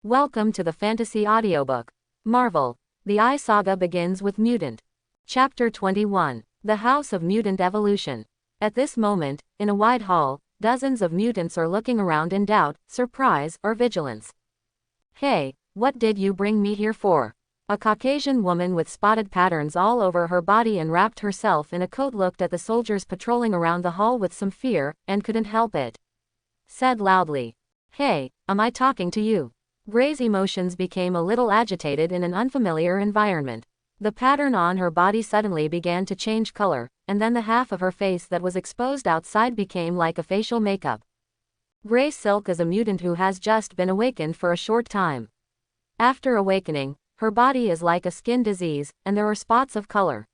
Welcome to the fantasy audiobook. Marvel. The Saga begins with Mutant. Chapter 21. The House of Mutant Evolution. At this moment, in a wide hall, dozens of mutants are looking around in doubt, surprise, or vigilance. Hey, what did you bring me here for? A Caucasian woman with spotted patterns all over her body and wrapped herself in a coat looked at the soldiers patrolling around the hall with some fear, and couldn't help it. Said loudly. Hey, am I talking to you? Gray's emotions became a little agitated in an unfamiliar environment. The pattern on her body suddenly began to change color, and then the half of her face that was exposed outside became like a facial makeup. Gray Silk is a mutant who has just been awakened for a short time. After awakening, her body is like a skin disease, and there are spots of color.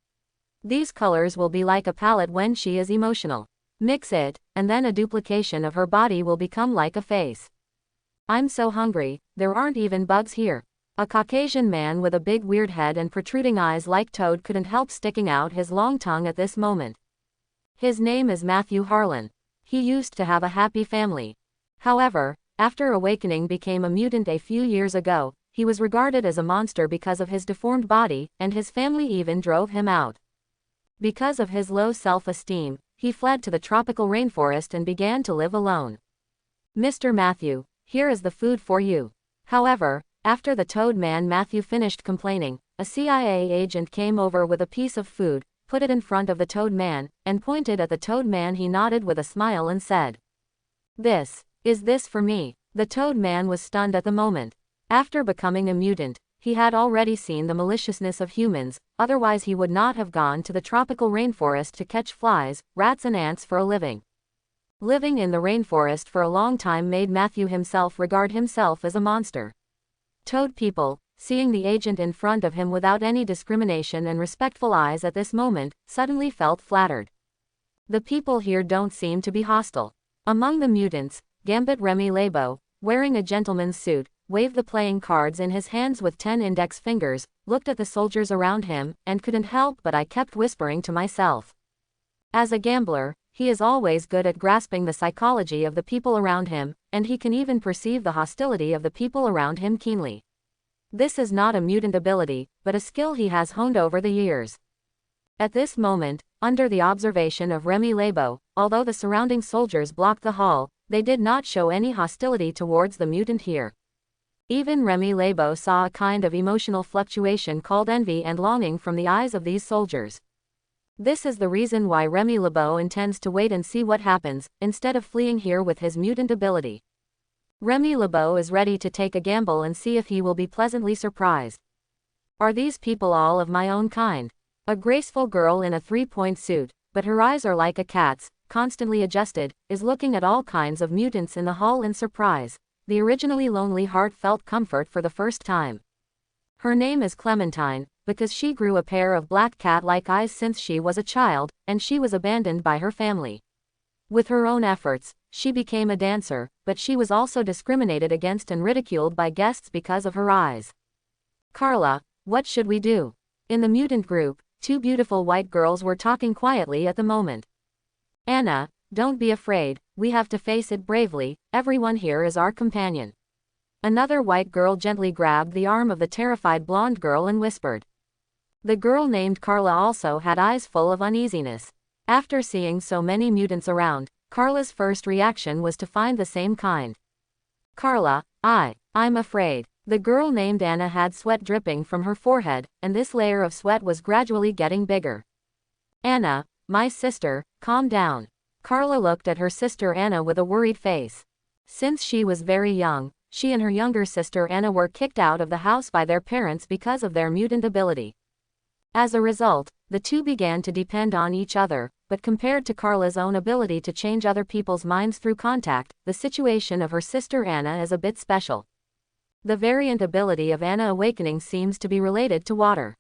These colors will be like a palette when she is emotional. Mix it, and then a duplication of her body will become like a face. I'm so hungry, there aren't even bugs here. A Caucasian man with a big weird head and protruding eyes like Toad couldn't help sticking out his long tongue at this moment. His name is Matthew Harlan. He used to have a happy family. However, after awakening became a mutant a few years ago, he was regarded as a monster because of his deformed body, and his family even drove him out. Because of his low self-esteem, he fled to the tropical rainforest and began to live alone. Mr. Matthew, here is the food for you. However, after the Toad man Matthew finished complaining, a CIA agent came over with a piece of food, put it in front of the Toad man, and pointed at the Toad man. He nodded with a smile and said, Is this for me? The Toad man was stunned at the moment. After becoming a mutant, he had already seen the maliciousness of humans, otherwise he would not have gone to the tropical rainforest to catch flies, rats and ants for a living. Living in the rainforest for a long time made Matthew himself regard himself as a monster. Toad people, seeing the agent in front of him without any discrimination and respectful eyes at this moment, suddenly felt flattered. The people here don't seem to be hostile. Among the mutants, Gambit Remy Lebo, wearing a gentleman's suit, waved the playing cards in his hands with 10 index fingers, looked at the soldiers around him, and couldn't help but I kept whispering to myself. As a gambler, he is always good at grasping the psychology of the people around him, and he can even perceive the hostility of the people around him keenly. This is not a mutant ability, but a skill he has honed over the years. At this moment, under the observation of Remy Lebo, although the surrounding soldiers blocked the hall, they did not show any hostility towards the mutant here. Even Remy Lebo saw a kind of emotional fluctuation called envy and longing from the eyes of these soldiers. This is the reason why Remy Lebo intends to wait and see what happens, instead of fleeing here with his mutant ability. Remy Lebo is ready to take a gamble and see if he will be pleasantly surprised. Are these people all of my own kind? A graceful girl in a three-point suit, but her eyes are like a cat's, constantly adjusted, is looking at all kinds of mutants in the hall in surprise. The originally lonely heart felt comfort for the first time. Her name is Clementine, because she grew a pair of black cat-like eyes since she was a child, and she was abandoned by her family. With her own efforts, she became a dancer, but she was also discriminated against and ridiculed by guests because of her eyes. Carla, what should we do? In the mutant group, two beautiful white girls were talking quietly at the moment. Anna, don't be afraid, we have to face it bravely, everyone here is our companion. Another white girl gently grabbed the arm of the terrified blonde girl and whispered. The girl named Carla also had eyes full of uneasiness. After seeing so many mutants around, Carla's first reaction was to find the same kind. Carla, I'm afraid. The girl named Anna had sweat dripping from her forehead, and this layer of sweat was gradually getting bigger. Anna, my sister, calm down. Carla looked at her sister Anna with a worried face. Since she was very young, she and her younger sister Anna were kicked out of the house by their parents because of their mutant ability. As a result, the two began to depend on each other, but compared to Carla's own ability to change other people's minds through contact, the situation of her sister Anna is a bit special. The variant ability of Anna awakening seems to be related to water.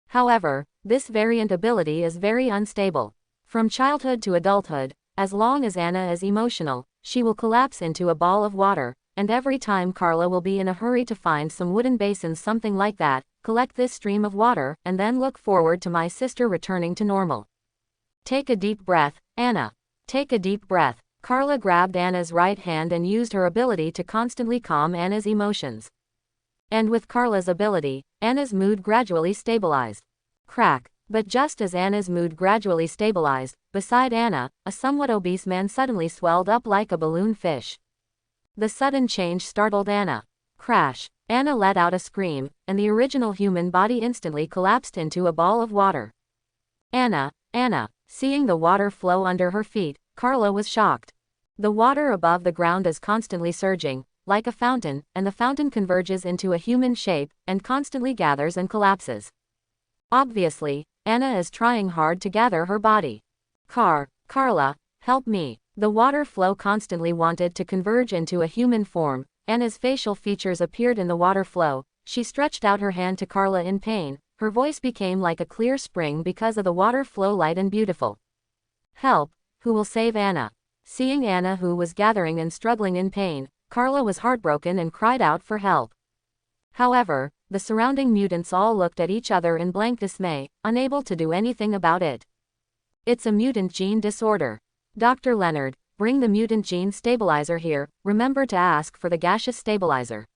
However, this variant ability is very unstable. From childhood to adulthood, as long as Anna is emotional, she will collapse into a ball of water, and every time Carla will be in a hurry to find some wooden basins, something like that, collect this stream of water, and then look forward to my sister returning to normal. Take a deep breath, Anna. Take a deep breath. Carla grabbed Anna's right hand and used her ability to constantly calm Anna's emotions. And with Carla's ability, Anna's mood gradually stabilized. Crack. But just as Anna's mood gradually stabilized, beside Anna, a somewhat obese man suddenly swelled up like a balloon fish. The sudden change startled Anna. Crash. Anna let out a scream, and the original human body instantly collapsed into a ball of water. Anna. Seeing the water flow under her feet, Carla was shocked. The water above the ground is constantly surging, like a fountain, and the fountain converges into a human shape, and constantly gathers and collapses. Obviously, Anna is trying hard to gather her body. Carla, help me. The water flow constantly wanted to converge into a human form. Anna's facial features appeared in the water flow. She stretched out her hand to Carla in pain. Her voice became like a clear spring because of the water flow, light and beautiful. Help, who will save Anna? Seeing Anna, who was gathering and struggling in pain, Carla was heartbroken and cried out for help. However, the surrounding mutants all looked at each other in blank dismay, unable to do anything about it. It's a mutant gene disorder. Dr. Leonard, bring the mutant gene stabilizer here. Remember to ask for the gaseous stabilizer.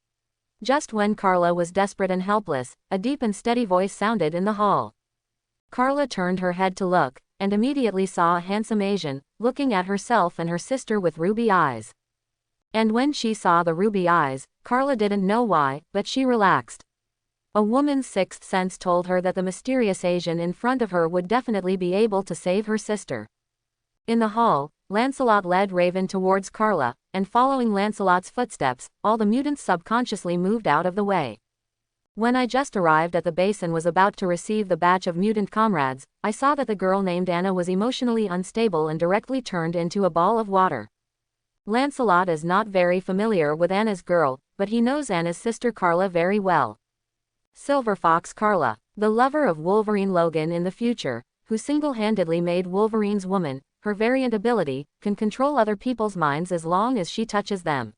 Just when Carla was desperate and helpless, a deep and steady voice sounded in the hall. Carla turned her head to look, and immediately saw a handsome Asian, looking at herself and her sister with ruby eyes. And when she saw the ruby eyes, Carla didn't know why, but she relaxed. A woman's sixth sense told her that the mysterious Asian in front of her would definitely be able to save her sister. In the hall, Lancelot led Raven towards Carla, and following Lancelot's footsteps, all the mutants subconsciously moved out of the way. When I just arrived at the base and was about to receive the batch of mutant comrades, I saw that the girl named Anna was emotionally unstable and directly turned into a ball of water. Lancelot is not very familiar with Anna's girl, but he knows Anna's sister Carla very well. Silver Fox Carla, the lover of Wolverine Logan in the future, who single-handedly made Wolverine's woman, her variant ability, can control other people's minds as long as she touches them.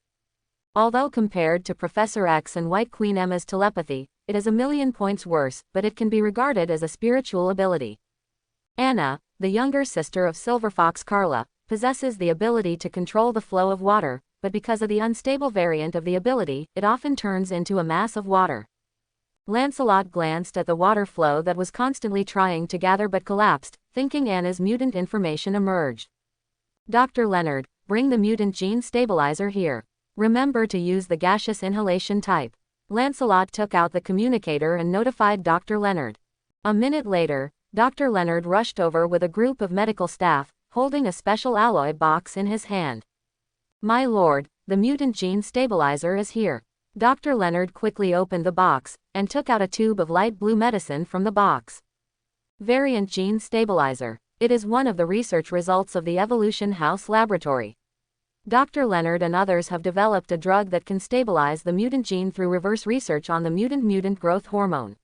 Although compared to Professor X and White Queen Emma's telepathy, it is a million points worse, but it can be regarded as a spiritual ability. Anna, the younger sister of Silver Fox Carla, possesses the ability to control the flow of water, but because of the unstable variant of the ability, it often turns into a mass of water. Lancelot glanced at the water flow that was constantly trying to gather but collapsed, thinking Anna's mutant information emerged. Dr. Leonard, bring the mutant gene stabilizer here. Remember to use the gaseous inhalation type. Lancelot took out the communicator and notified Dr. Leonard. A minute later, Dr. Leonard rushed over with a group of medical staff, holding a special alloy box in his hand. My lord, the mutant gene stabilizer is here. Dr. Leonard quickly opened the box, and took out a tube of light blue medicine from the box. Variant gene stabilizer. It is one of the research results of the Evolution House Laboratory. Dr. Leonard and others have developed a drug that can stabilize the mutant gene through reverse research on the mutant growth hormone.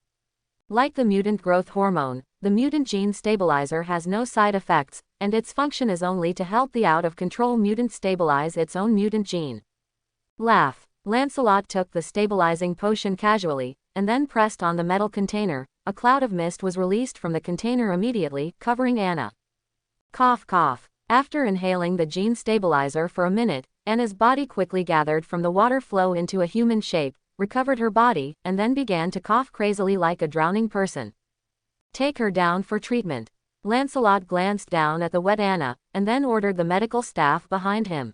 Like the mutant growth hormone, the mutant gene stabilizer has no side effects, and its function is only to help the out-of-control mutant stabilize its own mutant gene. Laugh. Lancelot took the stabilizing potion casually, and then pressed on the metal container. A cloud of mist was released from the container immediately, covering Anna. Cough cough. After inhaling the gene stabilizer for a minute, Anna's body quickly gathered from the water flow into a human shape, recovered her body, and then began to cough crazily like a drowning person. Take her down for treatment. Lancelot glanced down at the wet Anna, and then ordered the medical staff behind him.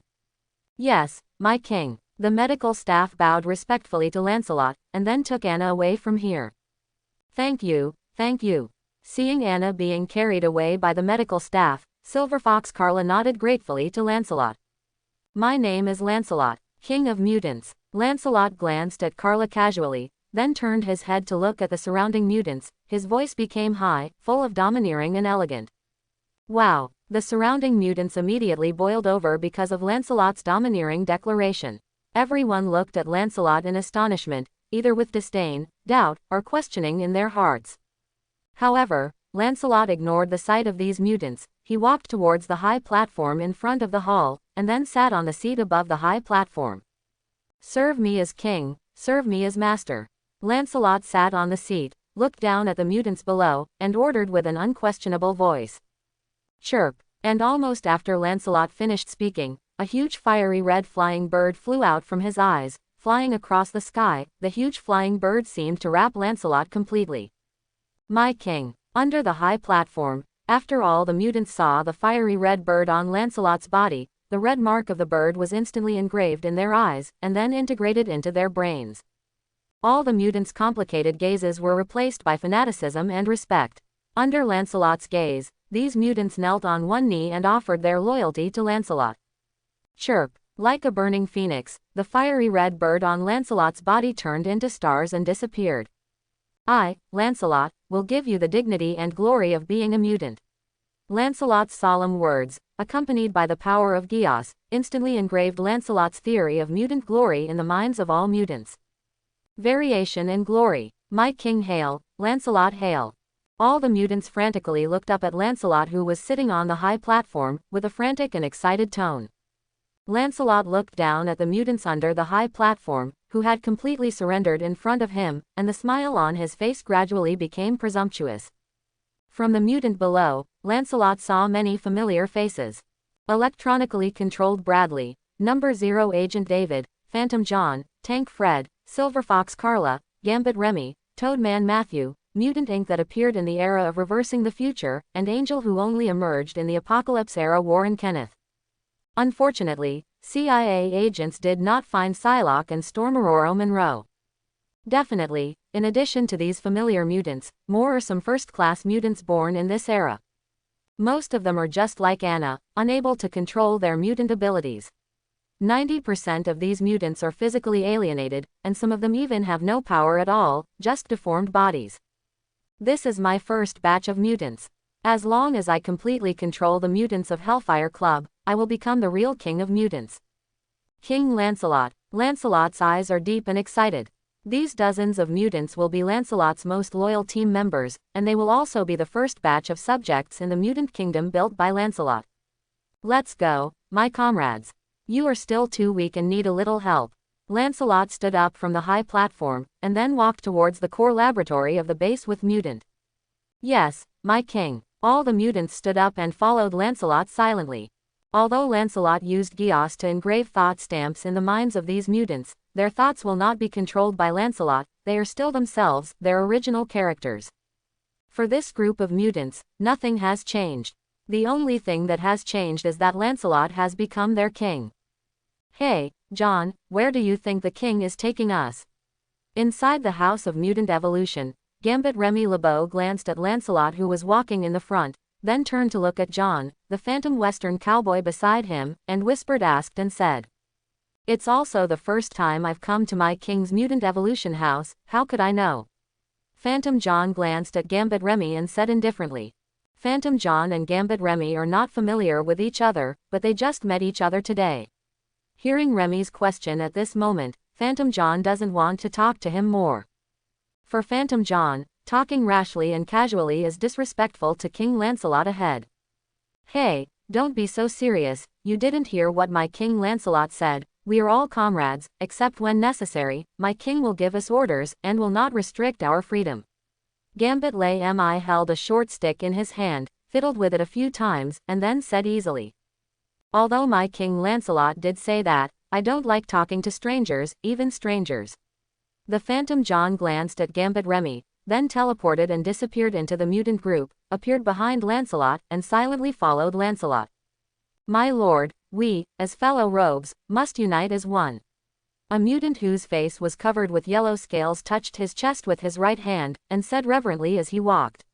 Yes, my king. The medical staff bowed respectfully to Lancelot, and then took Anna away from here. Thank you, thank you. Seeing Anna being carried away by the medical staff, Silver Fox Carla nodded gratefully to Lancelot. My name is Lancelot, King of Mutants. Lancelot glanced at Carla casually, then turned his head to look at the surrounding mutants. His voice became high, full of domineering and elegant. Wow, the surrounding mutants immediately boiled over because of Lancelot's domineering declaration. Everyone looked at Lancelot in astonishment, either with disdain, doubt, or questioning in their hearts. However, Lancelot ignored the sight of these mutants. He walked towards the high platform in front of the hall, and then sat on the seat above the high platform. Serve me as king, serve me as master. Lancelot sat on the seat, looked down at the mutants below, and ordered with an unquestionable voice. Chirp. And almost after Lancelot finished speaking, a huge fiery red flying bird flew out from his eyes. Flying across the sky, the huge flying bird seemed to wrap Lancelot completely. My king. Under the high platform, after all the mutants saw the fiery red bird on Lancelot's body, the red mark of the bird was instantly engraved in their eyes, and then integrated into their brains. All the mutants' complicated gazes were replaced by fanaticism and respect. Under Lancelot's gaze, these mutants knelt on one knee and offered their loyalty to Lancelot. Chirp. Like a burning phoenix, the fiery red bird on Lancelot's body turned into stars and disappeared. I, Lancelot, will give you the dignity and glory of being a mutant. Lancelot's solemn words, accompanied by the power of Geas, instantly engraved Lancelot's theory of mutant glory in the minds of all mutants. Variation in glory. My king hail, Lancelot hail. All the mutants frantically looked up at Lancelot, who was sitting on the high platform, with a frantic and excited tone. Lancelot looked down at the mutants under the high platform, who had completely surrendered in front of him, and the smile on his face gradually became presumptuous. From the mutant below, Lancelot saw many familiar faces. Electronically controlled Bradley, Number 0 Agent David, Phantom John, Tank Fred, Silver Fox Carla, Gambit Remy, Toadman Matthew, Mutant Inc. that appeared in the era of reversing the future, and Angel, who only emerged in the Apocalypse era Warren Kenneth. Unfortunately, CIA agents did not find Psylocke and Storm Aurora Monroe. Definitely, in addition to these familiar mutants, more are some first-class mutants born in this era. Most of them are just like Anna, unable to control their mutant abilities. 90% of these mutants are physically alienated, and some of them even have no power at all, just deformed bodies. This is my first batch of mutants. As long as I completely control the mutants of Hellfire Club, I will become the real king of mutants. King Lancelot. Lancelot's eyes are deep and excited. These dozens of mutants will be Lancelot's most loyal team members, and they will also be the first batch of subjects in the mutant kingdom built by Lancelot. Let's go, my comrades. You are still too weak and need a little help. Lancelot stood up from the high platform, and then walked towards the core laboratory of the base with Mutant. Yes, my king. All the mutants stood up and followed Lancelot silently. Although Lancelot used Geas to engrave thought stamps in the minds of these mutants, their thoughts will not be controlled by Lancelot, they are still themselves, their original characters. For this group of mutants, nothing has changed. The only thing that has changed is that Lancelot has become their king. Hey, John, where do you think the king is taking us? Inside the House of Mutant Evolution, Gambit Remy LeBeau glanced at Lancelot, who was walking in the front, then turned to look at John, the phantom western cowboy beside him, and whispered, asked and said, "It's also the first time I've come to my king's mutant evolution house, how could I know?" Phantom John glanced at Gambit Remy and said indifferently. Phantom John and Gambit Remy are not familiar with each other, but they just met each other today. Hearing Remy's question at this moment, Phantom John doesn't want to talk to him more. For Phantom John, talking rashly and casually is disrespectful to King Lancelot ahead. Hey, don't be so serious, you didn't hear what my King Lancelot said, we are all comrades, except when necessary, my king will give us orders, and will not restrict our freedom. Gambit Remy held a short stick in his hand, fiddled with it a few times, and then said easily. Although my King Lancelot did say that, I don't like talking to strangers, even strangers. The Phantom John glanced at Gambit Remy, then teleported and disappeared into the mutant group, appeared behind Lancelot, and silently followed Lancelot. My lord, we, as fellow rogues, must unite as one. A mutant whose face was covered with yellow scales touched his chest with his right hand, and said reverently as he walked.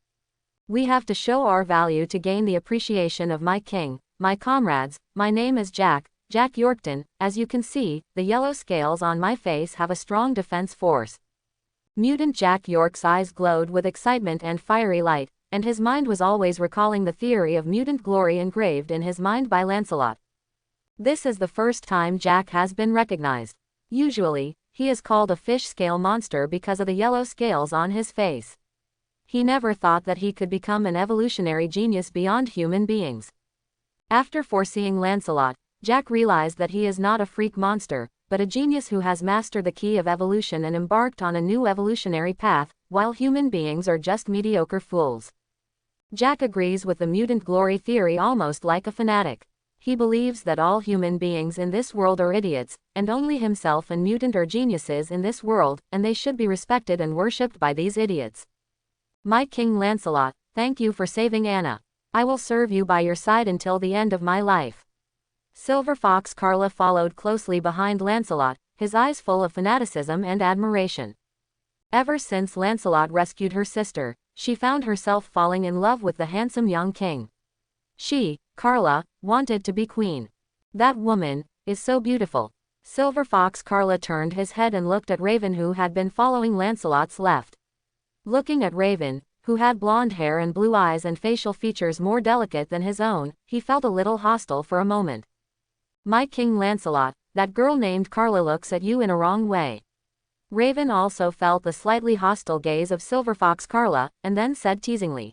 We have to show our value to gain the appreciation of my king. My comrades, my name is Jack Yorkton. As you can see, the yellow scales on my face have a strong defense force. Mutant Jack York's eyes glowed with excitement and fiery light, and his mind was always recalling the theory of mutant glory engraved in his mind by Lancelot. This is the first time Jack has been recognized. Usually, he is called a fish scale monster because of the yellow scales on his face. He never thought that he could become an evolutionary genius beyond human beings. After foreseeing Lancelot, Jack realized that he is not a freak monster, but a genius who has mastered the key of evolution and embarked on a new evolutionary path, while human beings are just mediocre fools. Jack agrees with the mutant glory theory almost like a fanatic. He believes that all human beings in this world are idiots, and only himself and Mutant are geniuses in this world, and they should be respected and worshipped by these idiots. My King Lancelot, thank you for saving Anna. I will serve you by your side until the end of my life. Silver Fox Carla followed closely behind Lancelot, his eyes full of fanaticism and admiration. Ever since Lancelot rescued her sister, she found herself falling in love with the handsome young king. She, Carla, wanted to be queen. That woman is so beautiful. Silver Fox Carla turned his head and looked at Raven, who had been following Lancelot's left. Looking at Raven, who had blonde hair and blue eyes and facial features more delicate than his own, he felt a little hostile for a moment. My King Lancelot, that girl named Carla looks at you in a wrong way. Raven also felt the slightly hostile gaze of Silver Fox Carla, and then said teasingly.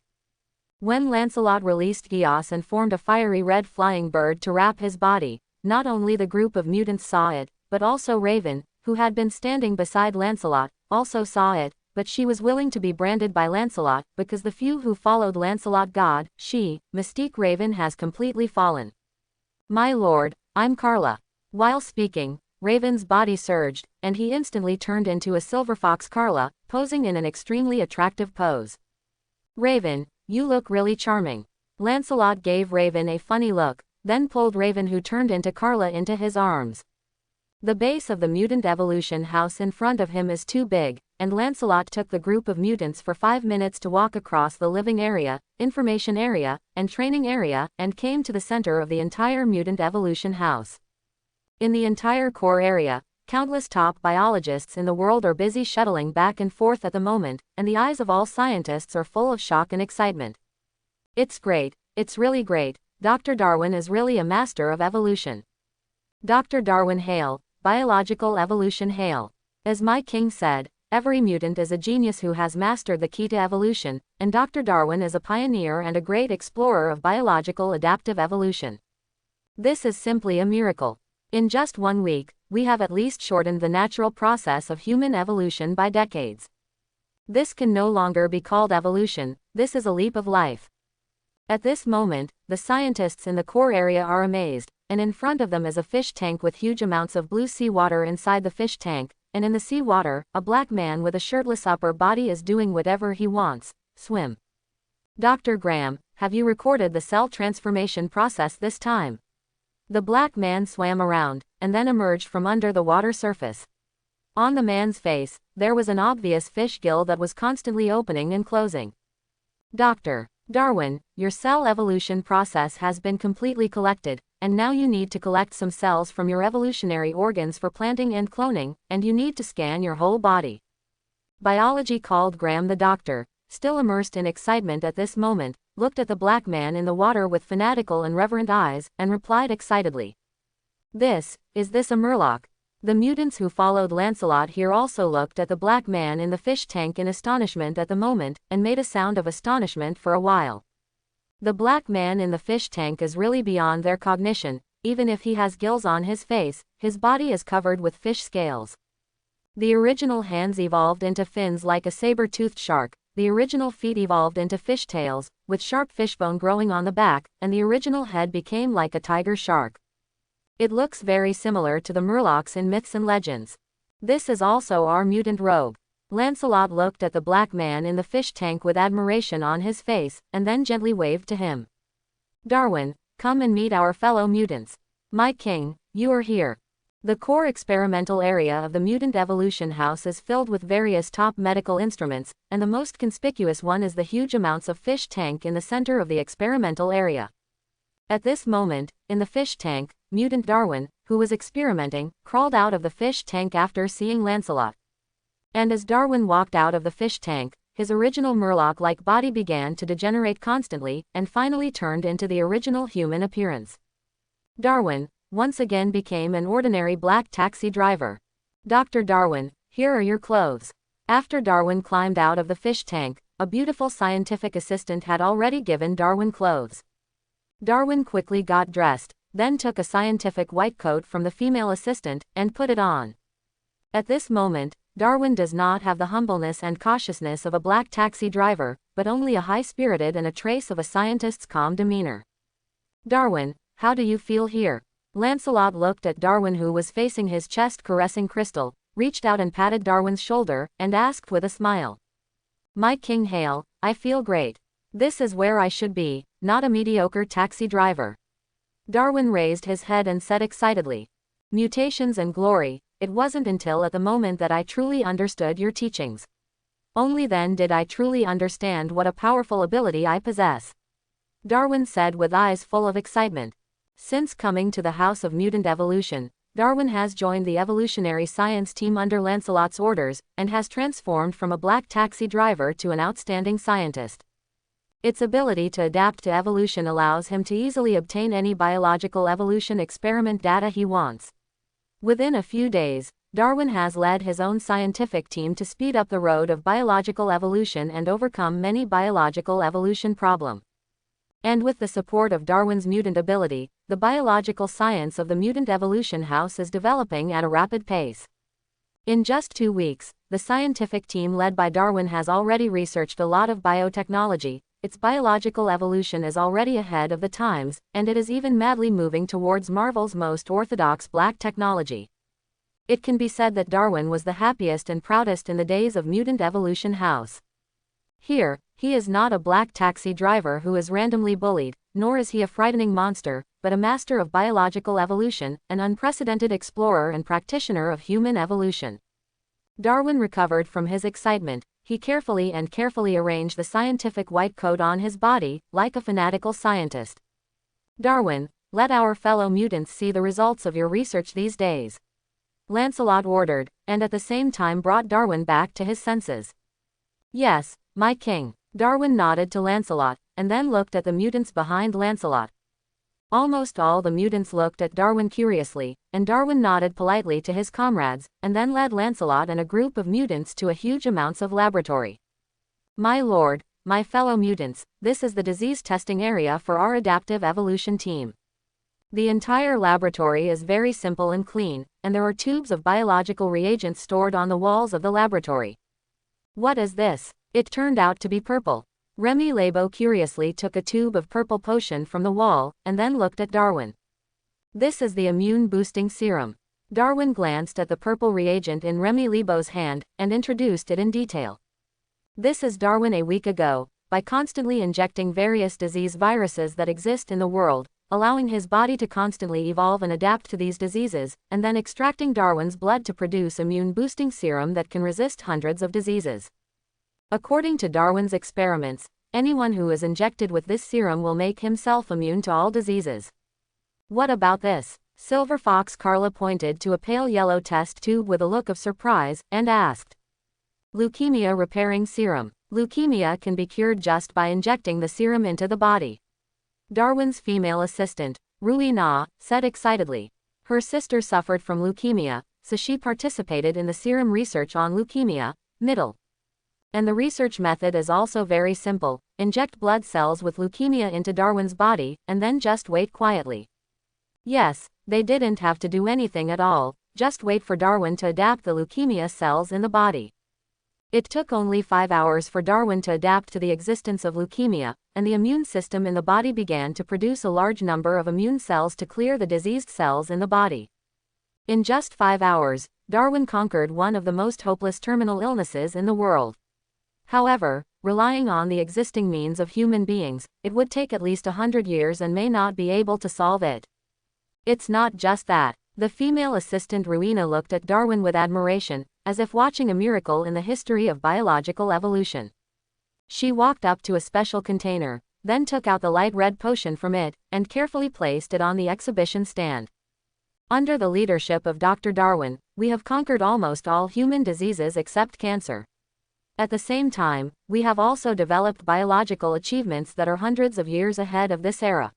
When Lancelot released Geass and formed a fiery red flying bird to wrap his body, not only the group of mutants saw it, but also Raven, who had been standing beside Lancelot, also saw it, but she was willing to be branded by Lancelot, because the few who followed Lancelot God, she, Mystique Raven has completely fallen. My lord, I'm Carla. While speaking, Raven's body surged, and he instantly turned into a Silver Fox Carla, posing in an extremely attractive pose. Raven, you look really charming. Lancelot gave Raven a funny look, then pulled Raven, who turned into Carla, into his arms. The base of the mutant evolution house in front of him is too big, and Lancelot took the group of mutants for 5 minutes to walk across the living area, information area, and training area, and came to the center of the entire mutant evolution house. In the entire core area, countless top biologists in the world are busy shuttling back and forth at the moment, and the eyes of all scientists are full of shock and excitement. It's great, it's really great, Dr. Darwin is really a master of evolution. Dr. Darwin hail, biological evolution hail. As my king said, every mutant is a genius who has mastered the key to evolution, and Dr. Darwin is a pioneer and a great explorer of biological adaptive evolution. This is simply a miracle. In just 1 week, we have at least shortened the natural process of human evolution by decades. This can no longer be called evolution, this is a leap of life. At this moment, the scientists in the core area are amazed, and in front of them is a fish tank with huge amounts of blue sea water inside the fish tank, and in the sea water, a black man with a shirtless upper body is doing whatever he wants, swim. Dr. Graham, have you recorded the cell transformation process this time? The black man swam around, and then emerged from under the water surface. On the man's face, there was an obvious fish gill that was constantly opening and closing. Dr. Darwin, your cell evolution process has been completely collected, and now you need to collect some cells from your evolutionary organs for planting and cloning, and you need to scan your whole body. Biology called Graham. The doctor, still immersed in excitement at this moment, looked at the black man in the water with fanatical and reverent eyes, and replied excitedly. Is this a murloc? The mutants who followed Lancelot here also looked at the black man in the fish tank in astonishment at the moment, and made a sound of astonishment for a while. The black man in the fish tank is really beyond their cognition. Even if he has gills on his face, his body is covered with fish scales. The original hands evolved into fins like a saber-toothed shark, the original feet evolved into fishtails, with sharp fishbone growing on the back, and the original head became like a tiger shark. It looks very similar to the murlocs in myths and legends. This is also our mutant rogue. Lancelot looked at the black man in the fish tank with admiration on his face, and then gently waved to him. Darwin, come and meet our fellow mutants. My king, you are here. The core experimental area of the mutant evolution house is filled with various top medical instruments, and the most conspicuous one is the huge amounts of fish tank in the center of the experimental area. At this moment, in the fish tank, mutant Darwin, who was experimenting, crawled out of the fish tank after seeing Lancelot. And as Darwin walked out of the fish tank, his original murloc-like body began to degenerate constantly, and finally turned into the original human appearance. Darwin once again became an ordinary black taxi driver. Dr. Darwin, here are your clothes. After Darwin climbed out of the fish tank, a beautiful scientific assistant had already given Darwin clothes. Darwin quickly got dressed, then took a scientific white coat from the female assistant, and put it on. At this moment, Darwin does not have the humbleness and cautiousness of a black taxi driver, but only a high-spirited and a trace of a scientist's calm demeanor. Darwin, How do you feel here? Lancelot looked at Darwin, who was facing his chest caressing Crystal, reached out and patted Darwin's shoulder, and asked with a smile. My king hail, I feel great. This is where I should be, not a mediocre taxi driver. Darwin raised his head and said excitedly. Mutations and glory, it wasn't until at the moment that I truly understood your teachings. Only then did I truly understand what a powerful ability I possess. Darwin said with eyes full of excitement. Since coming to the House of Mutant Evolution, Darwin has joined the evolutionary science team under Lancelot's orders, and has transformed from a black taxi driver to an outstanding scientist. Its ability to adapt to evolution allows him to easily obtain any biological evolution experiment data he wants. Within a few days, Darwin has led his own scientific team to speed up the road of biological evolution and overcome many biological evolution problems. And with the support of Darwin's mutant ability, the biological science of the Mutant Evolution House is developing at a rapid pace. In just 2 weeks, the scientific team led by Darwin has already researched a lot of biotechnology. Its biological evolution is already ahead of the times, and it is even madly moving towards Marvel's most orthodox black technology. It can be said that Darwin was the happiest and proudest in the days of Mutant Evolution House. Here, he is not a black taxi driver who is randomly bullied, nor is he a frightening monster, but a master of biological evolution, an unprecedented explorer and practitioner of human evolution. Darwin recovered from his excitement. He carefully arranged the scientific white coat on his body, like a fanatical scientist. Darwin, let our fellow mutants see the results of your research these days. Lancelot ordered, and at the same time brought Darwin back to his senses. Yes, my king. Darwin nodded to Lancelot, and then looked at the mutants behind Lancelot. Almost all the mutants looked at Darwin curiously, and Darwin nodded politely to his comrades, and then led Lancelot and a group of mutants to a huge amounts of laboratory. My lord, my fellow mutants, this is the disease testing area for our adaptive evolution team. The entire laboratory is very simple and clean, and there are tubes of biological reagents stored on the walls of the laboratory. What is this? It turned out to be purple. Remy Labo curiously took a tube of purple potion from the wall, and then looked at Darwin. This is the immune-boosting serum. Darwin glanced at the purple reagent in Remy Lebo's hand, and introduced it in detail. This is Darwin a week ago, by constantly injecting various disease viruses that exist in the world, allowing his body to constantly evolve and adapt to these diseases, and then extracting Darwin's blood to produce immune-boosting serum that can resist hundreds of diseases. According to Darwin's experiments, anyone who is injected with this serum will make himself immune to all diseases. What about this? Silver Fox Carla pointed to a pale yellow test tube with a look of surprise, and asked. Leukemia repairing serum. Leukemia can be cured just by injecting the serum into the body. Darwin's female assistant, Rui Na, said excitedly. Her sister suffered from leukemia, so she participated in the serum research on leukemia, middle. And the research method is also very simple. Inject blood cells with leukemia into Darwin's body, and then just wait quietly. Yes, they didn't have to do anything at all, just wait for Darwin to adapt the leukemia cells in the body. It took only 5 hours for Darwin to adapt to the existence of leukemia, and the immune system in the body began to produce a large number of immune cells to clear the diseased cells in the body. In just 5 hours, Darwin conquered one of the most hopeless terminal illnesses in the world. However, relying on the existing means of human beings, it would take at least 100 years and may not be able to solve it. It's not just that. The female assistant Rowena looked at Darwin with admiration, as if watching a miracle in the history of biological evolution. She walked up to a special container, then took out the light red potion from it, and carefully placed it on the exhibition stand. Under the leadership of Dr. Darwin, we have conquered almost all human diseases except cancer. At the same time, we have also developed biological achievements that are hundreds of years ahead of this era.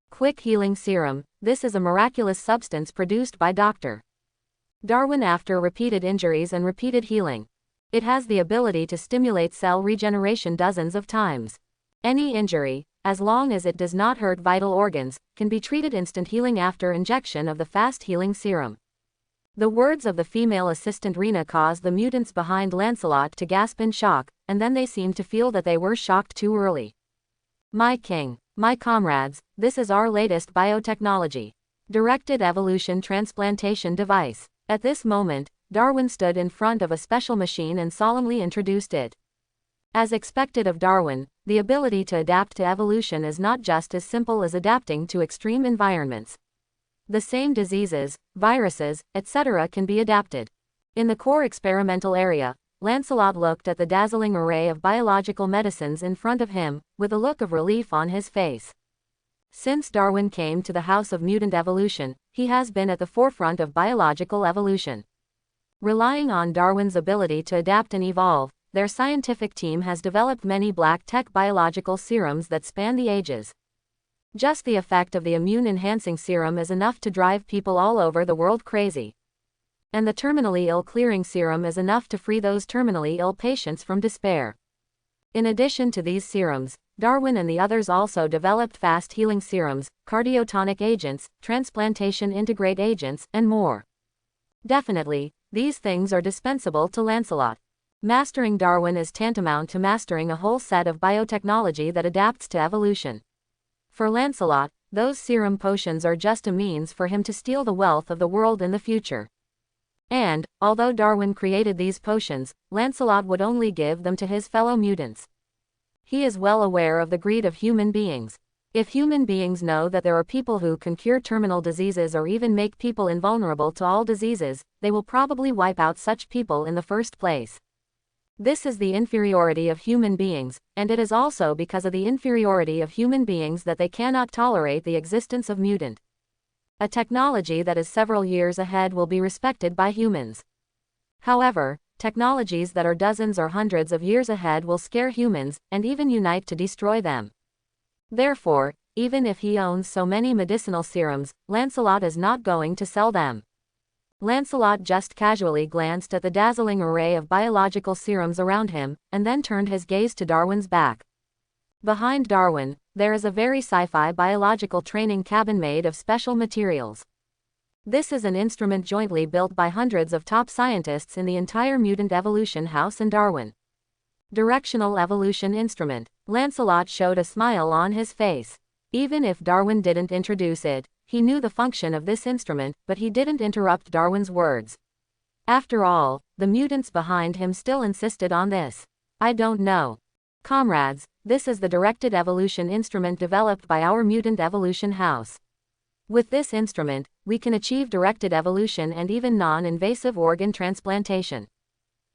Quick healing serum. This is a miraculous substance produced by Dr. Darwin after repeated injuries and repeated healing. It has the ability to stimulate cell regeneration dozens of times. Any injury, as long as it does not hurt vital organs, can be treated instant healing after injection of the fast healing serum. The words of the female assistant Rena caused the mutants behind Lancelot to gasp in shock, and then they seemed to feel that they were shocked too early. My king, My comrades, this is our latest biotechnology. Directed evolution transplantation device. At this moment, Darwin stood in front of a special machine and solemnly introduced it. As expected of Darwin, the ability to adapt to evolution is not just as simple as adapting to extreme environments. The same diseases, viruses, etc. can be adapted. In the core experimental area, Lancelot looked at the dazzling array of biological medicines in front of him, with a look of relief on his face. Since Darwin came to the House of Mutant Evolution, he has been at the forefront of biological evolution. Relying on Darwin's ability to adapt and evolve, their scientific team has developed many black-tech biological serums that span the ages. Just the effect of the immune-enhancing serum is enough to drive people all over the world crazy. And the terminally ill clearing serum is enough to free those terminally ill patients from despair. In addition to these serums, Darwin and the others also developed fast-healing serums, cardiotonic agents, transplantation integrate agents, and more. Definitely, these things are dispensable to Lancelot. Mastering Darwin is tantamount to mastering a whole set of biotechnology that adapts to evolution. For Lancelot, those serum potions are just a means for him to steal the wealth of the world in the future. And, although Darwin created these potions, Lancelot would only give them to his fellow mutants. He is well aware of the greed of human beings. If human beings know that there are people who can cure terminal diseases or even make people invulnerable to all diseases, they will probably wipe out such people in the first place. This is the inferiority of human beings, and it is also because of the inferiority of human beings that they cannot tolerate the existence of mutant. A technology that is several years ahead will be respected by humans. However, technologies that are dozens or hundreds of years ahead will scare humans, and even unite to destroy them. Therefore, even if he owns so many medicinal serums, Lancelot is not going to sell them. Lancelot just casually glanced at the dazzling array of biological serums around him, and then turned his gaze to Darwin's back. Behind Darwin, there is a very sci-fi biological training cabin made of special materials. This is an instrument jointly built by hundreds of top scientists in the entire Mutant Evolution House and Darwin. Directional Evolution Instrument. Lancelot showed a smile on his face. Even if Darwin didn't introduce it, he knew the function of this instrument, but he didn't interrupt Darwin's words. After all, the mutants behind him still insisted on this. I don't know. Comrades, this is the directed evolution instrument developed by our Mutant Evolution House. With this instrument, we can achieve directed evolution and even non-invasive organ transplantation.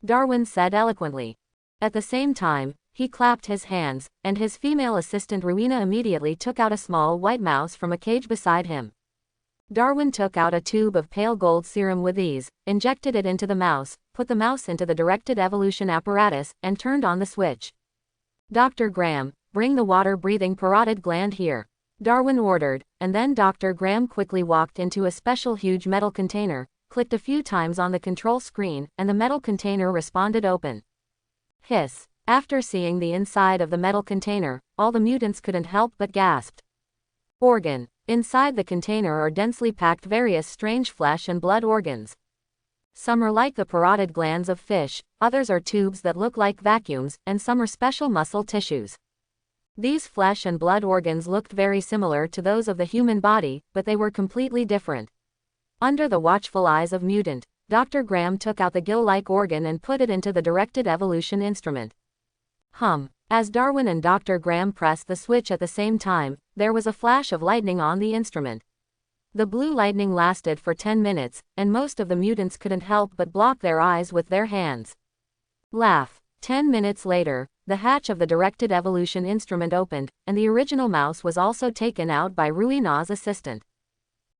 Darwin said eloquently. At the same time, he clapped his hands, and his female assistant Rowena immediately took out a small white mouse from a cage beside him. Darwin took out a tube of pale gold serum with ease, injected it into the mouse, put the mouse into the directed evolution apparatus, and turned on the switch. Dr. Graham, bring the water-breathing parotid gland here. Darwin ordered, and then Dr. Graham quickly walked into a special huge metal container, clicked a few times on the control screen, and the metal container responded open. Hiss. After seeing the inside of the metal container, all the mutants couldn't help but gasp. Organ. Inside the container are densely packed various strange flesh and blood organs. Some are like the parotid glands of fish, others are tubes that look like vacuums, and some are special muscle tissues. These flesh and blood organs looked very similar to those of the human body, but they were completely different. Under the watchful eyes of Mutant, Dr. Graham took out the gill-like organ and put it into the directed evolution instrument. As Darwin and Dr. Graham pressed the switch at the same time, there was a flash of lightning on the instrument. The blue lightning lasted for 10 minutes, and most of the mutants couldn't help but block their eyes with their hands. Laugh. 10 minutes later, the hatch of the directed evolution instrument opened, and the original mouse was also taken out by Ruina's assistant.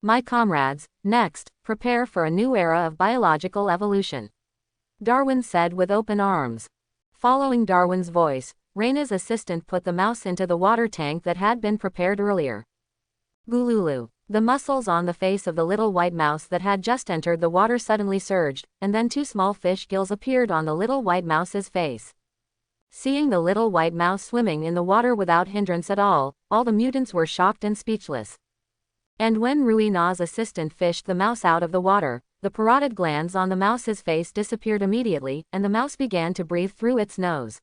My comrades, next, prepare for a new era of biological evolution. Darwin said with open arms. Following Darwin's voice, Raina's assistant put the mouse into the water tank that had been prepared earlier. Bululu. The muscles on the face of the little white mouse that had just entered the water suddenly surged, and then two small fish gills appeared on the little white mouse's face. Seeing the little white mouse swimming in the water without hindrance at all the mutants were shocked and speechless. And when Ruina's assistant fished the mouse out of the water, the parotid glands on the mouse's face disappeared immediately, and the mouse began to breathe through its nose.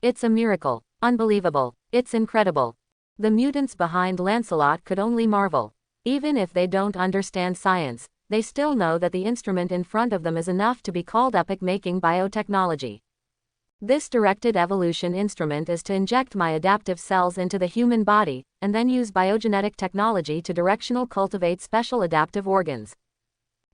It's a miracle. Unbelievable. It's incredible. The mutants behind Lancelot could only marvel. Even if they don't understand science, they still know that the instrument in front of them is enough to be called epoch-making biotechnology. This directed evolution instrument is to inject my adaptive cells into the human body, and then use biogenetic technology to directional cultivate special adaptive organs.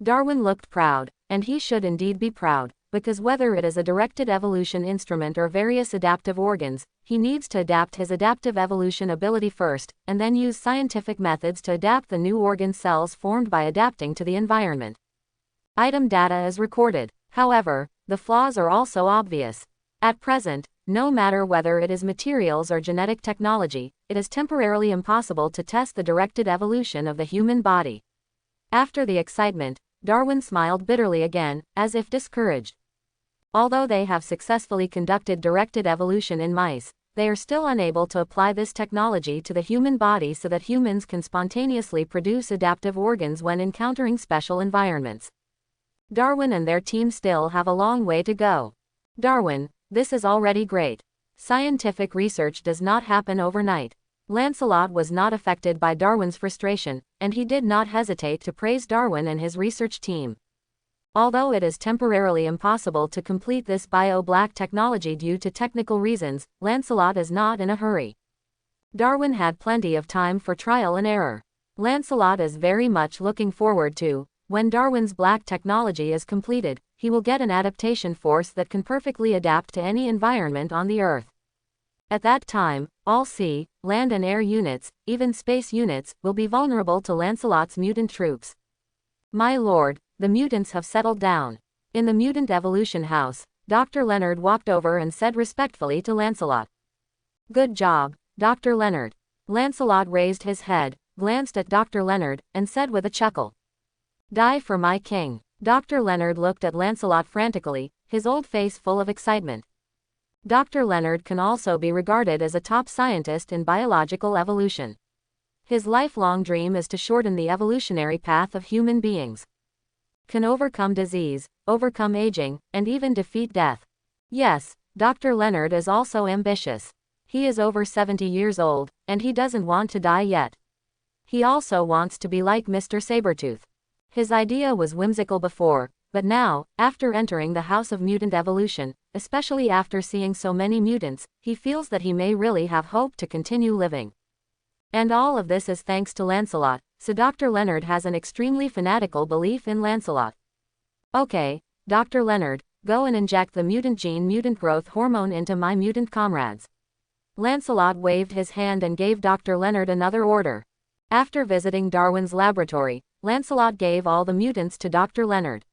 Darwin looked proud, and he should indeed be proud, because whether it is a directed evolution instrument or various adaptive organs, he needs to adapt his adaptive evolution ability first, and then use scientific methods to adapt the new organ cells formed by adapting to the environment. Item data is recorded. However, the flaws are also obvious. At present, no matter whether it is materials or genetic technology, it is temporarily impossible to test the directed evolution of the human body. After the excitement, Darwin smiled bitterly again, as if discouraged. Although they have successfully conducted directed evolution in mice, they are still unable to apply this technology to the human body so that humans can spontaneously produce adaptive organs when encountering special environments. Darwin and their team still have a long way to go. Darwin, this is already great. Scientific research does not happen overnight. Lancelot was not affected by Darwin's frustration, and he did not hesitate to praise Darwin and his research team. Although it is temporarily impossible to complete this bio-black technology due to technical reasons, Lancelot is not in a hurry. Darwin had plenty of time for trial and error. Lancelot is very much looking forward to, when Darwin's black technology is completed, he will get an adaptation force that can perfectly adapt to any environment on the Earth. At that time, all sea, land and air units, even space units, will be vulnerable to Lancelot's mutant troops. My lord, the mutants have settled down. In the mutant evolution house, Dr. Leonard walked over and said respectfully to Lancelot. Good job, Dr. Leonard. Lancelot raised his head, glanced at Dr. Leonard, and said with a chuckle. Die for my king. Dr. Leonard looked at Lancelot frantically, his old face full of excitement. Dr. Leonard can also be regarded as a top scientist in biological evolution. His lifelong dream is to shorten the evolutionary path of human beings. Can overcome disease, overcome aging, and even defeat death. Yes, Dr. Leonard is also ambitious. He is over 70 years old, and he doesn't want to die yet. He also wants to be like Mr. Sabertooth. His idea was whimsical before, but now, after entering the House of Mutant Evolution, especially after seeing so many mutants, he feels that he may really have hope to continue living. And all of this is thanks to Lancelot, so Dr. Leonard has an extremely fanatical belief in Lancelot. Okay, Dr. Leonard, go and inject the mutant gene mutant growth hormone into my mutant comrades. Lancelot waved his hand and gave Dr. Leonard another order. After visiting Darwin's laboratory, Lancelot gave all the mutants to Dr. Leonard.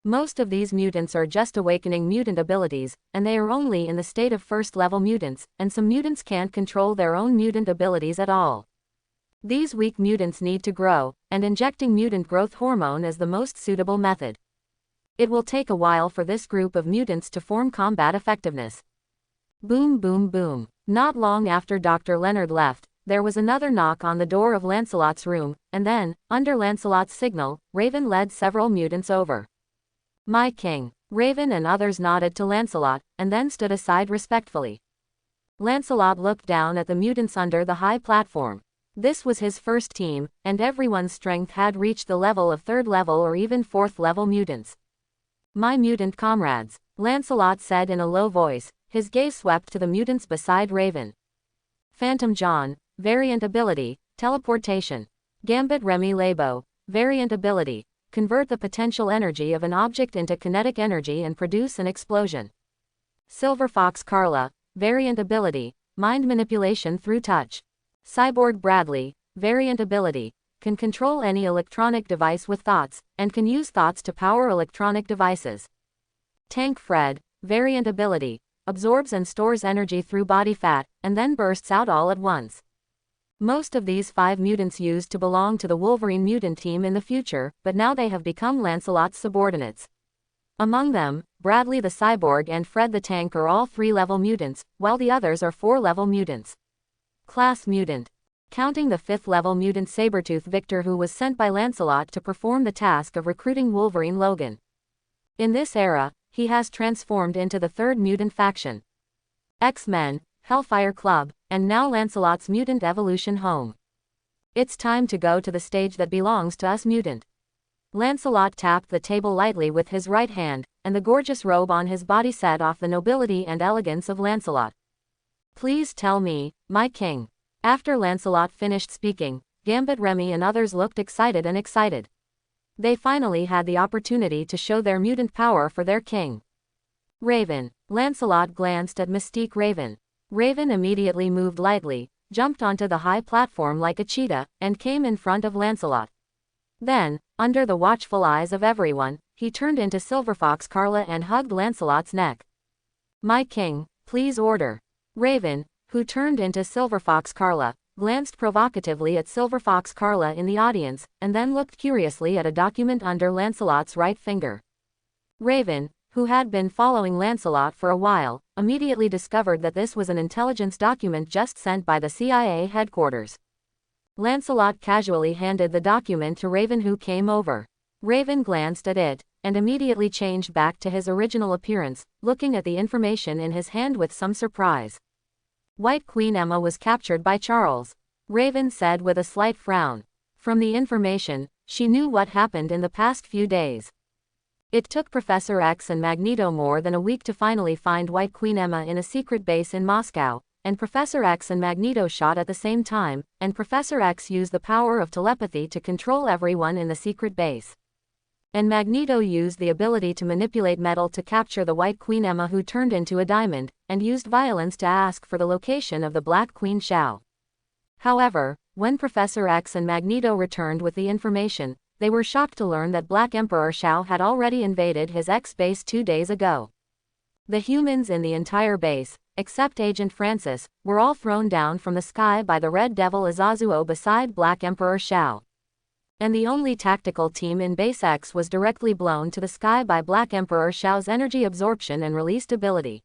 Most of these mutants are just awakening mutant abilities, and they are only in the state of first-level mutants, and some mutants can't control their own mutant abilities at all. These weak mutants need to grow, and injecting mutant growth hormone is the most suitable method. It will take a while for this group of mutants to form combat effectiveness. Boom boom boom. Not long after Dr. Leonard left, there was another knock on the door of Lancelot's room, and then, under Lancelot's signal, Raven led several mutants over. My king. Raven and others nodded to Lancelot, and then stood aside respectfully. Lancelot looked down at the mutants under the high platform. This was his first team, and everyone's strength had reached the level of 3rd level or even 4th level mutants. My mutant comrades, Lancelot said in a low voice, his gaze swept to the mutants beside Raven. Phantom John, variant ability, teleportation. Gambit Remy Labo, variant ability, convert the potential energy of an object into kinetic energy and produce an explosion. Silver Fox Carla, variant ability, mind manipulation through touch. Cyborg Bradley, variant ability, can control any electronic device with thoughts, and can use thoughts to power electronic devices. Tank Fred, variant ability, absorbs and stores energy through body fat, and then bursts out all at once. Most of these 5 mutants used to belong to the Wolverine mutant team in the future, but now they have become Lancelot's subordinates. Among them, Bradley the cyborg and Fred the tank are all 3-level mutants, while the others are 4-level mutants. Class Mutant. Counting the 5th-level mutant Sabertooth Victor, who was sent by Lancelot to perform the task of recruiting Wolverine Logan. In this era, he has transformed into the 3rd mutant faction. X-Men, Hellfire Club, and now Lancelot's mutant evolution home. It's time to go to the stage that belongs to us, mutant. Lancelot tapped the table lightly with his right hand, and the gorgeous robe on his body set off the nobility and elegance of Lancelot. Please tell me, my king. After Lancelot finished speaking, Gambit, Remy and others looked excited. They finally had the opportunity to show their mutant power for their king. Raven. Lancelot glanced at Mystique Raven. Raven immediately moved lightly, jumped onto the high platform like a cheetah, and came in front of Lancelot. Then, under the watchful eyes of everyone, he turned into Silverfox Carla and hugged Lancelot's neck. My king, please order. Raven, who turned into Silverfox Carla, glanced provocatively at Silverfox Carla in the audience, and then looked curiously at a document under Lancelot's right finger. Raven, who had been following Lancelot for a while, immediately discovered that this was an intelligence document just sent by the CIA headquarters. Lancelot casually handed the document to Raven, who came over. Raven glanced at it, and immediately changed back to his original appearance, looking at the information in his hand with some surprise. White Queen Emma was captured by Charles. Raven said with a slight frown. From the information, she knew what happened in the past few days. It took Professor X and Magneto more than a week to finally find White Queen Emma in a secret base in Moscow, and Professor X and Magneto shot at the same time, and Professor X used the power of telepathy to control everyone in the secret base. And Magneto used the ability to manipulate metal to capture the White Queen Emma, who turned into a diamond, and used violence to ask for the location of the Black Queen Xiao. However, when Professor X and Magneto returned with the information, they were shocked to learn that Black Emperor Xiao had already invaded his X base 2 days ago. The humans in the entire base, except Agent Francis, were all thrown down from the sky by the Red Devil Azazuo beside Black Emperor Xiao. And the only tactical team in Base X was directly blown to the sky by Black Emperor Xiao's energy absorption and released ability.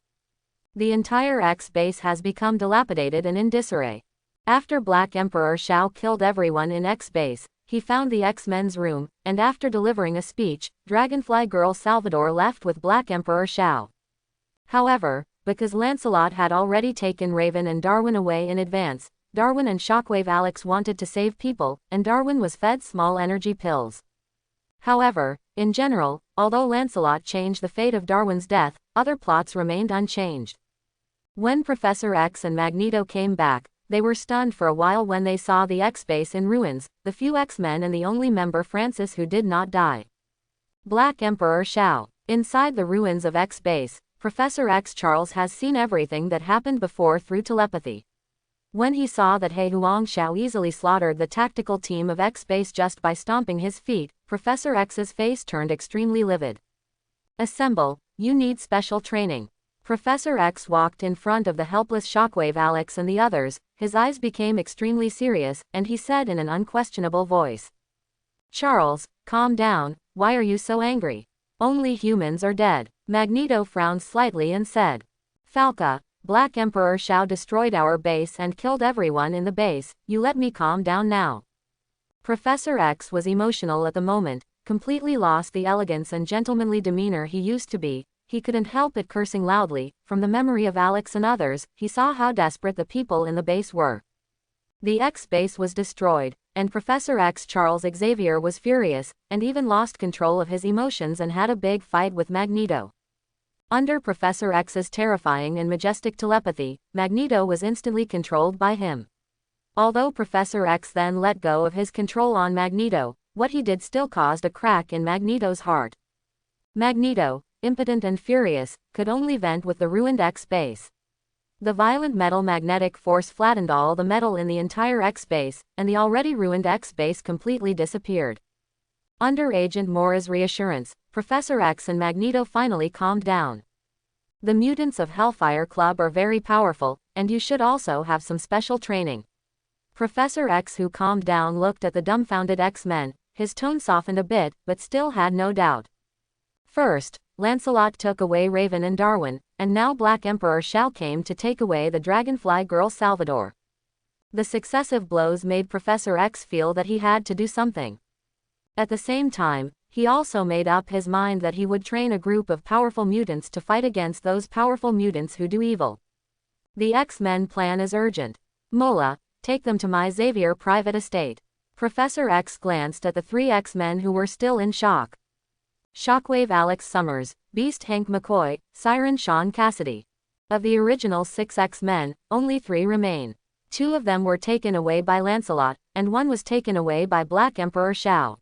The entire X base has become dilapidated and in disarray. After Black Emperor Xiao killed everyone in X base, he found the X-Men's room, and after delivering a speech, Dragonfly Girl Salvador left with Black Emperor Xiao. However, because Lancelot had already taken Raven and Darwin away in advance, Darwin and Shockwave Alex wanted to save people, and Darwin was fed small energy pills. However, in general, although Lancelot changed the fate of Darwin's death, other plots remained unchanged. When Professor X and Magneto came back, they were stunned for a while when they saw the X-base in ruins, the few X-Men and the only member Francis who did not die. Black Emperor Xiao. Inside the ruins of X-base, Professor X Charles has seen everything that happened before through telepathy. When he saw that He Huang Xiao easily slaughtered the tactical team of X-base just by stomping his feet, Professor X's face turned extremely livid. Assemble, you need special training. Professor X walked in front of the helpless Shockwave Alex and the others, his eyes became extremely serious, and he said in an unquestionable voice. Charles, calm down, why are you so angry? Only humans are dead. Magneto frowned slightly and said. Falca, Black Emperor Xiao destroyed our base and killed everyone in the base, you let me calm down now. Professor X was emotional at the moment, completely lost the elegance and gentlemanly demeanor he used to be. He couldn't help it cursing loudly. From the memory of Alex and others, he saw how desperate the people in the base were. The X base was destroyed, and Professor X Charles Xavier was furious, and even lost control of his emotions and had a big fight with Magneto. Under Professor X's terrifying and majestic telepathy, Magneto was instantly controlled by him. Although Professor X then let go of his control on Magneto, what he did still caused a crack in Magneto's heart. Magneto, impotent and furious, could only vent with the ruined X base. The violent metal magnetic force flattened all the metal in the entire X base, and the already ruined X base completely disappeared. Under Agent Mora's reassurance, Professor X and Magneto finally calmed down. The mutants of Hellfire Club are very powerful, and you should also have some special training. Professor X, who calmed down, looked at the dumbfounded X-Men. His tone softened a bit, but still had no doubt. First, Lancelot took away Raven and Darwin, and now Black Emperor Xiao came to take away the Dragonfly Girl Salvador. The successive blows made Professor X feel that he had to do something. At the same time, he also made up his mind that he would train a group of powerful mutants to fight against those powerful mutants who do evil. The X-Men plan is urgent. Mola, take them to my Xavier private estate. Professor X glanced at the 3 X-Men who were still in shock. Shockwave Alex Summers, Beast Hank McCoy, Siren Sean Cassidy. Of the original 6 X-Men, only 3 remain. 2 of them were taken away by Lancelot, and 1 was taken away by Black Emperor Shao.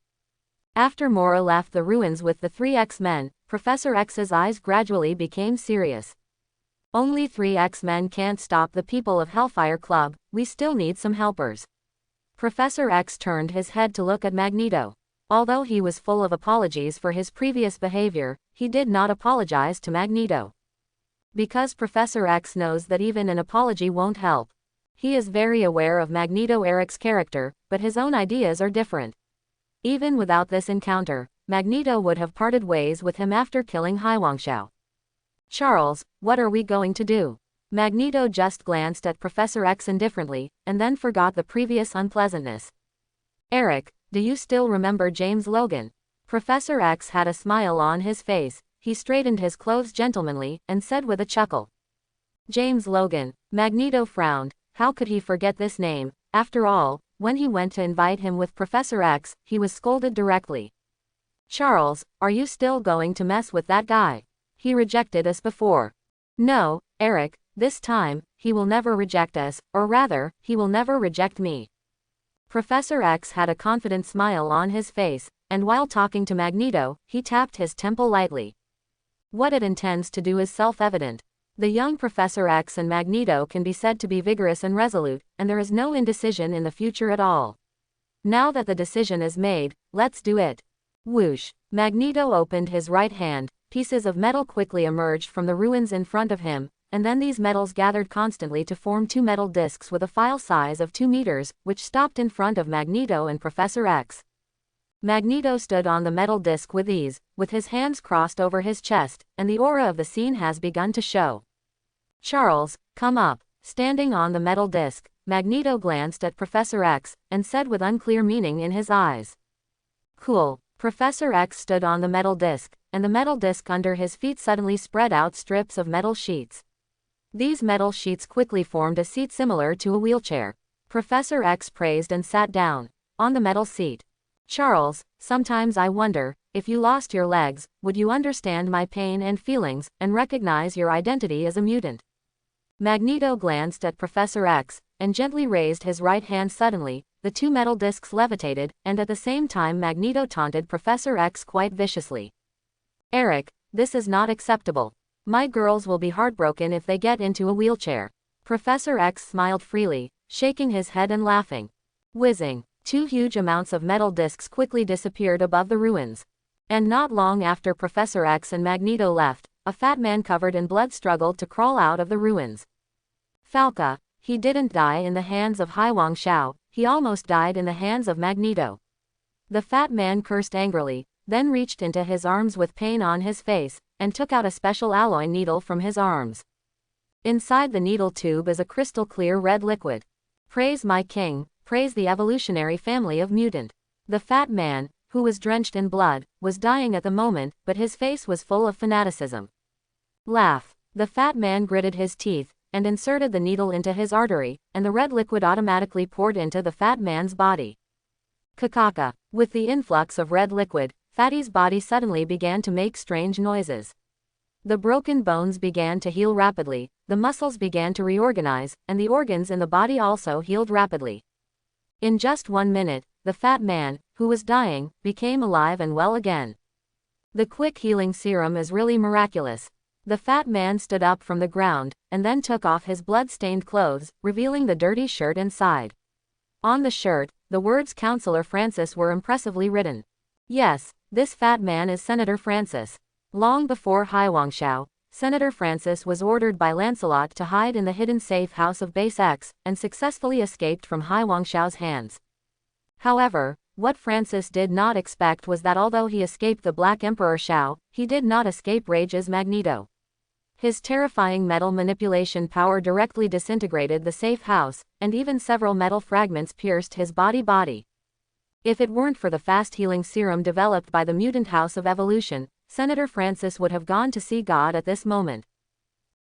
After Mora left the ruins with the 3 X-Men, Professor X's eyes gradually became serious. Only 3 X-Men can't stop the people of Hellfire Club, we still need some helpers. Professor X turned his head to look at Magneto. Although he was full of apologies for his previous behavior, he did not apologize to Magneto. Because Professor X knows that even an apology won't help. He is very aware of Magneto Eric's character, but his own ideas are different. Even without this encounter, Magneto would have parted ways with him after killing Haiwangshao. Charles, what are we going to do? Magneto just glanced at Professor X indifferently, and then forgot the previous unpleasantness. Eric, do you still remember James Logan? Professor X had a smile on his face, he straightened his clothes gentlemanly, and said with a chuckle. James Logan. Magneto frowned, how could he forget this name? After all, when he went to invite him with Professor X, he was scolded directly. Charles, are you still going to mess with that guy? He rejected us before. No, Eric, this time, he will never reject us, or rather, he will never reject me. Professor X had a confident smile on his face, and while talking to Magneto, he tapped his temple lightly. What it intends to do is self-evident. The young Professor X and Magneto can be said to be vigorous and resolute, and there is no indecision in the future at all. Now that the decision is made, let's do it. Whoosh! Magneto opened his right hand, pieces of metal quickly emerged from the ruins in front of him, and then these metals gathered constantly to form 2 metal discs with a file size of 2 meters, which stopped in front of Magneto and Professor X. Magneto stood on the metal disc with ease, with his hands crossed over his chest, and the aura of the scene has begun to show. Charles, come up. Standing on the metal disc, Magneto glanced at Professor X, and said with unclear meaning in his eyes. Cool. Professor X stood on the metal disc, and the metal disc under his feet suddenly spread out strips of metal sheets. These metal sheets quickly formed a seat similar to a wheelchair. Professor X praised and sat down on the metal seat. Charles, sometimes I wonder, if you lost your legs, would you understand my pain and feelings, and recognize your identity as a mutant? Magneto glanced at Professor X, and gently raised his right hand suddenly, the 2 metal discs levitated, and at the same time Magneto taunted Professor X quite viciously. Eric, this is not acceptable. My girls will be heartbroken if they get into a wheelchair. Professor X smiled freely, shaking his head and laughing. Whizzing, 2 huge amounts of metal discs quickly disappeared above the ruins. And not long after Professor X and Magneto left, a fat man covered in blood struggled to crawl out of the ruins. Falca, he didn't die in the hands of Haiwangshao, he almost died in the hands of Magneto. The fat man cursed angrily, then reached into his arms with pain on his face, and took out a special alloy needle from his arms. Inside the needle tube is a crystal clear red liquid. Praise my king, praise the evolutionary family of mutant. The fat man, who was drenched in blood, was dying at the moment, but his face was full of fanaticism. Laugh. The fat man gritted his teeth, and inserted the needle into his artery, and the red liquid automatically poured into the fat man's body. Kakaka. With the influx of red liquid, Fatty's body suddenly began to make strange noises. The broken bones began to heal rapidly, the muscles began to reorganize, and the organs in the body also healed rapidly. In just 1 minute, the fat man, who was dying, became alive and well again. The quick healing serum is really miraculous. The fat man stood up from the ground, and then took off his blood-stained clothes, revealing the dirty shirt inside. On the shirt, the words Counselor Francis were impressively written. Yes, this fat man is Senator Francis. Long before Haiwangshao, Senator Francis was ordered by Lancelot to hide in the hidden safe house of Base X, and successfully escaped from Haiwangshao's hands. However, what Francis did not expect was that although he escaped the Black Emperor Shao, he did not escape Rage's Magneto. His terrifying metal manipulation power directly disintegrated the safe house, and even several metal fragments pierced his body. If it weren't for the fast healing serum developed by the Mutant House of Evolution, Senator Francis would have gone to see God at this moment.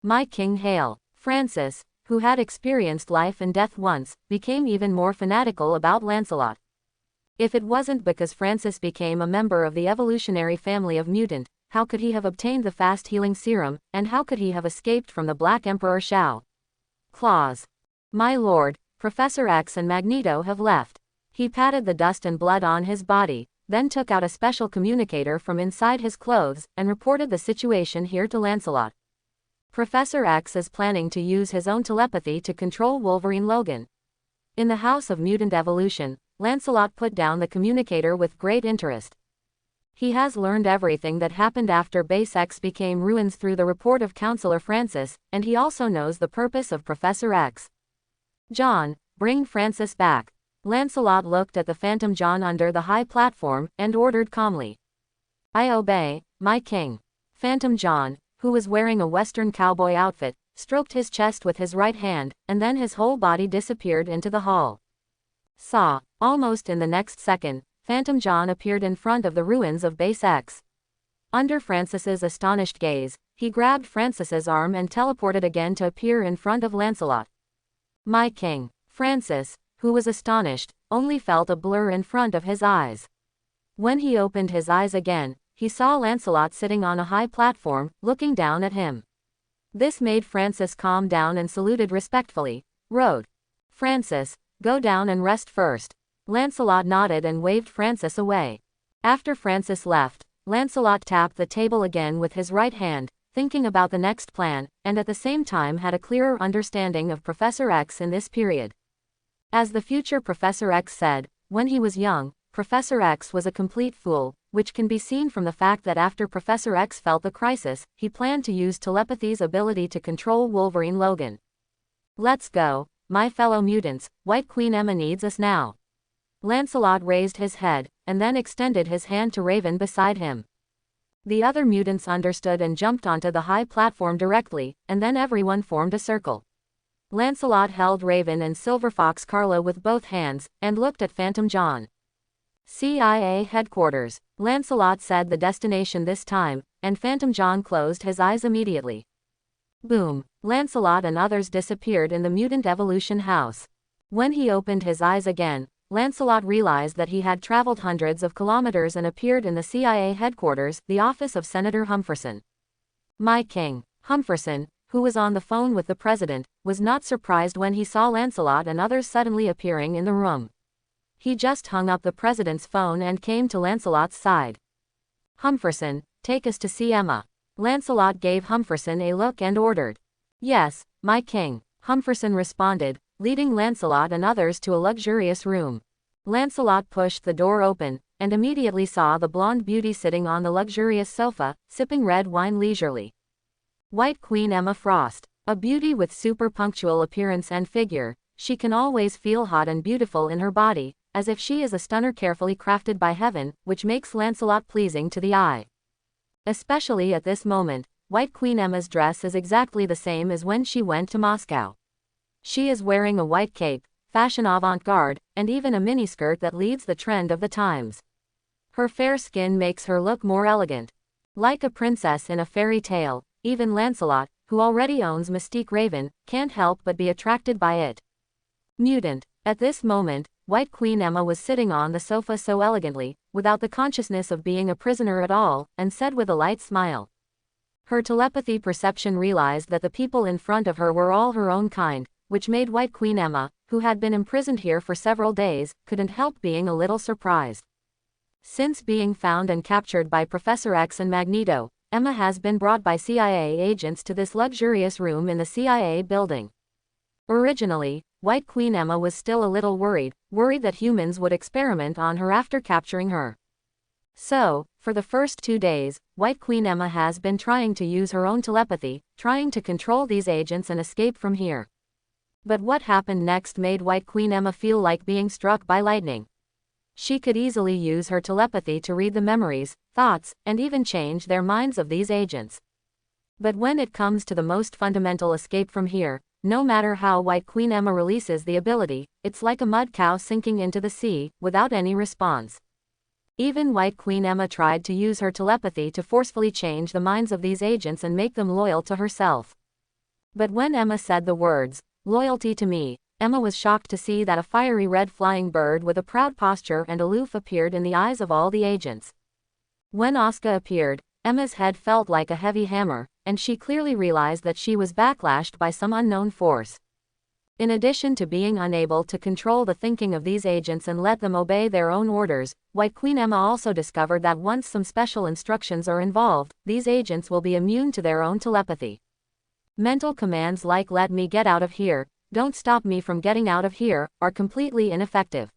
My king hail. Francis, who had experienced life and death once, became even more fanatical about Lancelot. If it wasn't because Francis became a member of the evolutionary family of mutant, how could he have obtained the fast healing serum, and how could he have escaped from the Black Emperor Shao? Claws. My lord, Professor X and Magneto have left. He patted the dust and blood on his body, then took out a special communicator from inside his clothes, and reported the situation here to Lancelot. Professor X is planning to use his own telepathy to control Wolverine Logan. In the House of Mutant Evolution, Lancelot put down the communicator with great interest. He has learned everything that happened after Base X became ruins through the report of Counselor Francis, and he also knows the purpose of Professor X. John, bring Francis back. Lancelot looked at the Phantom John under the high platform, and ordered calmly. I obey, my king. Phantom John, who was wearing a Western cowboy outfit, stroked his chest with his right hand, and then his whole body disappeared into the hall. Almost in the next second, Phantom John appeared in front of the ruins of Base X. Under Francis's astonished gaze, he grabbed Francis's arm and teleported again to appear in front of Lancelot. My king. Francis, who was astonished, only felt a blur in front of his eyes. When he opened his eyes again, he saw Lancelot sitting on a high platform, looking down at him. This made Francis calm down and saluted respectfully. Road. Francis, go down and rest first. Lancelot nodded and waved Francis away. After Francis left, Lancelot tapped the table again with his right hand, thinking about the next plan, and at the same time had a clearer understanding of Professor X in this period. As the future Professor X said, when he was young, Professor X was a complete fool, which can be seen from the fact that after Professor X felt the crisis, he planned to use telepathy's ability to control Wolverine Logan. Let's go, my fellow mutants, White Queen Emma needs us now. Lancelot raised his head, and then extended his hand to Raven beside him. The other mutants understood and jumped onto the high platform directly, and then everyone formed a circle. Lancelot held Raven and Silver Fox Carlo with both hands, and looked at Phantom John. CIA headquarters. Lancelot said the destination this time, and Phantom John closed his eyes immediately. Boom. Lancelot and others disappeared in the mutant evolution house. When he opened his eyes again, Lancelot realized that he had traveled hundreds of kilometers and appeared in the CIA headquarters, the office of Senator Humferson. My king. Humferson, who was on the phone with the president, was not surprised when he saw Lancelot and others suddenly appearing in the room. He just hung up the president's phone and came to Lancelot's side. Humferson, take us to see Emma. Lancelot gave Humferson a look and ordered. Yes, my king. Humferson responded, leading Lancelot and others to a luxurious room. Lancelot pushed the door open, and immediately saw the blonde beauty sitting on the luxurious sofa, sipping red wine leisurely. White Queen Emma Frost. A beauty with super punctual appearance and figure, she can always feel hot and beautiful in her body, as if she is a stunner carefully crafted by heaven, which makes Lancelot pleasing to the eye. Especially at this moment, White Queen Emma's dress is exactly the same as when she went to Moscow. She is wearing a white cape, fashion avant-garde, and even a miniskirt that leads the trend of the times. Her fair skin makes her look more elegant. Like a princess in a fairy tale, even Lancelot, who already owns Mystique Raven, can't help but be attracted by it. Mutant. At this moment, White Queen Emma was sitting on the sofa so elegantly, without the consciousness of being a prisoner at all, and said with a light smile. Her telepathy perception realized that the people in front of her were all her own kind, which made White Queen Emma, who had been imprisoned here for several days, couldn't help being a little surprised. Since being found and captured by Professor X and Magneto, Emma has been brought by CIA agents to this luxurious room in the CIA building. Originally, White Queen Emma was still a little worried that humans would experiment on her after capturing her. So, for the first 2 days, White Queen Emma has been trying to use her own telepathy, trying to control these agents and escape from here. But what happened next made White Queen Emma feel like being struck by lightning. She could easily use her telepathy to read the memories, thoughts, and even change their minds of these agents. But when it comes to the most fundamental escape from here, no matter how White Queen Emma releases the ability, it's like a mud cow sinking into the sea, without any response. Even White Queen Emma tried to use her telepathy to forcefully change the minds of these agents and make them loyal to herself. But when Emma said the words, Loyalty to me. Emma was shocked to see that a fiery red flying bird with a proud posture and aloof appeared in the eyes of all the agents. When Asuka appeared, Emma's head felt like a heavy hammer, and she clearly realized that she was backlashed by some unknown force. In addition to being unable to control the thinking of these agents and let them obey their own orders, White Queen Emma also discovered that once some special instructions are involved, these agents will be immune to their own telepathy. Mental commands like "let me get out of here," "don't stop me from getting out of here," are completely ineffective.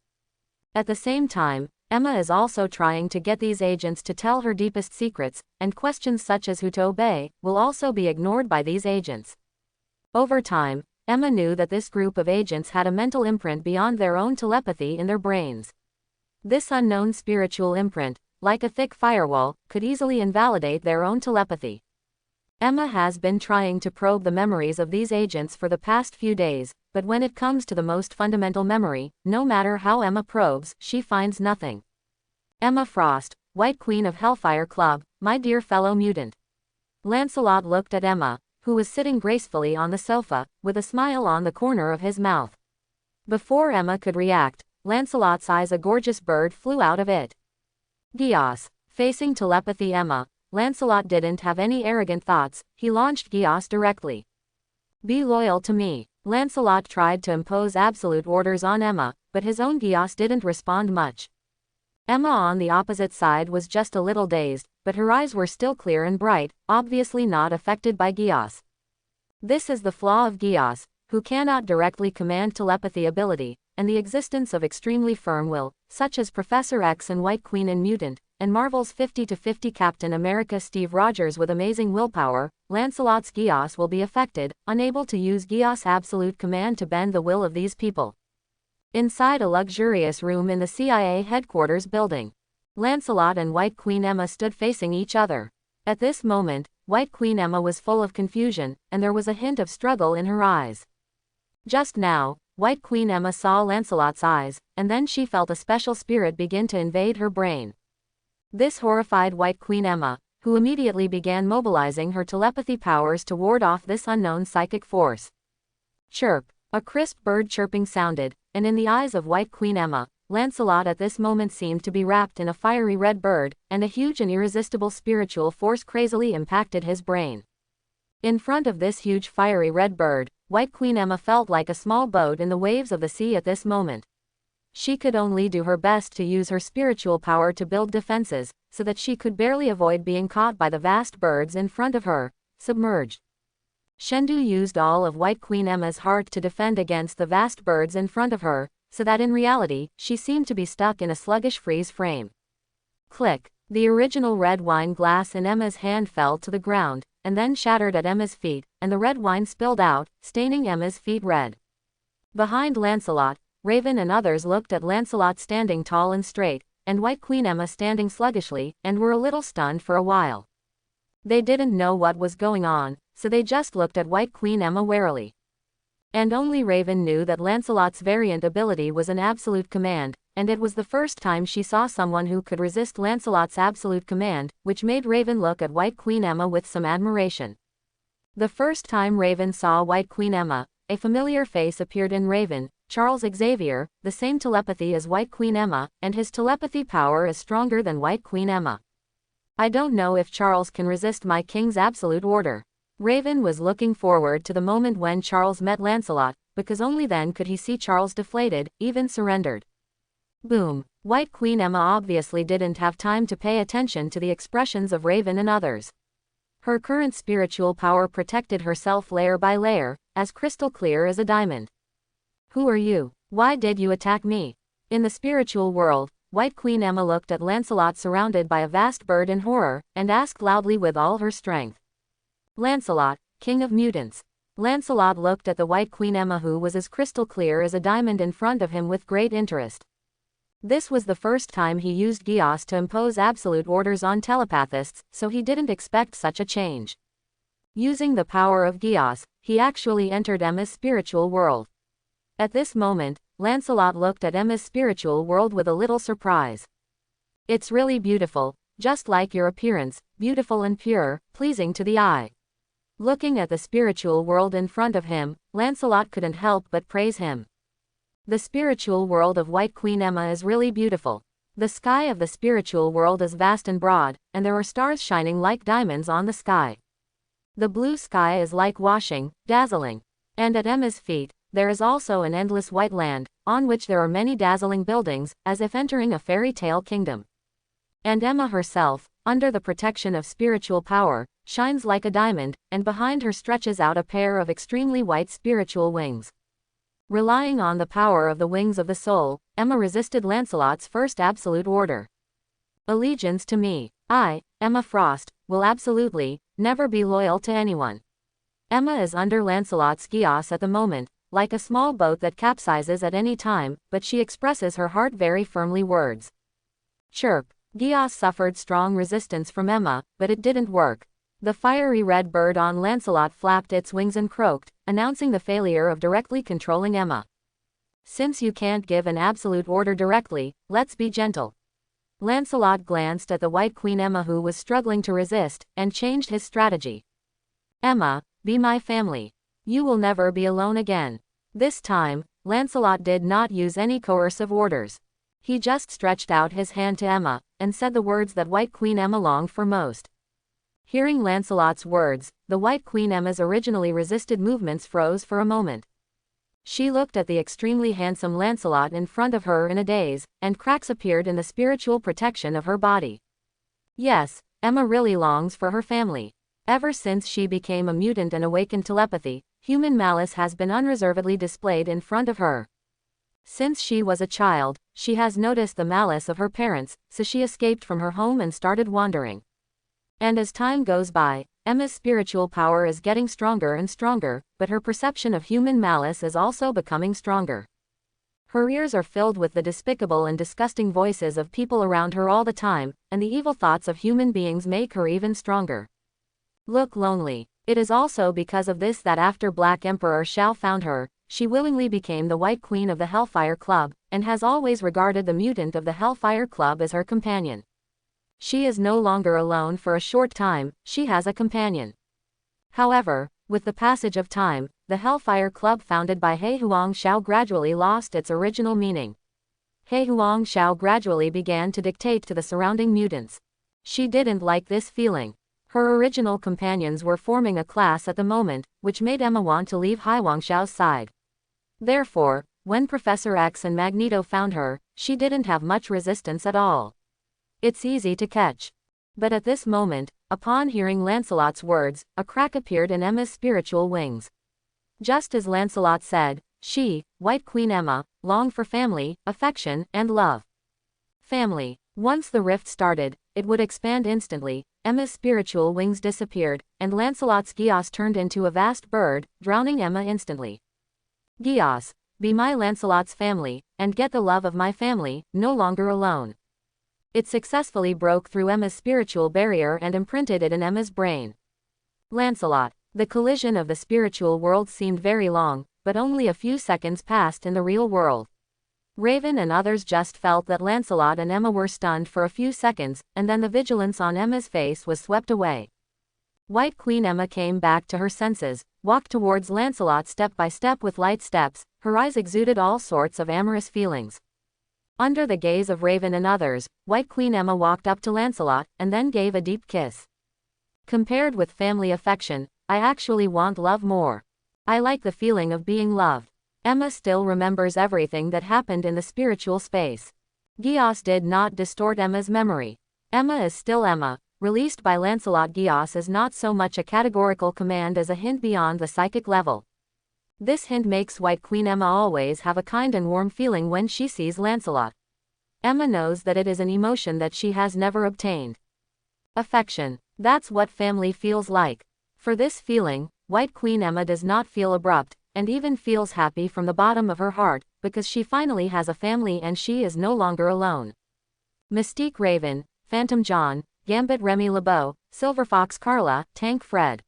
At the same time, Emma is also trying to get these agents to tell her deepest secrets, and questions such as who to obey will also be ignored by these agents. Over time, Emma knew that this group of agents had a mental imprint beyond their own telepathy in their brains. This unknown spiritual imprint, like a thick firewall, could easily invalidate their own telepathy. Emma has been trying to probe the memories of these agents for the past few days, but when it comes to the most fundamental memory, no matter how Emma probes, she finds nothing. Emma Frost, White Queen of Hellfire Club, my dear fellow mutant. Lancelot looked at Emma, who was sitting gracefully on the sofa, with a smile on the corner of his mouth. Before Emma could react, Lancelot's eyes a gorgeous bird flew out of it. Gios. Facing telepathy Emma, Lancelot didn't have any arrogant thoughts, he launched Gios directly. Be loyal to me. Lancelot tried to impose absolute orders on Emma, but his own Gios didn't respond much. Emma on the opposite side was just a little dazed, but her eyes were still clear and bright, obviously not affected by Gios. This is the flaw of Gios, who cannot directly command telepathy ability, and the existence of extremely firm will, such as Professor X and White Queen in Mutant, and Marvel's 50-50 Captain America Steve Rogers with amazing willpower. Lancelot's Gios will be affected, unable to use Gios' absolute command to bend the will of these people. Inside a luxurious room in the CIA headquarters building, Lancelot and White Queen Emma stood facing each other. At this moment, White Queen Emma was full of confusion, and there was a hint of struggle in her eyes. Just now, White Queen Emma saw Lancelot's eyes, and then she felt a special spirit begin to invade her brain. This horrified White Queen Emma, who immediately began mobilizing her telepathy powers to ward off this unknown psychic force. Chirp. A crisp bird chirping sounded, and in the eyes of White Queen Emma, Lancelot at this moment seemed to be wrapped in a fiery red bird, and a huge and irresistible spiritual force crazily impacted his brain. In front of this huge fiery red bird, White Queen Emma felt like a small boat in the waves of the sea at this moment. She could only do her best to use her spiritual power to build defenses, so that she could barely avoid being caught by the vast birds in front of her, submerged. Shendu used all of White Queen Emma's heart to defend against the vast birds in front of her, so that in reality, she seemed to be stuck in a sluggish freeze frame. Click. The original red wine glass in Emma's hand fell to the ground, and then shattered at Emma's feet, and the red wine spilled out, staining Emma's feet red. Behind Lancelot, Raven and others looked at Lancelot standing tall and straight, and White Queen Emma standing sluggishly, and were a little stunned for a while. They didn't know what was going on, so they just looked at White Queen Emma warily. And only Raven knew that Lancelot's variant ability was an absolute command, and it was the first time she saw someone who could resist Lancelot's absolute command, which made Raven look at White Queen Emma with some admiration. The first time Raven saw White Queen Emma, a familiar face appeared in Raven, Charles Xavier, the same telepathy as White Queen Emma, and his telepathy power is stronger than White Queen Emma. I don't know if Charles can resist my king's absolute order. Raven was looking forward to the moment when Charles met Lancelot, because only then could he see Charles deflated, even surrendered. Boom. White Queen Emma obviously didn't have time to pay attention to the expressions of Raven and others. Her current spiritual power protected herself layer by layer, as crystal clear as a diamond. Who are you? Why did you attack me? In the spiritual world, White Queen Emma looked at Lancelot surrounded by a vast bird in horror, and asked loudly with all her strength. Lancelot, King of Mutants. Lancelot looked at the White Queen Emma who was as crystal clear as a diamond in front of him with great interest. This was the first time he used Gios to impose absolute orders on telepathists, so he didn't expect such a change. Using the power of Gios, he actually entered Emma's spiritual world. At this moment, Lancelot looked at Emma's spiritual world with a little surprise. It's really beautiful, just like your appearance, beautiful and pure, pleasing to the eye. Looking at the spiritual world in front of him, Lancelot couldn't help but praise him. The spiritual world of White Queen Emma is really beautiful. The sky of the spiritual world is vast and broad, and there are stars shining like diamonds on the sky. The blue sky is like washing, dazzling. And at Emma's feet, there is also an endless white land, on which there are many dazzling buildings, as if entering a fairy tale kingdom. And Emma herself, under the protection of spiritual power, shines like a diamond, and behind her stretches out a pair of extremely white spiritual wings. Relying on the power of the wings of the soul, Emma resisted Lancelot's first absolute order. Allegiance to me. I, Emma Frost, will absolutely, never be loyal to anyone. Emma is under Lancelot's geas at the moment, like a small boat that capsizes at any time, but she expresses her heart very firmly. Words. Chirp. Geas suffered strong resistance from Emma, but it didn't work. The fiery red bird on Lancelot flapped its wings and croaked, announcing the failure of directly controlling Emma. Since you can't give an absolute order directly, let's be gentle. Lancelot glanced at the White Queen Emma, who was struggling to resist, and changed his strategy. Emma, be my family. You will never be alone again. This time, Lancelot did not use any coercive orders. He just stretched out his hand to Emma, and said the words that White Queen Emma longed for most. Hearing Lancelot's words, the White Queen Emma's originally resisted movements froze for a moment. She looked at the extremely handsome Lancelot in front of her in a daze, and cracks appeared in the spiritual protection of her body. Yes, Emma really longs for her family. Ever since she became a mutant and awakened telepathy, human malice has been unreservedly displayed in front of her. Since she was a child, she has noticed the malice of her parents, so she escaped from her home and started wandering. And as time goes by, Emma's spiritual power is getting stronger and stronger, but her perception of human malice is also becoming stronger. Her ears are filled with the despicable and disgusting voices of people around her all the time, and the evil thoughts of human beings make her even stronger. Look lonely. It is also because of this that after Black Emperor Shao found her, she willingly became the White Queen of the Hellfire Club, and has always regarded the mutant of the Hellfire Club as her companion. She is no longer alone. For a short time, she has a companion. However, with the passage of time, the Hellfire Club founded by He Huangshao gradually lost its original meaning. He Huangshao gradually began to dictate to the surrounding mutants. She didn't like this feeling. Her original companions were forming a class at the moment, which made Emma want to leave He Huangshao's side. Therefore, when Professor X and Magneto found her, she didn't have much resistance at all. It's easy to catch. But at this moment, upon hearing Lancelot's words, a crack appeared in Emma's spiritual wings. Just as Lancelot said, she, White Queen Emma, longed for family, affection, and love. Family. Once the rift started, it would expand instantly. Emma's spiritual wings disappeared, and Lancelot's geas turned into a vast bird, drowning Emma instantly. Geas, be my Lancelot's family, and get the love of my family, no longer alone. It successfully broke through Emma's spiritual barrier and imprinted it in Emma's brain. Lancelot. The collision of the spiritual world seemed very long, but only a few seconds passed in the real world. Raven and others just felt that Lancelot and Emma were stunned for a few seconds, and then the vigilance on Emma's face was swept away. White Queen Emma came back to her senses, walked towards Lancelot step by step with light steps, her eyes exuded all sorts of amorous feelings. Under the gaze of Raven and others, White Queen Emma walked up to Lancelot, and then gave a deep kiss. Compared with family affection, I actually want love more. I like the feeling of being loved. Emma still remembers everything that happened in the spiritual space. Geas did not distort Emma's memory. Emma is still Emma. Released by Lancelot. Geas is not so much a categorical command as a hint beyond the psychic level. This hint makes White Queen Emma always have a kind and warm feeling when she sees Lancelot. Emma knows that it is an emotion that she has never obtained. Affection. That's what family feels like. For this feeling, White Queen Emma does not feel abrupt, and even feels happy from the bottom of her heart, because she finally has a family and she is no longer alone. Mystique Raven, Phantom John, Gambit Remy LeBeau, Silverfox Carla, Tank Fred.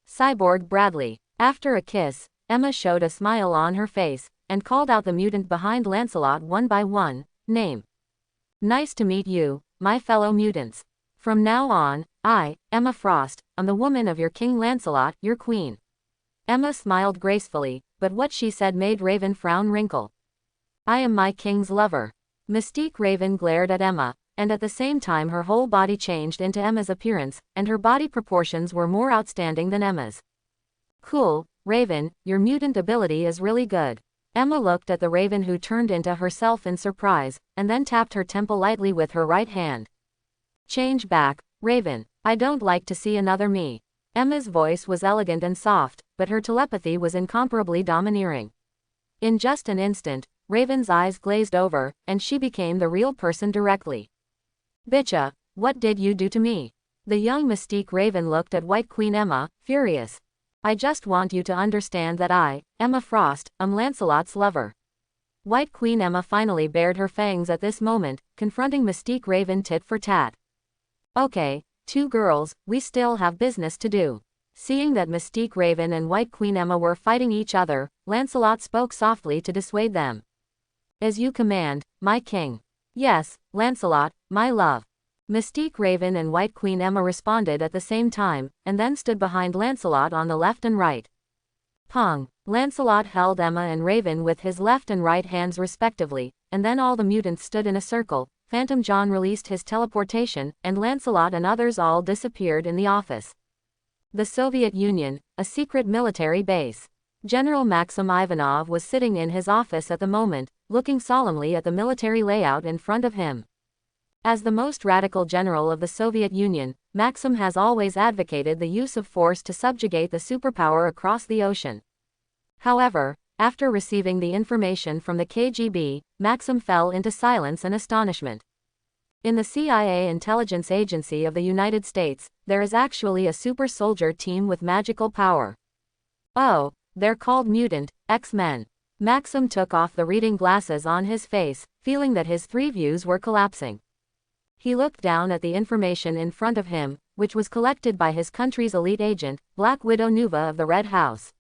Cyborg Bradley. After a kiss, Emma showed a smile on her face, and called out the mutant behind Lancelot one by one. Name. Nice to meet you, my fellow mutants. From now on, I, Emma Frost, I'm the woman of your King Lancelot, your queen. Emma smiled gracefully, but what she said made Raven frown wrinkle. I am my king's lover. Mystique Raven glared at Emma, and at the same time her whole body changed into Emma's appearance, and her body proportions were more outstanding than Emma's. Cool, Raven, your mutant ability is really good. Emma looked at the Raven who turned into herself in surprise, and then tapped her temple lightly with her right hand. Change back, Raven. I don't like to see another me. Emma's voice was elegant and soft, but her telepathy was incomparably domineering. In just an instant, Raven's eyes glazed over, and she became the real person directly. Bitcha, what did you do to me? The young Mystique Raven looked at White Queen Emma, furious. I just want you to understand that I, Emma Frost, am Lancelot's lover. White Queen Emma finally bared her fangs at this moment, confronting Mystique Raven tit for tat. Okay, two girls, we still have business to do. Seeing that Mystique Raven and White Queen Emma were fighting each other, Lancelot spoke softly to dissuade them. As you command, my king. Yes, Lancelot, my love. Mystique Raven and White Queen Emma responded at the same time, and then stood behind Lancelot on the left and right. Pong. Lancelot held Emma and Raven with his left and right hands respectively, and then all the mutants stood in a circle. Phantom John released his teleportation, and Lancelot and others all disappeared in the office. The Soviet Union, a secret military base. General Maxim Ivanov was sitting in his office at the moment, looking solemnly at the military layout in front of him. As the most radical general of the Soviet Union, Maxim has always advocated the use of force to subjugate the superpower across the ocean. However, after receiving the information from the KGB, Maxim fell into silence and astonishment. In the CIA intelligence agency of the United States, there is actually a super soldier team with magical power. Oh, they're called Mutant, X-Men. Maxim took off the reading glasses on his face, feeling that his three views were collapsing. He looked down at the information in front of him, which was collected by his country's elite agent, Black Widow Nuva of the Red House.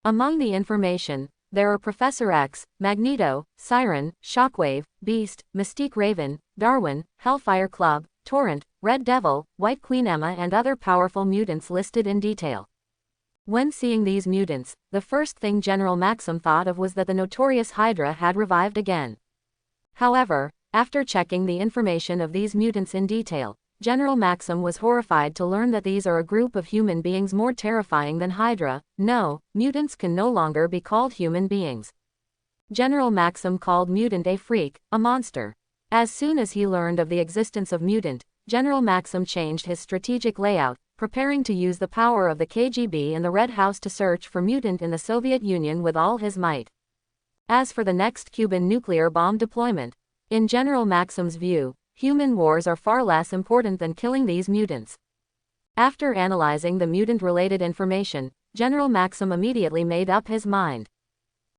Among the information, there are Professor X, Magneto, Siren, Shockwave, Beast, Mystique Raven, Darwin, Hellfire Club, Torrent, Red Devil, White Queen Emma and other powerful mutants listed in detail. When seeing these mutants, the first thing General Maxim thought of was that the notorious Hydra had revived again. However, after checking the information of these mutants in detail, General Maxim was horrified to learn that these are a group of human beings more terrifying than Hydra. No, mutants can no longer be called human beings. General Maxim called Mutant a freak, a monster. As soon as he learned of the existence of Mutant, General Maxim changed his strategic layout, preparing to use the power of the KGB and the Red House to search for Mutant in the Soviet Union with all his might. As for the next Cuban nuclear bomb deployment, in General Maxim's view, human wars are far less important than killing these mutants. After analyzing the mutant-related information, General Maxim immediately made up his mind.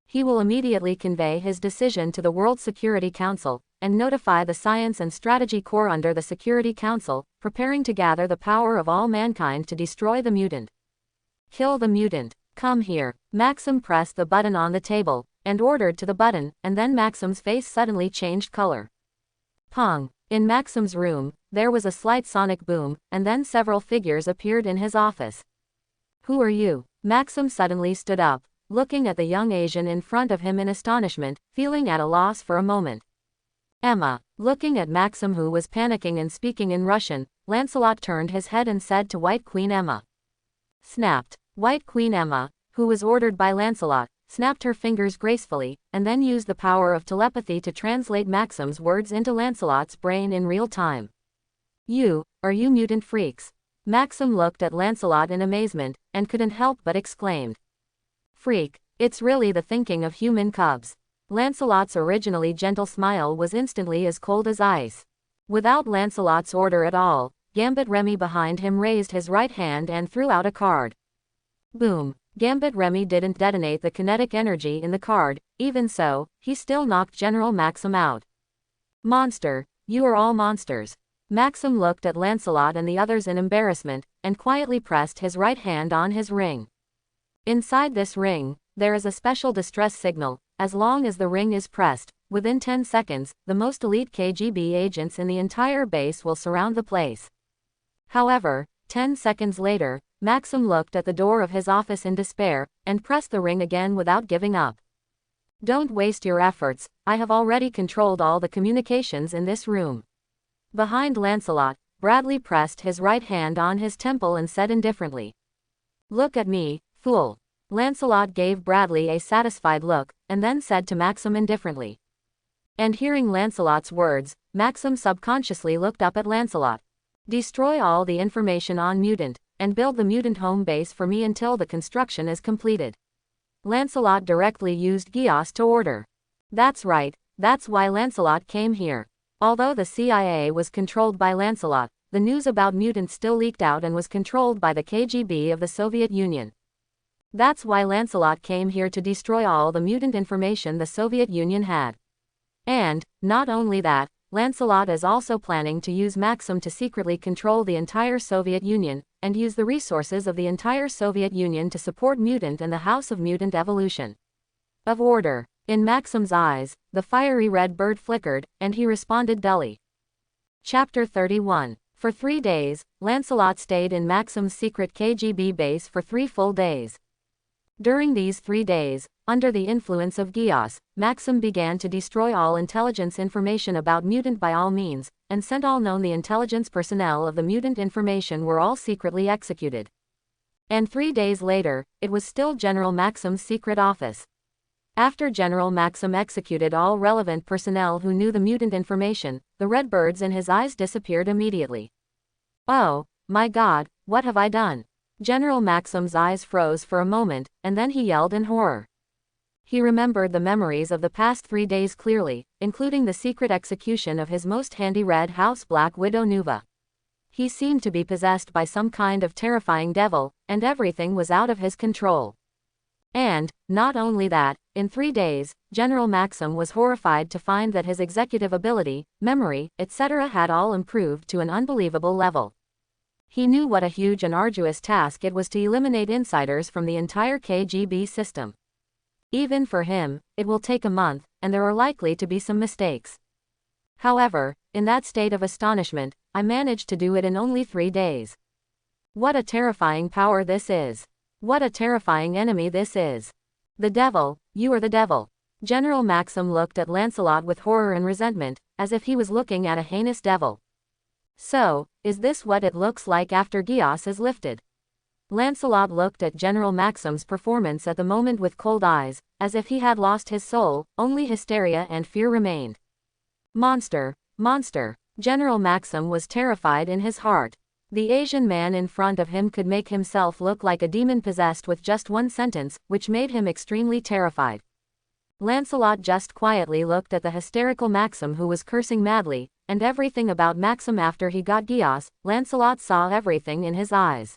He will immediately convey his decision to the World Security Council, and notify the Science and Strategy Corps under the Security Council, preparing to gather the power of all mankind to destroy the mutant. Kill the mutant. Come here. Maxim pressed the button on the table, and ordered to the button, and then Maxim's face suddenly changed color. Pong. In Maxim's room, there was a slight sonic boom, and then several figures appeared in his office. Who are you? Maxim suddenly stood up, looking at the young Asian in front of him in astonishment, feeling at a loss for a moment. Emma. Looking at Maxim who was panicking and speaking in Russian, Lancelot turned his head and said to White Queen Emma. Snapped. White Queen Emma, who was ordered by Lancelot, snapped her fingers gracefully, and then used the power of telepathy to translate Maxim's words into Lancelot's brain in real time. Are you mutant freaks? Maxim looked at Lancelot in amazement, and couldn't help but exclaimed. Freak, it's really the thinking of human cubs. Lancelot's originally gentle smile was instantly as cold as ice. Without Lancelot's order at all, Gambit Remy behind him raised his right hand and threw out a card. Boom. Gambit Remy didn't detonate the kinetic energy in the card, even so, he still knocked General Maxim out. Monster, you are all monsters. Maxim looked at Lancelot and the others in embarrassment, and quietly pressed his right hand on his ring. Inside this ring, there is a special distress signal. As long as the ring is pressed, within 10 seconds, the most elite KGB agents in the entire base will surround the place. However, 10 seconds later, Maxim looked at the door of his office in despair, and pressed the ring again without giving up. Don't waste your efforts, I have already controlled all the communications in this room. Behind Lancelot, Bradley pressed his right hand on his temple and said indifferently. Look at me, fool. Lancelot gave Bradley a satisfied look, and then said to Maxim indifferently. And hearing Lancelot's words, Maxim subconsciously looked up at Lancelot. Destroy all the information on Mutant, and build the Mutant home base for me until the construction is completed. Lancelot directly used Gios to order. That's right, that's why Lancelot came here. Although the CIA was controlled by Lancelot, the news about Mutant still leaked out and was controlled by the KGB of the Soviet Union. That's why Lancelot came here to destroy all the Mutant information the Soviet Union had. And, not only that, Lancelot is also planning to use Maxim to secretly control the entire Soviet Union, and use the resources of the entire Soviet Union to support Mutant and the House of Mutant evolution. Of order. In Maxim's eyes, the fiery red bird flickered, and he responded dully. Chapter 31. For 3 days, Lancelot stayed in Maxim's secret KGB base for 3 full days. During these 3 days, under the influence of Gios, Maxim began to destroy all intelligence information about Mutant by all means, and sent all known the intelligence personnel of the Mutant information were all secretly executed. And 3 days later, it was still General Maxim's secret office. After General Maxim executed all relevant personnel who knew the Mutant information, the red birds in his eyes disappeared immediately. Oh, my God, what have I done? General Maxim's eyes froze for a moment, and then he yelled in horror. He remembered the memories of the past 3 days clearly, including the secret execution of his most handy Red House Black Widow Nuva. He seemed to be possessed by some kind of terrifying devil, and everything was out of his control. And, not only that, in 3 days, General Maxim was horrified to find that his executive ability, memory, etc. had all improved to an unbelievable level. He knew what a huge and arduous task it was to eliminate insiders from the entire KGB system. Even for him, it will take a month, and there are likely to be some mistakes. However, in that state of astonishment, I managed to do it in only 3 days. What a terrifying power this is. What a terrifying enemy this is. The devil, you are the devil. General Maxim looked at Lancelot with horror and resentment, as if he was looking at a heinous devil. So, is this what it looks like after Gios is lifted? Lancelot looked at General Maxim's performance at the moment with cold eyes, as if he had lost his soul, only hysteria and fear remained. Monster, monster. General Maxim was terrified in his heart. The Asian man in front of him could make himself look like a demon possessed with just one sentence, which made him extremely terrified. Lancelot just quietly looked at the hysterical Maxim who was cursing madly, and everything about Maxim after he got Gios, Lancelot saw everything in his eyes.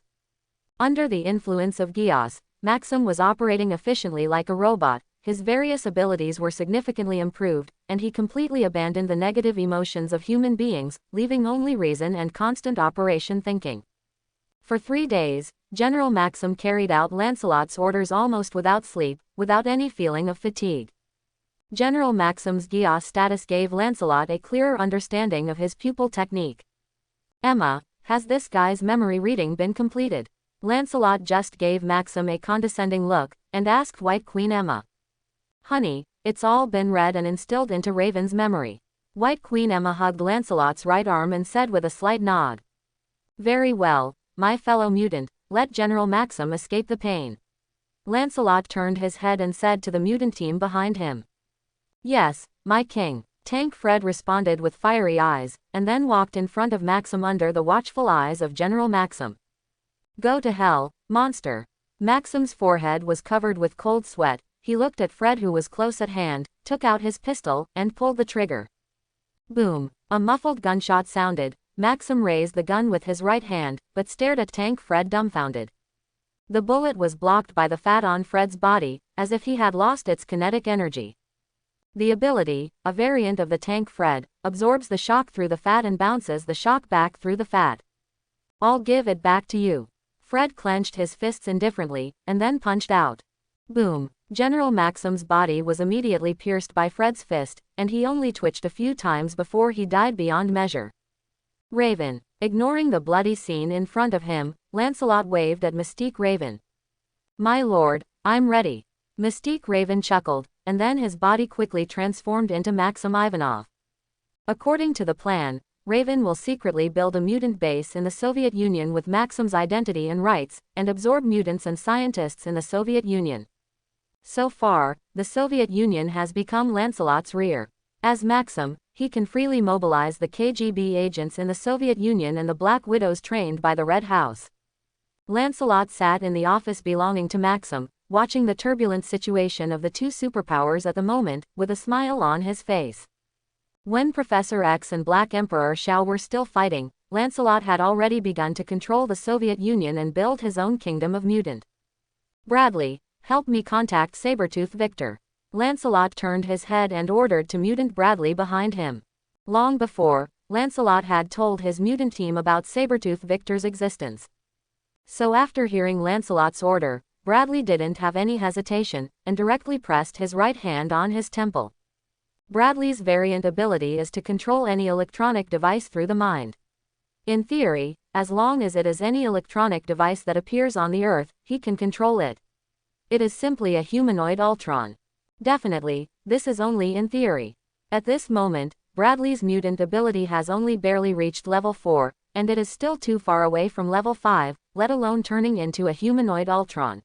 Under the influence of Gios, Maxim was operating efficiently like a robot, his various abilities were significantly improved, and he completely abandoned the negative emotions of human beings, leaving only reason and constant operation thinking. For 3 days, General Maxim carried out Lancelot's orders almost without sleep, without any feeling of fatigue. General Maxim's Gios status gave Lancelot a clearer understanding of his pupil technique. Emma, has this guy's memory reading been completed? Lancelot just gave Maxim a condescending look, and asked White Queen Emma. Honey, it's all been read and instilled into Raven's memory. White Queen Emma hugged Lancelot's right arm and said with a slight nod. Very well, my fellow mutant, let General Maxim escape the pain. Lancelot turned his head and said to the mutant team behind him. Yes, my king. Tank Fred responded with fiery eyes, and then walked in front of Maxim under the watchful eyes of General Maxim. Go to hell, monster. Maxim's forehead was covered with cold sweat. He looked at Fred who was close at hand, took out his pistol, and pulled the trigger. Boom. A muffled gunshot sounded. Maxim raised the gun with his right hand, but stared at Tank Fred dumbfounded. The bullet was blocked by the fat on Fred's body, as if he had lost its kinetic energy. The ability, a variant of the Tank Fred, absorbs the shock through the fat and bounces the shock back through the fat. I'll give it back to you. Fred clenched his fists indifferently, and then punched out. Boom. General Maxim's body was immediately pierced by Fred's fist, and he only twitched a few times before he died beyond measure. Raven. Ignoring the bloody scene in front of him, Lancelot waved at Mystique Raven. My lord, I'm ready. Mystique Raven chuckled, and then his body quickly transformed into Maxim Ivanov. According to the plan, Raven will secretly build a mutant base in the Soviet Union with Maxim's identity and rights, and absorb mutants and scientists in the Soviet Union. So far, the Soviet Union has become Lancelot's rear. As Maxim, he can freely mobilize the KGB agents in the Soviet Union and the Black Widows trained by the Red House. Lancelot sat in the office belonging to Maxim, watching the turbulent situation of the two superpowers at the moment, with a smile on his face. When Professor X and Black Emperor Shao were still fighting, Lancelot had already begun to control the Soviet Union and build his own kingdom of mutant. Bradley, help me contact Sabertooth Victor. Lancelot turned his head and ordered to mutant Bradley behind him. Long before, Lancelot had told his mutant team about Sabertooth Victor's existence. So after hearing Lancelot's order, Bradley didn't have any hesitation, and directly pressed his right hand on his temple. Bradley's variant ability is to control any electronic device through the mind. In theory, as long as it is any electronic device that appears on the Earth, he can control it. It is simply a humanoid Ultron. Definitely, this is only in theory. At this moment, Bradley's mutant ability has only barely reached level 4, and it is still too far away from level 5, let alone turning into a humanoid Ultron.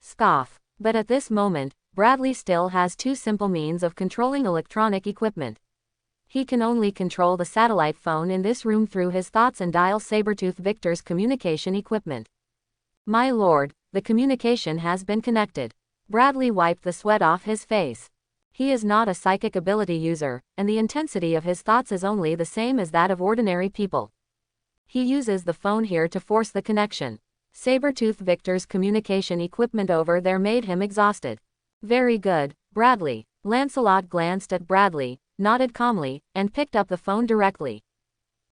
Scoff. But at this moment, Bradley still has two simple means of controlling electronic equipment. He can only control the satellite phone in this room through his thoughts and dial Sabertooth Victor's communication equipment. My lord, the communication has been connected. Bradley wiped the sweat off his face. He is not a psychic ability user, and the intensity of his thoughts is only the same as that of ordinary people. He uses the phone here to force the connection. Sabertooth Victor's communication equipment over there made him exhausted. Very good, Bradley. Lancelot glanced at Bradley, nodded calmly, and picked up the phone directly.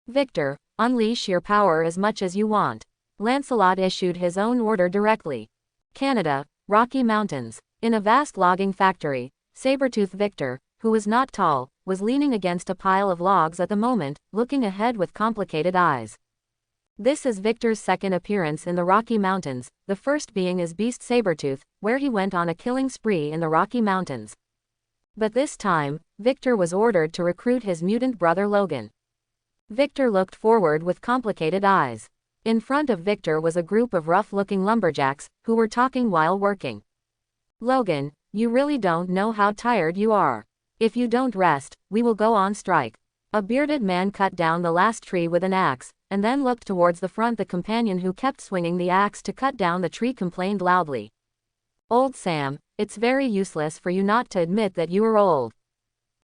Victor, unleash your power as much as you want. Lancelot issued his own order directly. Canada, Rocky Mountains. In a vast logging factory, Sabertooth Victor, who was not tall, was leaning against a pile of logs at the moment, looking ahead with complicated eyes. This is Victor's second appearance in the Rocky Mountains, the first being as Beast Sabertooth, where he went on a killing spree in the Rocky Mountains. But this time, Victor was ordered to recruit his mutant brother Logan. Victor looked forward with complicated eyes. In front of Victor was a group of rough-looking lumberjacks, who were talking while working. Logan, you really don't know how tired you are. If you don't rest, we will go on strike. A bearded man cut down the last tree with an axe, and then looked towards the front. The companion who kept swinging the axe to cut down the tree complained loudly. Old Sam, it's very useless for you not to admit that you are old.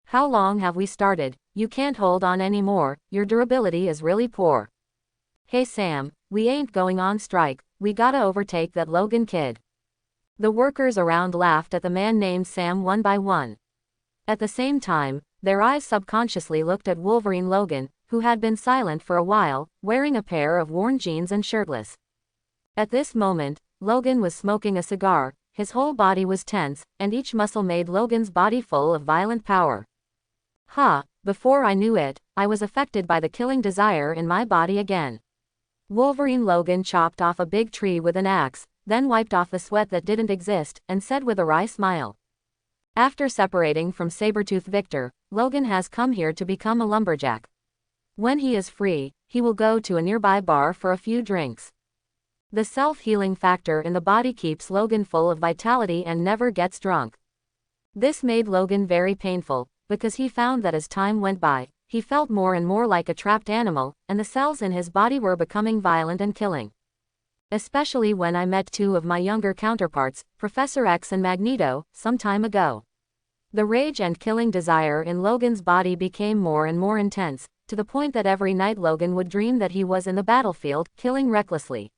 How long have we started? You can't hold on anymore, your durability is really poor. Hey Sam, we ain't going on strike, we gotta overtake that Logan kid. The workers around laughed at the man named Sam one by one. At the same time, their eyes subconsciously looked at Wolverine Logan, who had been silent for a while, wearing a pair of worn jeans and shirtless. At this moment, Logan was smoking a cigar, his whole body was tense, and each muscle made Logan's body full of violent power. Before I knew it, I was affected by the killing desire in my body again. Wolverine Logan chopped off a big tree with an axe, then wiped off the sweat that didn't exist, and said with a wry smile. After separating from Sabertooth Victor, Logan has come here to become a lumberjack. When he is free, he will go to a nearby bar for a few drinks. The self-healing factor in the body keeps Logan full of vitality and never gets drunk. This made Logan very painful, because he found that as time went by, he felt more and more like a trapped animal, and the cells in his body were becoming violent and killing. Especially when I met two of my younger counterparts, Professor X and Magneto, some time ago. The rage and killing desire in Logan's body became more and more intense, to the point that every night Logan would dream that he was in the battlefield, killing recklessly.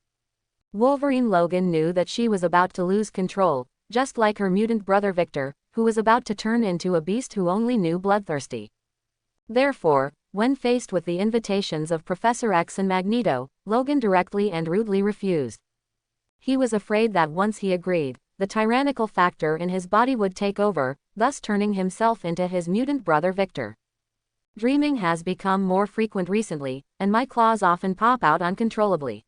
Wolverine Logan knew that she was about to lose control, just like her mutant brother Victor, who was about to turn into a beast who only knew bloodthirsty. Therefore, when faced with the invitations of Professor X and Magneto, Logan directly and rudely refused. He was afraid that once he agreed, the tyrannical factor in his body would take over, thus turning himself into his mutant brother Victor. Dreaming has become more frequent recently, and my claws often pop out uncontrollably.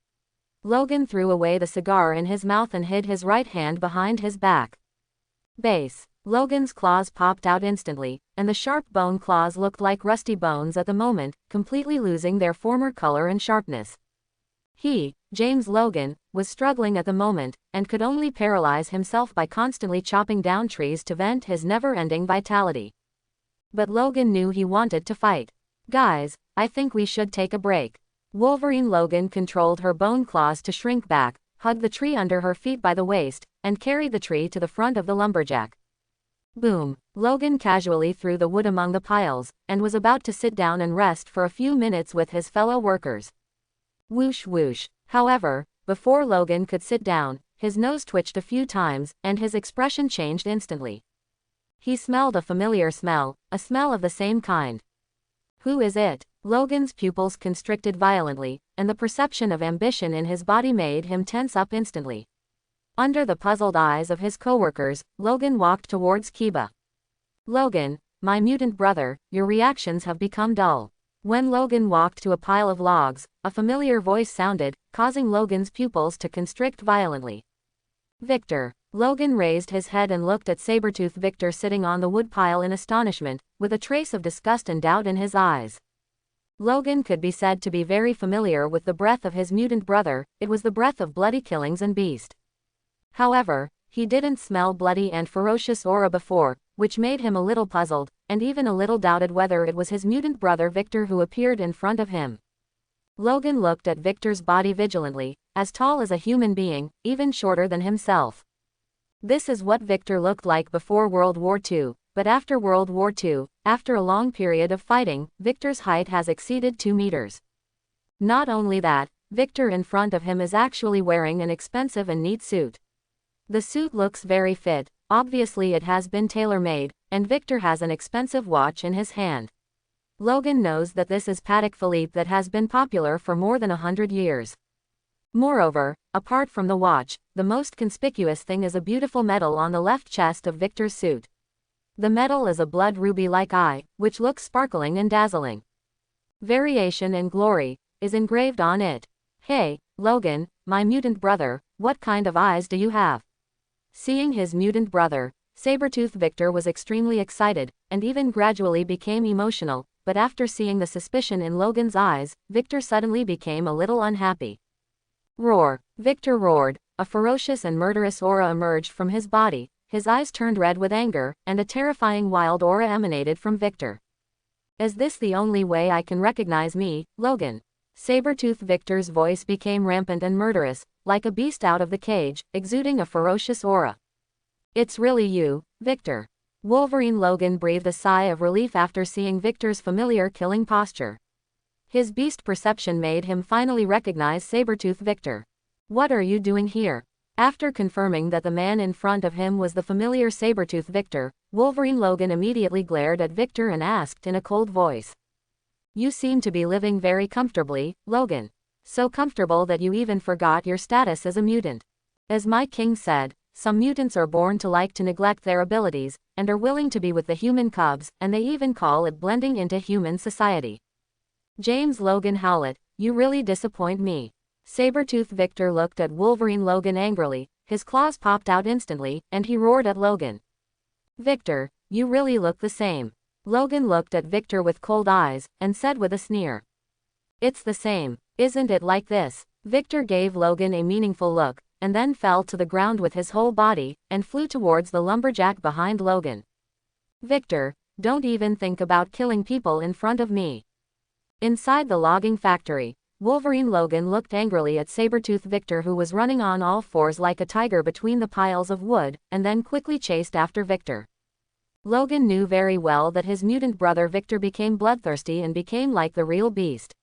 Logan threw away the cigar in his mouth and hid his right hand behind his back. Base. Logan's claws popped out instantly, and the sharp bone claws looked like rusty bones at the moment, completely losing their former color and sharpness. He, James Logan, was struggling at the moment, and could only paralyze himself by constantly chopping down trees to vent his never-ending vitality. But Logan knew he wanted to fight. Guys, I think we should take a break. Wolverine Logan controlled her bone claws to shrink back, hug the tree under her feet by the waist, and carry the tree to the front of the lumberjack. Boom! Logan casually threw the wood among the piles, and was about to sit down and rest for a few minutes with his fellow workers. Whoosh whoosh. However, before Logan could sit down, his nose twitched a few times, and his expression changed instantly. He smelled a familiar smell, a smell of the same kind. Who is it? Logan's pupils constricted violently, and the perception of ambition in his body made him tense up instantly. Under the puzzled eyes of his coworkers, Logan walked towards Kiba. Logan, my mutant brother, your reactions have become dull. When Logan walked to a pile of logs, a familiar voice sounded, causing Logan's pupils to constrict violently. Victor. Logan raised his head and looked at Sabertooth Victor sitting on the woodpile in astonishment, with a trace of disgust and doubt in his eyes. Logan could be said to be very familiar with the breath of his mutant brother. It was the breath of bloody killings and beast. However, he didn't smell bloody and ferocious aura before, which made him a little puzzled, and even a little doubted whether it was his mutant brother Victor who appeared in front of him. Logan looked at Victor's body vigilantly, as tall as a human being, even shorter than himself. This is what Victor looked like before World War II, but after World War II, after a long period of fighting, Victor's height has exceeded 2 meters. Not only that, Victor in front of him is actually wearing an expensive and neat suit. The suit looks very fit, obviously it has been tailor-made, and Victor has an expensive watch in his hand. Logan knows that this is Patek Philippe that has been popular for more than 100 years. Moreover, apart from the watch, the most conspicuous thing is a beautiful medal on the left chest of Victor's suit. The medal is a blood ruby-like eye, which looks sparkling and dazzling. Variation in glory is engraved on it. Hey, Logan, my mutant brother, what kind of eyes do you have? Seeing his mutant brother, Sabertooth Victor was extremely excited, and even gradually became emotional, but after seeing the suspicion in Logan's eyes, Victor suddenly became a little unhappy. Roar! Victor roared, a ferocious and murderous aura emerged from his body, his eyes turned red with anger, and a terrifying wild aura emanated from Victor. Is this the only way I can recognize me, Logan? Sabertooth Victor's voice became rampant and murderous, like a beast out of the cage, exuding a ferocious aura. It's really you, Victor. Wolverine Logan breathed a sigh of relief after seeing Victor's familiar killing posture. His beast perception made him finally recognize Sabertooth Victor. What are you doing here? After confirming that the man in front of him was the familiar Sabertooth Victor, Wolverine Logan immediately glared at Victor and asked in a cold voice. You seem to be living very comfortably, Logan. So comfortable that you even forgot your status as a mutant. As my king said, some mutants are born to like to neglect their abilities, and are willing to be with the human cubs, and they even call it blending into human society. James Logan Howlett, you really disappoint me. Sabertooth Victor looked at Wolverine Logan angrily, his claws popped out instantly, and he roared at Logan. Victor, you really look the same. Logan looked at Victor with cold eyes, and said with a sneer. It's the same, isn't it like this? Victor gave Logan a meaningful look, and then fell to the ground with his whole body, and flew towards the lumberjack behind Logan. Victor, don't even think about killing people in front of me. Inside the logging factory, Wolverine Logan looked angrily at Sabertooth Victor, who was running on all fours like a tiger between the piles of wood, and then quickly chased after Victor. Logan knew very well that his mutant brother Victor became bloodthirsty and became like the real beast.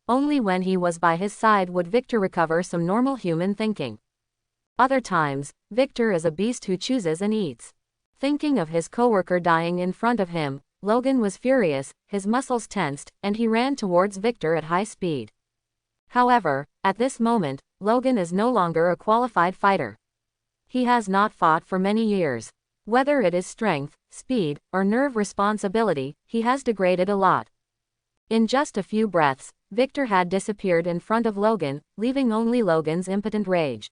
Only when he was by his side would Victor recover some normal human thinking. Other times, Victor is a beast who chooses and eats. Thinking of his coworker dying in front of him, Logan was furious, his muscles tensed, and he ran towards Victor at high speed. However, at this moment, Logan is no longer a qualified fighter. He has not fought for many years. Whether it is strength, speed, or nerve responsibility, he has degraded a lot. In just a few breaths, Victor had disappeared in front of Logan, leaving only Logan's impotent rage.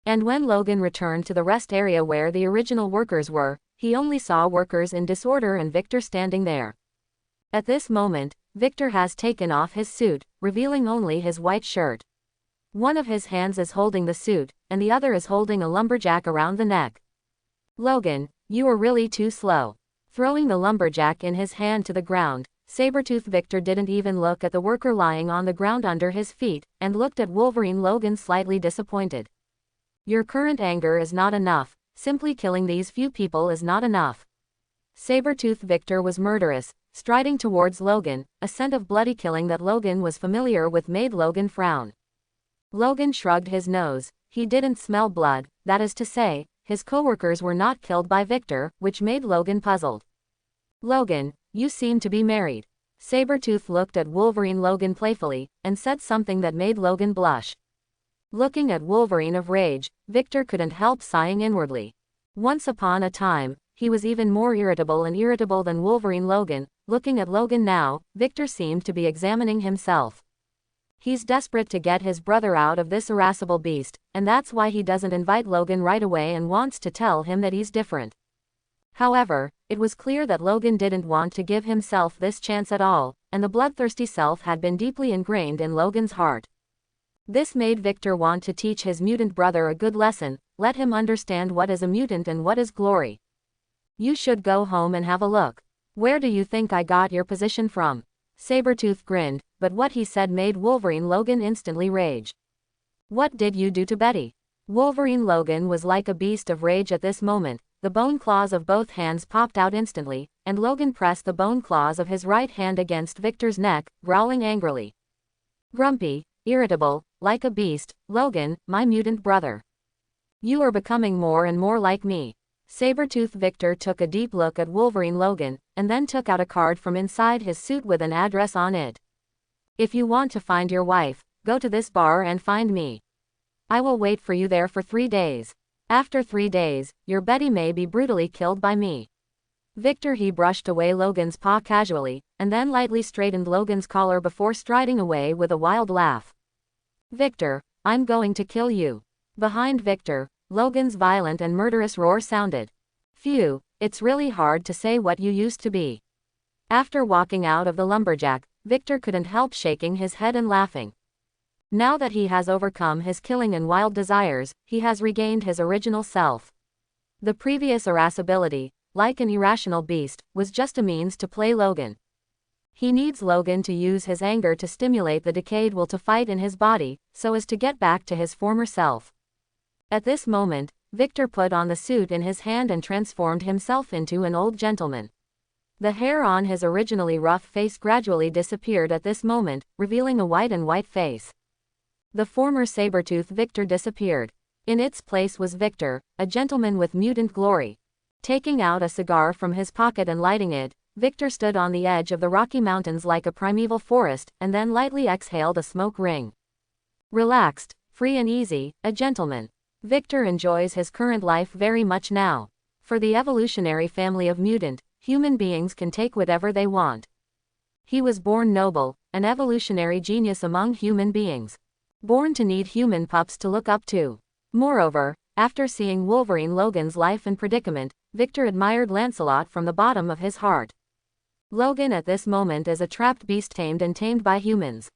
And when Logan returned to the rest area where the original workers were, he only saw workers in disorder and Victor standing there. At this moment, Victor has taken off his suit, revealing only his white shirt. One of his hands is holding the suit, and the other is holding a lumberjack around the neck. Logan, you are really too slow. Throwing the lumberjack in his hand to the ground, Sabertooth Victor didn't even look at the worker lying on the ground under his feet, and looked at Wolverine Logan slightly disappointed. Your current anger is not enough, simply killing these few people is not enough. Sabertooth Victor was murderous, striding towards Logan, a scent of bloody killing that Logan was familiar with made Logan frown. Logan shrugged his nose, he didn't smell blood, that is to say, his coworkers were not killed by Victor, which made Logan puzzled. Logan, you seem to be married. Sabertooth looked at Wolverine Logan playfully, and said something that made Logan blush. Looking at Wolverine of rage, Victor couldn't help sighing inwardly. Once upon a time, he was even more irritable than Wolverine Logan. Looking at Logan now, Victor seemed to be examining himself. He's desperate to get his brother out of this irascible beast, and that's why he doesn't invite Logan right away and wants to tell him that he's different. However, it was clear that Logan didn't want to give himself this chance at all, and the bloodthirsty self had been deeply ingrained in Logan's heart. This made Victor want to teach his mutant brother a good lesson, let him understand what is a mutant and what is glory. You should go home and have a look. Where do you think I got your position from? Sabertooth grinned, but what he said made Wolverine Logan instantly rage. What did you do to Betty? Wolverine Logan was like a beast of rage at this moment. The bone claws of both hands popped out instantly, and Logan pressed the bone claws of his right hand against Victor's neck, growling angrily. Grumpy, irritable, like a beast, Logan, my mutant brother. You are becoming more and more like me. Sabertooth Victor took a deep look at Wolverine Logan, and then took out a card from inside his suit with an address on it. If you want to find your wife, go to this bar and find me. I will wait for you there for 3 days. After 3 days, your Betty may be brutally killed by me. Victor he brushed away Logan's paw casually, and then lightly straightened Logan's collar before striding away with a wild laugh. Victor, I'm going to kill you. Behind Victor, Logan's violent and murderous roar sounded. Phew, it's really hard to say what you used to be. After walking out of the lumberjack, Victor couldn't help shaking his head and laughing. Now that he has overcome his killing and wild desires, he has regained his original self. The previous irascibility, like an irrational beast, was just a means to play Logan. He needs Logan to use his anger to stimulate the decayed will to fight in his body, so as to get back to his former self. At this moment, Victor put on the suit in his hand and transformed himself into an old gentleman. The hair on his originally rough face gradually disappeared at this moment, revealing a white face. The former Sabertooth Victor disappeared. In its place was Victor, a gentleman with mutant glory. Taking out a cigar from his pocket and lighting it, Victor stood on the edge of the Rocky Mountains like a primeval forest, and then lightly exhaled a smoke ring. Relaxed, free and easy, a gentleman. Victor enjoys his current life very much now. For the evolutionary family of mutant, human beings can take whatever they want. He was born noble, an evolutionary genius among human beings. Born to need human pups to look up to. Moreover, after seeing Wolverine Logan's life and predicament, Victor admired Lancelot from the bottom of his heart. Logan at this moment is a trapped beast tamed and tamed by humans.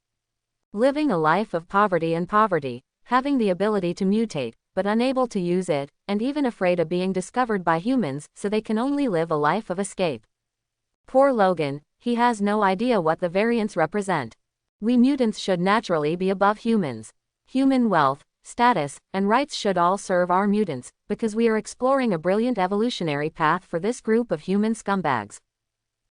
Living a life of poverty, having the ability to mutate, but unable to use it, and even afraid of being discovered by humans, so they can only live a life of escape. Poor Logan, he has no idea what the variants represent. We mutants should naturally be above humans. Human wealth, status, and rights should all serve our mutants, because we are exploring a brilliant evolutionary path for this group of human scumbags.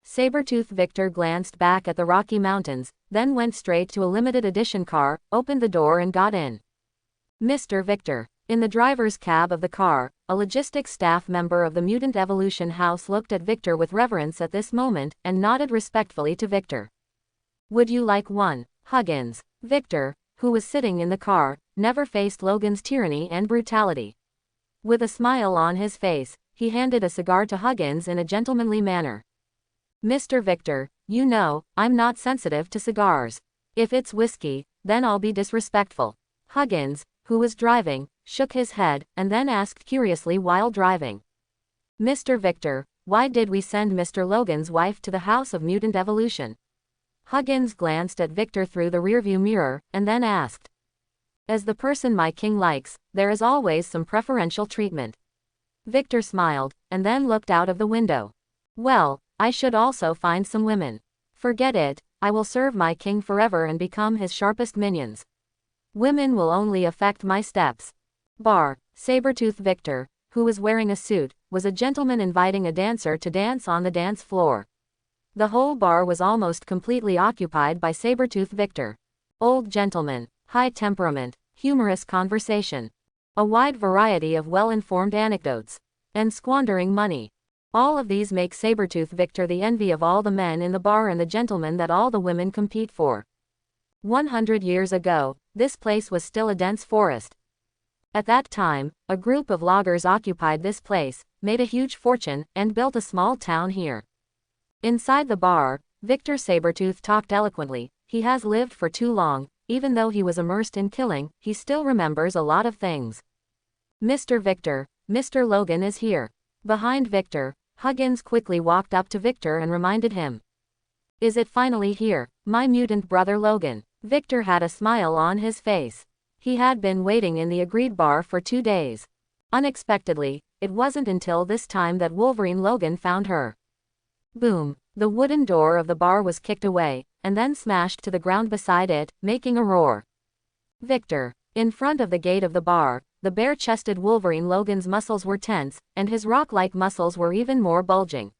Sabertooth Victor glanced back at the Rocky Mountains, then went straight to a limited edition car, opened the door and got in. Mr. Victor. In the driver's cab of the car, a logistics staff member of the Mutant Evolution House looked at Victor with reverence at this moment, and nodded respectfully to Victor. Would you like one, Huggins? Victor, who was sitting in the car, never faced Logan's tyranny and brutality. With a smile on his face, he handed a cigar to Huggins in a gentlemanly manner. Mr. Victor, You know, I'm not sensitive to cigars. If it's whiskey, then I'll be disrespectful. Huggins, who was driving, shook his head, and then asked curiously while driving. Mr. Victor, why did we send Mr. Logan's wife to the House of Mutant Evolution? Huggins glanced at Victor through the rearview mirror, and then asked. As the person my king likes, there is always some preferential treatment. Victor smiled, and then looked out of the window. Well, I should also find some women. Forget it, I will serve my king forever and become his sharpest minions. Women will only affect my steps. Bar, Sabertooth Victor, who was wearing a suit, was a gentleman inviting a dancer to dance on the dance floor. The whole bar was almost completely occupied by Sabertooth Victor. Old gentleman, high temperament, humorous conversation. A wide variety of well-informed anecdotes. And squandering money. All of these make Sabertooth Victor the envy of all the men in the bar and the gentlemen that all the women compete for. 100 years ago, this place was still a dense forest. At that time, a group of loggers occupied this place, made a huge fortune, and built a small town here. Inside the bar, Victor Sabertooth talked eloquently. He has lived for too long, even though he was immersed in killing, he still remembers a lot of things. Mr. Victor, Mr. Logan is here. Behind Victor, Huggins quickly walked up to Victor and reminded him. Is it finally here, my mutant brother Logan? Victor had a smile on his face. He had been waiting in the agreed bar for 2 days. Unexpectedly, it wasn't until this time that Wolverine Logan found her. Boom, the wooden door of the bar was kicked away, and then smashed to the ground beside it, making a roar. Victor. In front of the gate of the bar, the bare-chested Wolverine Logan's muscles were tense, and his rock-like muscles were even more bulging.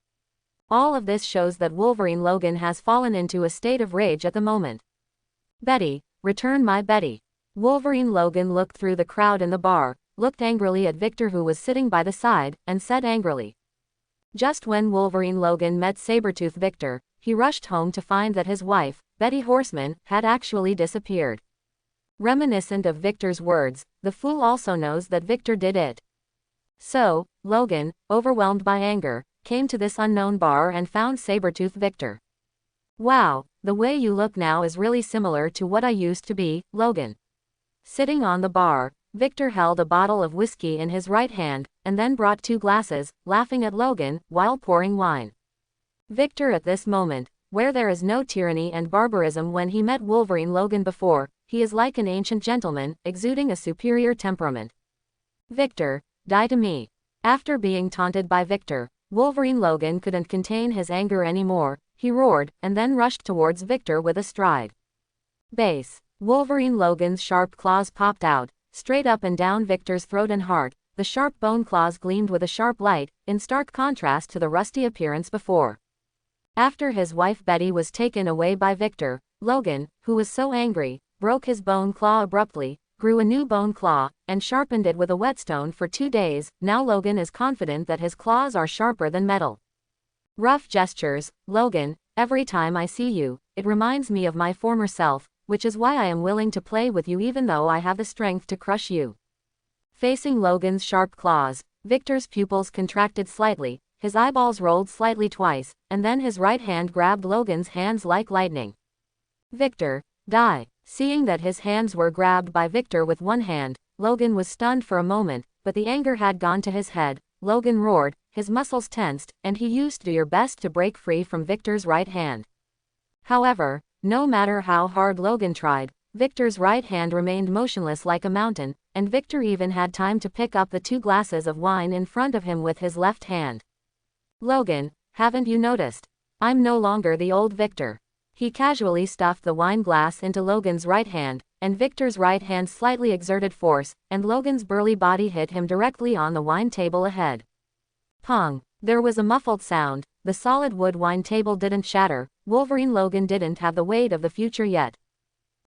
All of this shows that Wolverine Logan has fallen into a state of rage at the moment. Betty, return my Betty. Wolverine Logan looked through the crowd in the bar, looked angrily at Victor who was sitting by the side, and said angrily. Just when Wolverine Logan met Sabertooth Victor, he rushed home to find that his wife, Betty Horseman, had actually disappeared. Reminiscent of Victor's words, the fool also knows that Victor did it. So, Logan, overwhelmed by anger, came to this unknown bar and found Sabertooth Victor. Wow, the way you look now is really similar to what I used to be, Logan. Sitting on the bar, Victor held a bottle of whiskey in his right hand, and then brought 2 glasses, laughing at Logan, while pouring wine. Victor at this moment, where there is no tyranny and barbarism when he met Wolverine Logan before, he is like an ancient gentleman, exuding a superior temperament. Victor, die to me. After being taunted by Victor, Wolverine Logan couldn't contain his anger anymore, he roared, and then rushed towards Victor with a stride. Base. Wolverine Logan's sharp claws popped out, straight up and down Victor's throat and heart. The sharp bone claws gleamed with a sharp light, in stark contrast to the rusty appearance before. After his wife Betty was taken away by Victor, Logan, who was so angry, broke his bone claw abruptly, grew a new bone claw, and sharpened it with a whetstone for 2 days. Now Logan is confident that his claws are sharper than metal. Rough gestures, Logan, every time I see you, it reminds me of my former self, which is why I am willing to play with you even though I have the strength to crush you. Facing Logan's sharp claws, Victor's pupils contracted slightly, his eyeballs rolled slightly twice, and then his right hand grabbed Logan's hands like lightning. Victor, die. Seeing that his hands were grabbed by Victor with one hand, Logan was stunned for a moment, but the anger had gone to his head. Logan roared, his muscles tensed, and he used to do your best to break free from Victor's right hand. However, no matter how hard Logan tried, Victor's right hand remained motionless like a mountain, and Victor even had time to pick up the 2 glasses of wine in front of him with his left hand. Logan, haven't you noticed? I'm no longer the old Victor. He casually stuffed the wine glass into Logan's right hand, and Victor's right hand slightly exerted force, and Logan's burly body hit him directly on the wine table ahead. Pong! There was a muffled sound. The solid wood wine table didn't shatter. Wolverine Logan didn't have the weight of the future yet.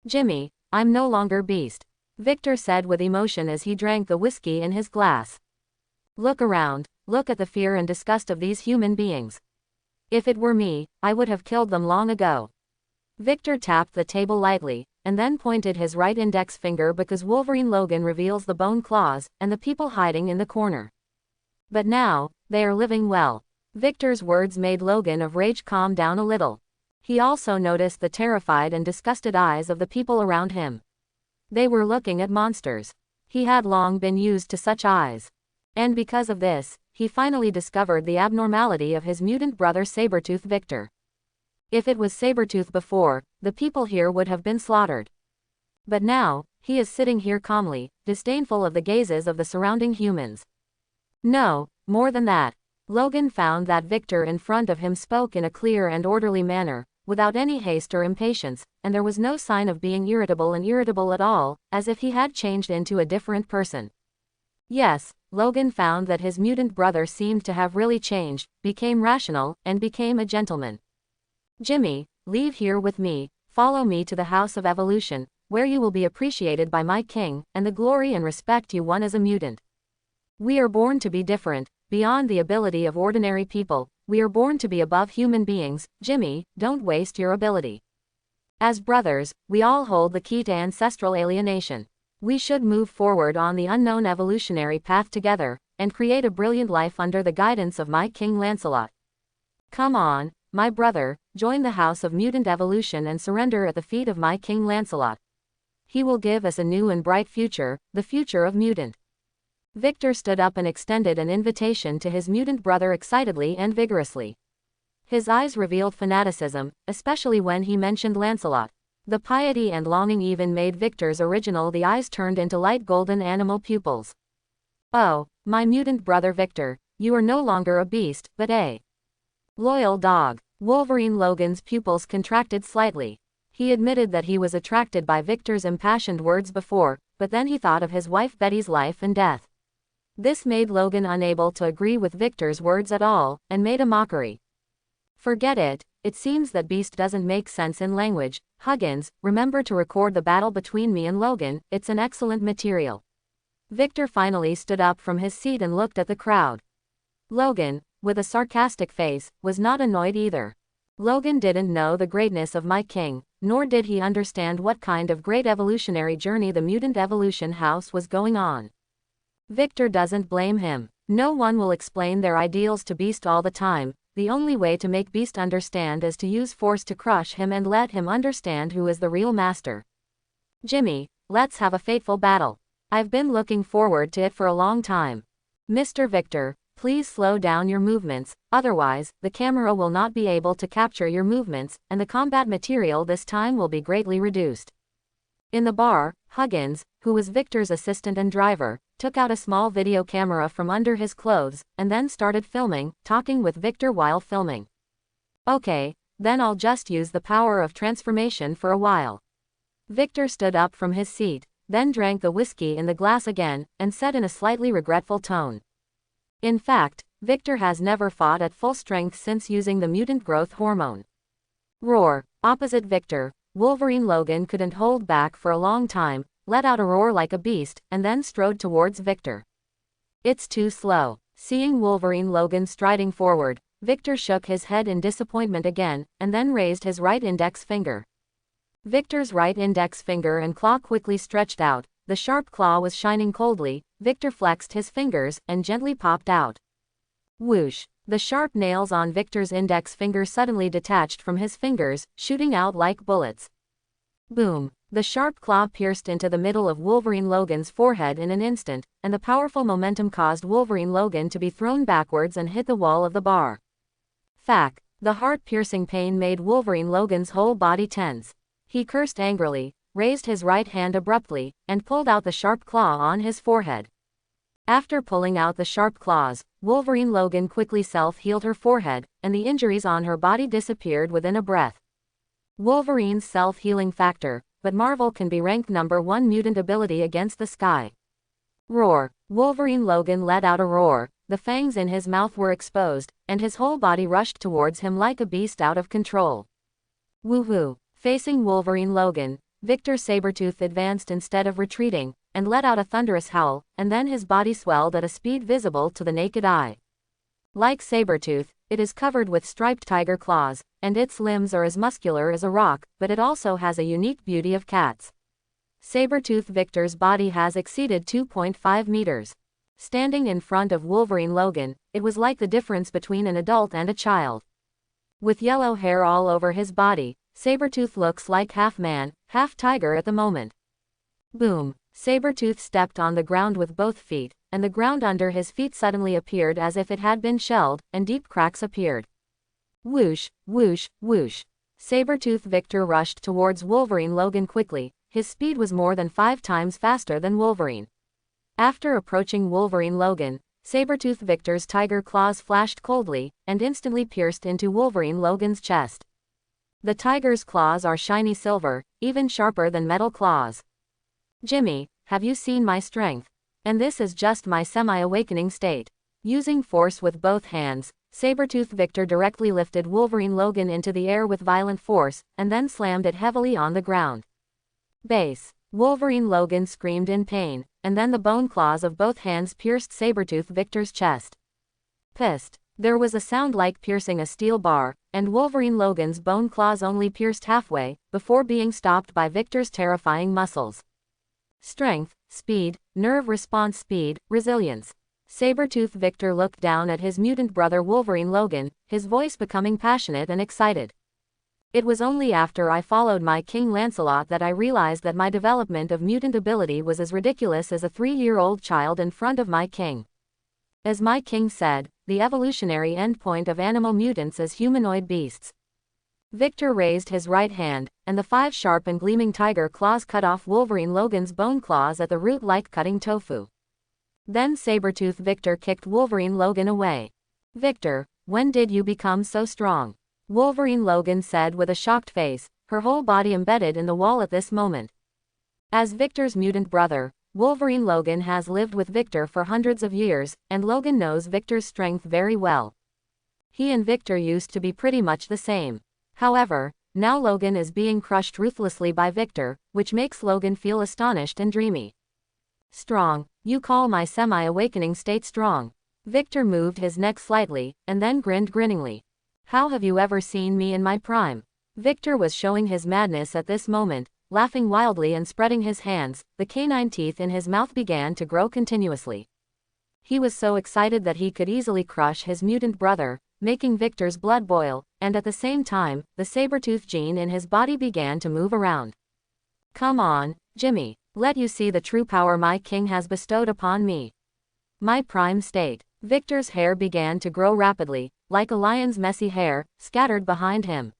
Jimmy, I'm no longer beast. Victor said with emotion as he drank the whiskey in his glass. Look around, look at the fear and disgust of these human beings. If it were me, I would have killed them long ago. Victor tapped the table lightly, and then pointed his right index finger because Wolverine Logan reveals the bone claws, and the people hiding in the corner. But now, they are living well. Victor's words made Logan of rage calm down a little. He also noticed the terrified and disgusted eyes of the people around him. They were looking at monsters. He had long been used to such eyes. And because of this, he finally discovered the abnormality of his mutant brother Sabertooth Victor. If it was Sabertooth before, the people here would have been slaughtered. But now, he is sitting here calmly, disdainful of the gazes of the surrounding humans. No, more than that. Logan found that Victor in front of him spoke in a clear and orderly manner, without any haste or impatience, and there was no sign of being irritable at all, as if he had changed into a different person. Yes, Logan found that his mutant brother seemed to have really changed, became rational, and became a gentleman. Jimmy, leave here with me, follow me to the House of Evolution, where you will be appreciated by my king, and the glory and respect you won as a mutant. We are born to be different, beyond the ability of ordinary people, we are born to be above human beings. Jimmy, don't waste your ability. As brothers, we all hold the key to ancestral alienation. We should move forward on the unknown evolutionary path together, and create a brilliant life under the guidance of my king Lancelot. Come on, my brother, join the House of Mutant Evolution and surrender at the feet of my king Lancelot. He will give us a new and bright future, the future of Mutant. Victor stood up and extended an invitation to his mutant brother excitedly and vigorously. His eyes revealed fanaticism, especially when he mentioned Lancelot. The piety and longing even made Victor's original the eyes turned into light golden animal pupils. Oh, my mutant brother Victor, you are no longer a beast, but a loyal dog. Wolverine Logan's pupils contracted slightly. He admitted that he was attracted by Victor's impassioned words before, but then he thought of his wife Betty's life and death. This made Logan unable to agree with Victor's words at all, and made a mockery. Forget it, it seems that beast doesn't make sense in language. Huggins, remember to record the battle between me and Logan, it's an excellent material. Victor finally stood up from his seat and looked at the crowd. Logan, with a sarcastic face, was not annoyed either. Logan didn't know the greatness of my king, nor did he understand what kind of great evolutionary journey the Mutant Evolution House was going on. Victor doesn't blame him. No one will explain their ideals to Beast all the time. The only way to make Beast understand is to use force to crush him and let him understand who is the real master. Jimmy, let's have a fateful battle. I've been looking forward to it for a long time. Mr. Victor, please slow down your movements, otherwise, the camera will not be able to capture your movements, and the combat material this time will be greatly reduced. In the bar, Huggins, who was Victor's assistant and driver, took out a small video camera from under his clothes, and then started filming, talking with Victor while filming. Okay, then I'll just use the power of transformation for a while. Victor stood up from his seat, then drank the whiskey in the glass again, and said in a slightly regretful tone. In fact, Victor has never fought at full strength since using the mutant growth hormone. Roar. Opposite Victor, Wolverine Logan couldn't hold back for a long time, let out a roar like a beast, and then strode towards Victor. It's too slow. Seeing Wolverine Logan striding forward, Victor shook his head in disappointment again, and then raised his right index finger. Victor's right index finger and claw quickly stretched out. The sharp claw was shining coldly. Victor flexed his fingers, and gently popped out. Whoosh! The sharp nails on Victor's index finger suddenly detached from his fingers, shooting out like bullets. Boom! The sharp claw pierced into the middle of Wolverine Logan's forehead in an instant, and the powerful momentum caused Wolverine Logan to be thrown backwards and hit the wall of the bar. Fack! The heart-piercing pain made Wolverine Logan's whole body tense. He cursed angrily, raised his right hand abruptly, and pulled out the sharp claw on his forehead. After pulling out the sharp claws, Wolverine Logan quickly self-healed her forehead, and the injuries on her body disappeared within a breath. Wolverine's self-healing factor, but Marvel can be ranked #1 mutant ability against the sky. Roar! Wolverine Logan let out a roar, the fangs in his mouth were exposed, and his whole body rushed towards him like a beast out of control. Woohoo! Facing Wolverine Logan, Victor Sabertooth advanced instead of retreating, and let out a thunderous howl, and then his body swelled at a speed visible to the naked eye. Like Sabertooth, it is covered with striped tiger claws, and its limbs are as muscular as a rock, but it also has a unique beauty of cats. Sabertooth Victor's body has exceeded 2.5 meters. Standing in front of Wolverine Logan, it was like the difference between an adult and a child. With yellow hair all over his body, Sabertooth looks like half man, half tiger at the moment. Boom! Sabertooth stepped on the ground with both feet, and the ground under his feet suddenly appeared as if it had been shelled, and deep cracks appeared. Whoosh, whoosh, whoosh. Sabertooth Victor rushed towards Wolverine Logan quickly. His speed was more than 5 times faster than Wolverine. After approaching Wolverine Logan, Sabertooth Victor's tiger claws flashed coldly, and instantly pierced into Wolverine Logan's chest. The tiger's claws are shiny silver, even sharper than metal claws. Jimmy, have you seen my strength? And this is just my semi-awakening state. Using force with both hands, Sabertooth Victor directly lifted Wolverine Logan into the air with violent force, and then slammed it heavily on the ground. Base. Wolverine Logan screamed in pain, and then the bone claws of both hands pierced Sabertooth Victor's chest. Pissed. There was a sound like piercing a steel bar, and Wolverine Logan's bone claws only pierced halfway, before being stopped by Victor's terrifying muscles. Strength, speed, nerve response speed, resilience. Sabertooth Victor looked down at his mutant brother Wolverine Logan, his voice becoming passionate and excited. It was only after I followed my king Lancelot that I realized that my development of mutant ability was as ridiculous as a 3-year-old child in front of my king. As my king said, the evolutionary endpoint of animal mutants is humanoid beasts. Victor raised his right hand, and the 5 sharp and gleaming tiger claws cut off Wolverine Logan's bone claws at the root like cutting tofu. Then Sabertooth Victor kicked Wolverine Logan away. Victor, when did you become so strong? Wolverine Logan said with a shocked face, her whole body embedded in the wall at this moment. As Victor's mutant brother, Wolverine Logan has lived with Victor for hundreds of years, and Logan knows Victor's strength very well. He and Victor used to be pretty much the same. However, now Logan is being crushed ruthlessly by Victor, which makes Logan feel astonished and dreamy. Strong, you call my semi-awakening state strong? Victor moved his neck slightly, and then grinned grinningly. How have you ever seen me in my prime? Victor was showing his madness at this moment, laughing wildly and spreading his hands. The canine teeth in his mouth began to grow continuously. He was so excited that he could easily crush his mutant brother, making Victor's blood boil, and at the same time, the Sabertooth gene in his body began to move around. Come on, Jimmy, let you see the true power my king has bestowed upon me. My prime state. Victor's hair began to grow rapidly, like a lion's messy hair, scattered behind him.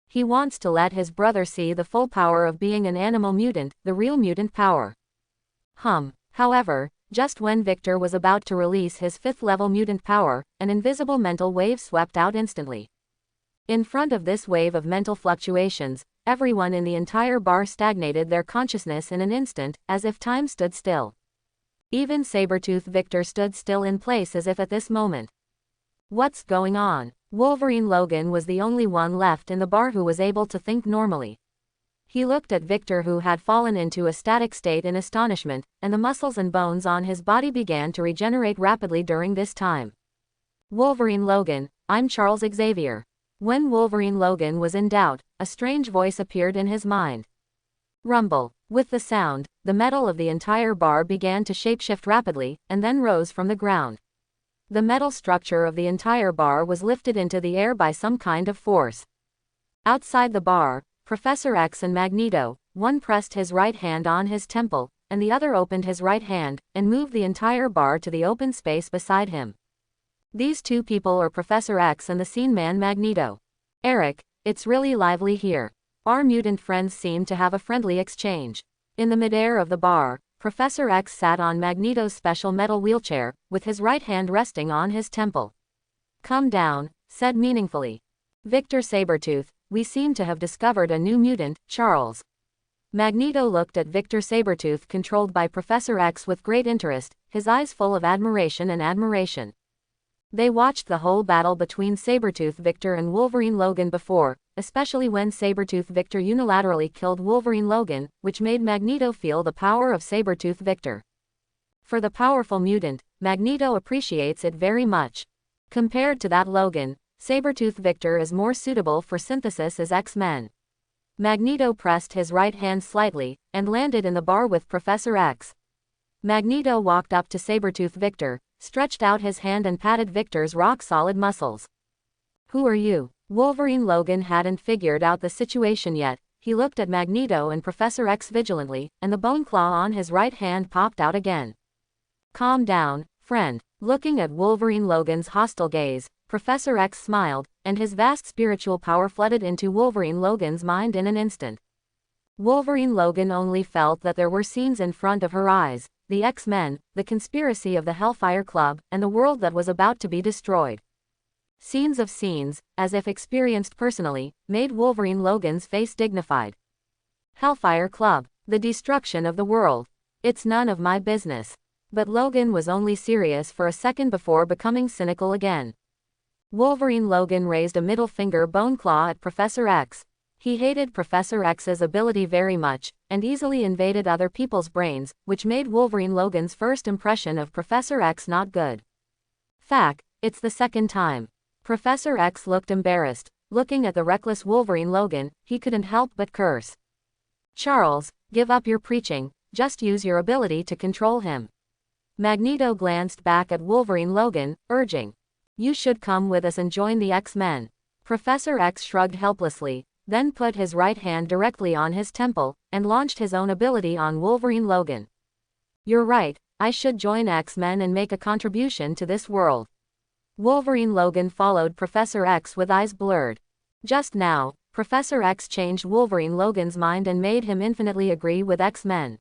He wants to let his brother see the full power of being an animal mutant, the real mutant power. However, just when Victor was about to release his 5th-level mutant power, an invisible mental wave swept out instantly. In front of this wave of mental fluctuations, everyone in the entire bar stagnated their consciousness in an instant, as if time stood still. Even Sabertooth Victor stood still in place as if at this moment. What's going on? Wolverine Logan was the only one left in the bar who was able to think normally. He looked at Victor, who had fallen into a static state in astonishment, and the muscles and bones on his body began to regenerate rapidly during this time. Wolverine Logan, I'm Charles Xavier. When Wolverine Logan was in doubt, a strange voice appeared in his mind. Rumble. With the sound, the metal of the entire bar began to shapeshift rapidly, and then rose from the ground. The metal structure of the entire bar was lifted into the air by some kind of force. Outside the bar, Professor X and Magneto, one pressed his right hand on his temple, and the other opened his right hand, and moved the entire bar to the open space beside him. These two people are Professor X and the Scene Man Magneto. Eric, it's really lively here. Our mutant friends seem to have a friendly exchange. In the midair of the bar, Professor X sat on Magneto's special metal wheelchair, with his right hand resting on his temple. Come down, said meaningfully. Victor Sabertooth, we seem to have discovered a new mutant, Charles. Magneto looked at Victor Sabertooth, controlled by Professor X, with great interest, his eyes full of admiration and admiration. They watched the whole battle between Sabertooth Victor and Wolverine Logan before, especially when Sabertooth Victor unilaterally killed Wolverine Logan, which made Magneto feel the power of Sabertooth Victor. For the powerful mutant, Magneto appreciates it very much. Compared to that Logan, Sabertooth Victor is more suitable for synthesis as X-Men. Magneto pressed his right hand slightly, and landed in the bar with Professor X. Magneto walked up to Sabertooth Victor, stretched out his hand and patted Victor's rock-solid muscles. Who are you? Wolverine Logan hadn't figured out the situation yet. He looked at Magneto and Professor X vigilantly, and the bone claw on his right hand popped out again. Calm down, friend. Looking at Wolverine Logan's hostile gaze, Professor X smiled, and his vast spiritual power flooded into Wolverine Logan's mind in an instant. Wolverine Logan only felt that there were scenes in front of her eyes, the X-Men, the conspiracy of the Hellfire Club, and the world that was about to be destroyed. Scenes of scenes, as if experienced personally, made Wolverine Logan's face dignified. Hellfire Club, the destruction of the world. It's none of my business. But Logan was only serious for a second before becoming cynical again. Wolverine Logan raised a middle finger bone claw at Professor X. He hated Professor X's ability very much, and easily invaded other people's brains, which made Wolverine Logan's first impression of Professor X not good. Fact, it's the second time. Professor X looked embarrassed. Looking at the reckless Wolverine Logan, he couldn't help but curse. Charles, give up your preaching, just use your ability to control him. Magneto glanced back at Wolverine Logan, urging, you should come with us and join the X-Men. Professor X shrugged helplessly, then put his right hand directly on his temple, and launched his own ability on Wolverine Logan. You're right, I should join X-Men and make a contribution to this world. Wolverine Logan followed Professor X with eyes blurred. Just now, Professor X changed Wolverine Logan's mind and made him infinitely agree with X-Men.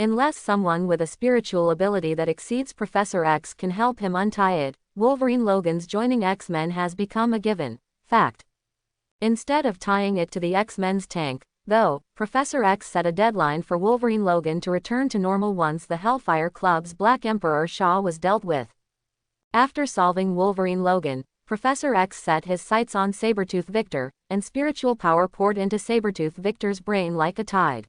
Unless someone with a spiritual ability that exceeds Professor X can help him untie it, Wolverine Logan's joining X-Men has become a given fact. Instead of tying it to the X-Men's tank, though, Professor X set a deadline for Wolverine Logan to return to normal once the Hellfire Club's Black Emperor Shaw was dealt with. After solving Wolverine Logan, Professor X set his sights on Sabertooth Victor, and spiritual power poured into Sabertooth Victor's brain like a tide.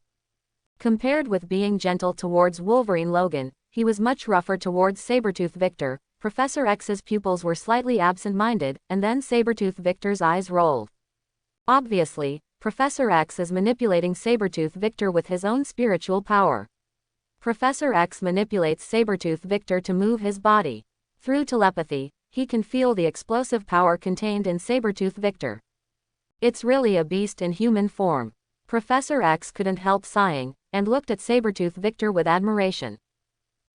Compared with being gentle towards Wolverine Logan, he was much rougher towards Sabertooth Victor. Professor X's pupils were slightly absent-minded, and then Sabertooth Victor's eyes rolled. Obviously, Professor X is manipulating Sabertooth Victor with his own spiritual power. Professor X manipulates Sabertooth Victor to move his body. Through telepathy, he can feel the explosive power contained in Sabertooth Victor. It's really a beast in human form. Professor X couldn't help sighing, and looked at Sabertooth Victor with admiration.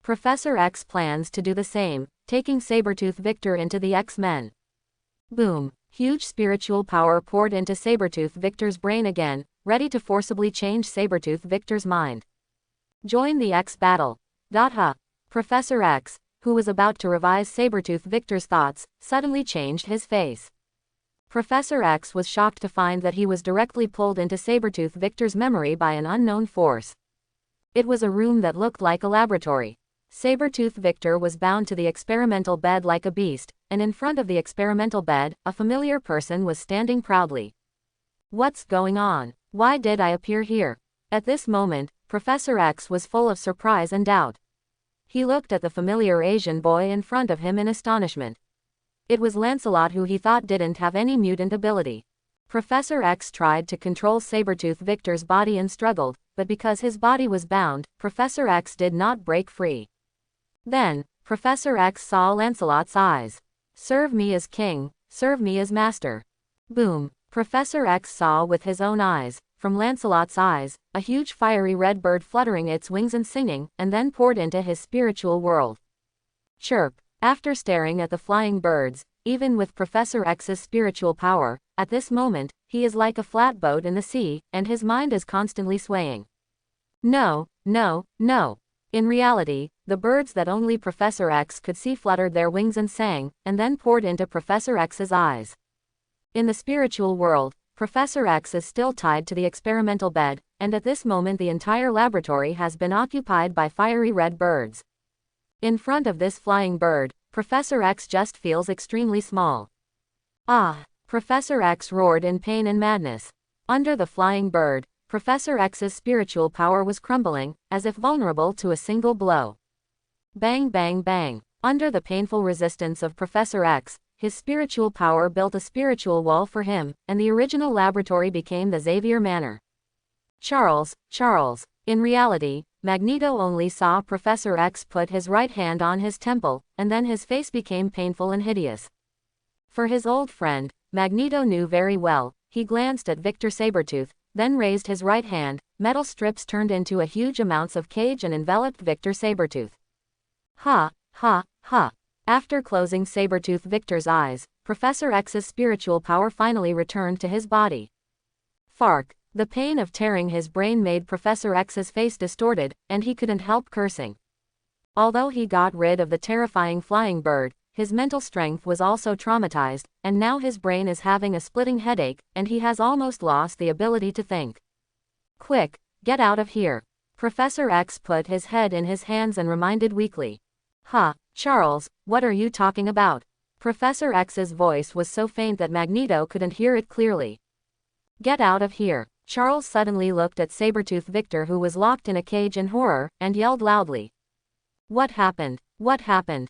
Professor X plans to do the same, taking Sabertooth Victor into the X-Men. Boom. Huge spiritual power poured into Sabertooth Victor's brain again, ready to forcibly change Sabertooth Victor's mind. Join the X-Battle. Professor X, who was about to revise Sabertooth Victor's thoughts, suddenly changed his face. Professor X was shocked to find that he was directly pulled into Sabertooth Victor's memory by an unknown force. It was a room that looked like a laboratory. Sabertooth Victor was bound to the experimental bed like a beast, and in front of the experimental bed, a familiar person was standing proudly. What's going on? Why did I appear here? At this moment, Professor X was full of surprise and doubt. He looked at the familiar Asian boy in front of him in astonishment. It was Lancelot, who he thought didn't have any mutant ability. Professor X tried to control Sabertooth Victor's body and struggled, but because his body was bound, Professor X did not break free. Then, Professor X saw Lancelot's eyes. Serve me as king, serve me as master. Boom. Professor X saw with his own eyes, from Lancelot's eyes, a huge fiery red bird fluttering its wings and singing, and then poured into his spiritual world. Chirp. After staring at the flying birds, even with Professor X's spiritual power, at this moment, he is like a flatboat in the sea, and his mind is constantly swaying. No, no, no. In reality, the birds that only Professor X could see fluttered their wings and sang, and then poured into Professor X's eyes. In the spiritual world, Professor X is still tied to the experimental bed, and at this moment the entire laboratory has been occupied by fiery red birds. In front of this flying bird, Professor X just feels extremely small. Ah! Professor X roared in pain and madness. Under the flying bird, Professor X's spiritual power was crumbling, as if vulnerable to a single blow. Bang bang bang. Under the painful resistance of Professor X, his spiritual power built a spiritual wall for him, and the original laboratory became the Xavier Manor. Charles. In reality, Magneto only saw Professor X put his right hand on his temple, and then his face became painful and hideous. For his old friend, Magneto knew very well. He glanced at Victor Sabertooth, then raised his right hand. Metal strips turned into a huge amounts of cage and enveloped Victor Sabertooth. Ha, ha, ha. After closing Sabertooth Victor's eyes, Professor X's spiritual power finally returned to his body. Fark. The pain of tearing his brain made Professor X's face distorted, and he couldn't help cursing. Although he got rid of the terrifying flying bird, his mental strength was also traumatized, and now his brain is having a splitting headache, and he has almost lost the ability to think. Quick, get out of here. Professor X put his head in his hands and reminded weakly. Ha, Charles, what are you talking about? Professor X's voice was so faint that Magneto couldn't hear it clearly. Get out of here. Charles suddenly looked at Sabertooth Victor, who was locked in a cage in horror, and yelled loudly. What happened? What happened?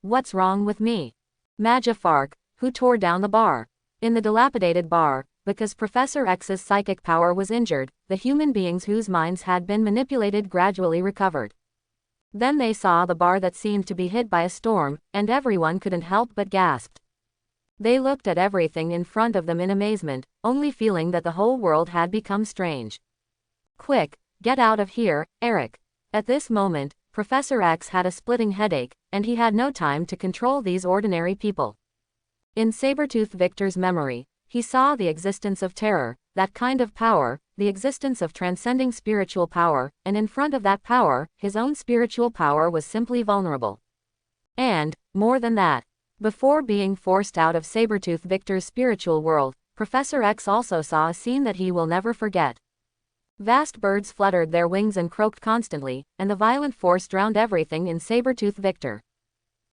What's wrong with me? Magia Fark, who tore down the bar. In the dilapidated bar, because Professor X's psychic power was injured, the human beings whose minds had been manipulated gradually recovered. Then they saw the bar that seemed to be hit by a storm, and everyone couldn't help but gasp. They looked at everything in front of them in amazement, only feeling that the whole world had become strange. Quick, get out of here, Eric. At this moment, Professor X had a splitting headache, and he had no time to control these ordinary people. In Sabertooth Victor's memory, he saw the existence of terror, that kind of power, the existence of transcending spiritual power, and in front of that power, his own spiritual power was simply vulnerable. And, more than that, before being forced out of Sabertooth Victor's spiritual world, Professor X also saw a scene that he will never forget. Vast birds fluttered their wings and croaked constantly, and the violent force drowned everything in Sabertooth Victor.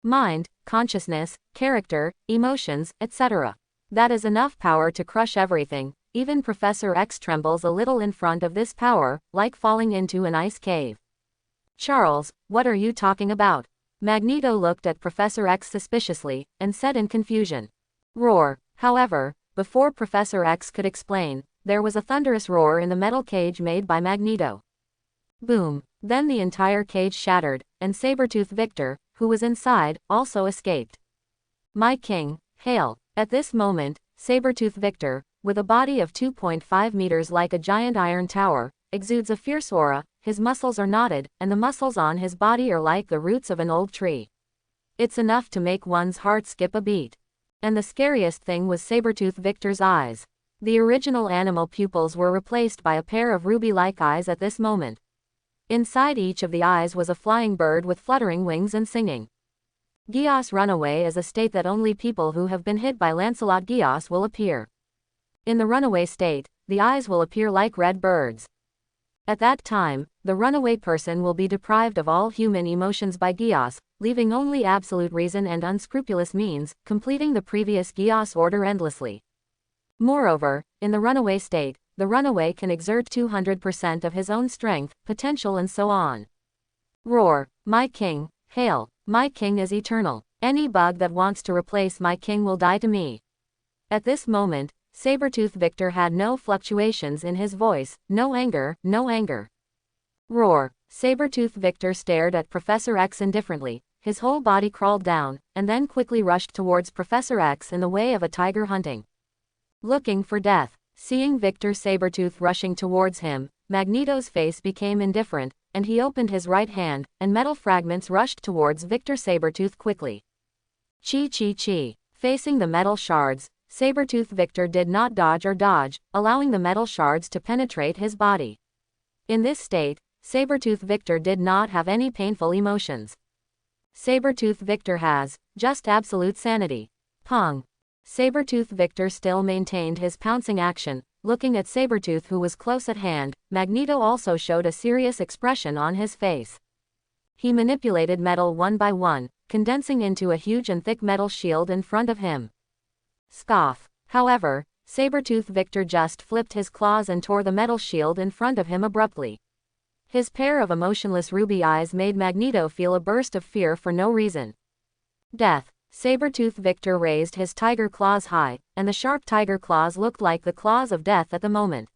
Mind, consciousness, character, emotions, etc. That is enough power to crush everything. Even Professor X trembles a little in front of this power, like falling into an ice cave. Charles, what are you talking about? Magneto looked at Professor X suspiciously, and said in confusion. Roar. However, before Professor X could explain, there was a thunderous roar in the metal cage made by Magneto. Boom. Then the entire cage shattered, and Sabertooth Victor, who was inside, also escaped. My king, hail. At this moment, Sabertooth Victor, with a body of 2.5 meters like a giant iron tower, exudes a fierce aura. His muscles are knotted, and the muscles on his body are like the roots of an old tree. It's enough to make one's heart skip a beat. And the scariest thing was Sabertooth Victor's eyes. The original animal pupils were replaced by a pair of ruby-like eyes at this moment. Inside each of the eyes was a flying bird with fluttering wings and singing. Geas Runaway is a state that only people who have been hit by Lancelot Geas will appear. In the runaway state, the eyes will appear like red birds. At that time, the runaway person will be deprived of all human emotions by Geas, leaving only absolute reason and unscrupulous means, completing the previous Geas order endlessly. Moreover, in the runaway state, the runaway can exert 200% of his own strength, potential and so on. Roar. My king, hail. My king is eternal. Any bug that wants to replace my king will die to me. At this moment, Sabertooth Victor had no fluctuations in his voice, no anger, no anger. Roar. Sabertooth Victor stared at Professor X indifferently, his whole body crawled down, and then quickly rushed towards Professor X in the way of a tiger hunting. Looking for death. Seeing Victor Sabertooth rushing towards him, Magneto's face became indifferent, and he opened his right hand, and metal fragments rushed towards Victor Sabertooth quickly. Chi chi chi. Facing the metal shards, Sabertooth Victor did not dodge or dodge, allowing the metal shards to penetrate his body. In this state, Sabertooth Victor did not have any painful emotions. Sabertooth Victor has just absolute sanity. Pong. Sabertooth Victor still maintained his pouncing action, looking at Sabertooth, who was close at hand. Magneto also showed a serious expression on his face. He manipulated metal one by one, condensing into a huge and thick metal shield in front of him. Scoff. However, Sabertooth Victor just flipped his claws and tore the metal shield in front of him abruptly. His pair of emotionless ruby eyes made Magneto feel a burst of fear for no reason. Death. Sabertooth Victor raised his tiger claws high, and the sharp tiger claws looked like the claws of death at the moment.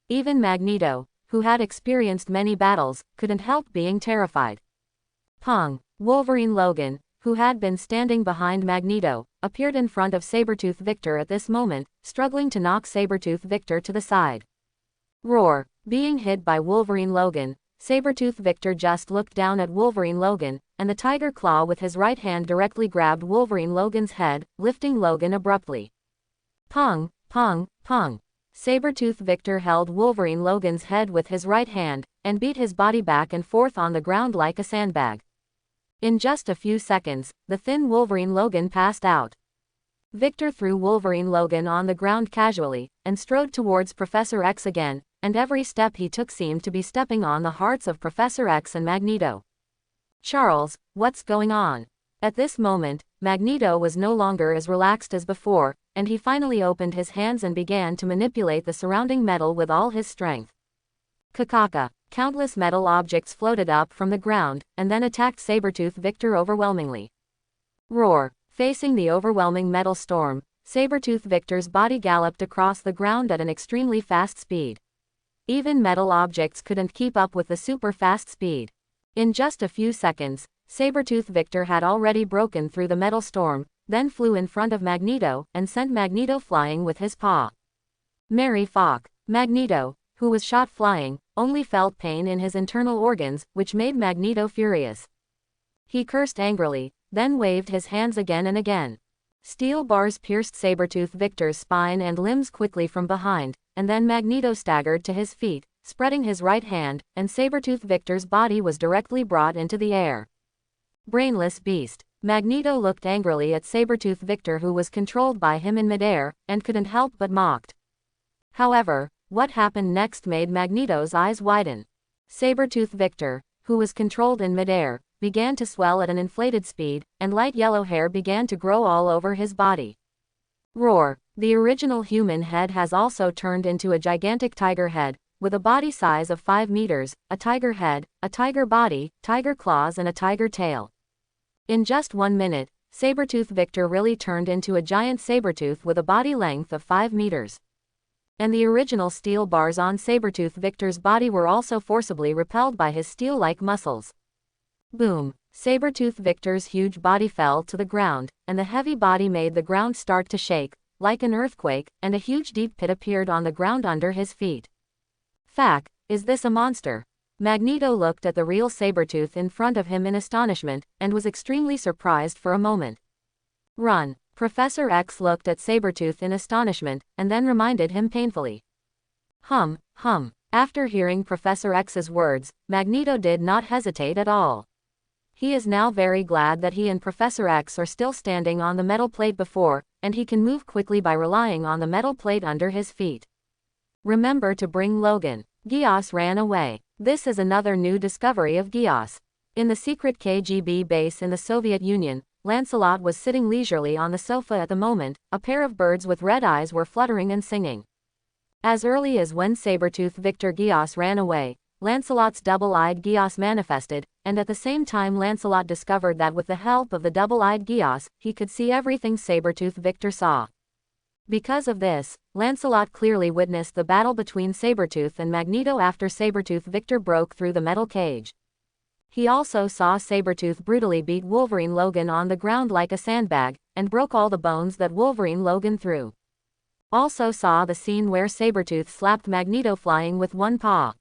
Even Magneto, who had experienced many battles, couldn't help being terrified. Pong. Wolverine Logan, who had been standing behind Magneto, appeared in front of Sabertooth Victor at this moment, struggling to knock Sabertooth Victor to the side. Roar! Being hit by Wolverine Logan, Sabertooth Victor just looked down at Wolverine Logan, and the tiger claw with his right hand directly grabbed Wolverine Logan's head, lifting Logan abruptly. Pong, pong, pong. Sabertooth Victor held Wolverine Logan's head with his right hand, and beat his body back and forth on the ground like a sandbag. In just a few seconds, the thin Wolverine Logan passed out. Victor threw Wolverine Logan on the ground casually, and strode towards Professor X again, and every step he took seemed to be stepping on the hearts of Professor X and Magneto. Charles, what's going on? At this moment, Magneto was no longer as relaxed as before, and he finally opened his hands and began to manipulate the surrounding metal with all his strength. Kakaka! Countless metal objects floated up from the ground, and then attacked Sabertooth Victor overwhelmingly. Roar! Facing the overwhelming metal storm, Sabertooth Victor's body galloped across the ground at an extremely fast speed. Even metal objects couldn't keep up with the super fast speed. In just a few seconds, Sabertooth Victor had already broken through the metal storm, then flew in front of Magneto and sent Magneto flying with his paw. Mary Falk! Magneto, who was shot flying, only felt pain in his internal organs, which made Magneto furious. He cursed angrily, then waved his hands again and again. Steel bars pierced Sabertooth Victor's spine and limbs quickly from behind, and then Magneto staggered to his feet, spreading his right hand, and Sabertooth Victor's body was directly brought into the air. Brainless beast! Magneto looked angrily at Sabertooth Victor, who was controlled by him in midair, and couldn't help but mocked. However, what happened next made Magneto's eyes widen. Sabertooth Victor, who was controlled in midair, began to swell at an inflated speed, and light yellow hair began to grow all over his body. Roar! The original human head has also turned into a gigantic tiger head, with a body size of 5 meters, a tiger head, a tiger body, tiger claws and a tiger tail. In just 1 minute, Sabertooth Victor really turned into a giant Sabertooth with a body length of 5 meters. And the original steel bars on Sabertooth Victor's body were also forcibly repelled by his steel-like muscles. Boom! Sabertooth Victor's huge body fell to the ground, and the heavy body made the ground start to shake, like an earthquake, and a huge deep pit appeared on the ground under his feet. Fack, is this a monster? Magneto looked at the real Sabertooth in front of him in astonishment, and was extremely surprised for a moment. Run! Professor X looked at Sabertooth in astonishment, and then reminded him painfully. Hum. After hearing Professor X's words, Magneto did not hesitate at all. He is now very glad that he and Professor X are still standing on the metal plate before, and he can move quickly by relying on the metal plate under his feet. Remember to bring Logan. Gios ran away. This is another new discovery of Gios. In the secret KGB base in the Soviet Union, Lancelot was sitting leisurely on the sofa at the moment. A pair of birds with red eyes were fluttering and singing. As early as when Sabertooth Victor Gios ran away, Lancelot's double-eyed Gios manifested, and at the same time Lancelot discovered that with the help of the double-eyed Gios, he could see everything Sabertooth Victor saw. Because of this, Lancelot clearly witnessed the battle between Sabertooth and Magneto after Sabertooth Victor broke through the metal cage. He also saw Sabertooth brutally beat Wolverine Logan on the ground like a sandbag, and broke all the bones that Wolverine Logan threw. Also saw the scene where Sabertooth slapped Magneto flying with one paw.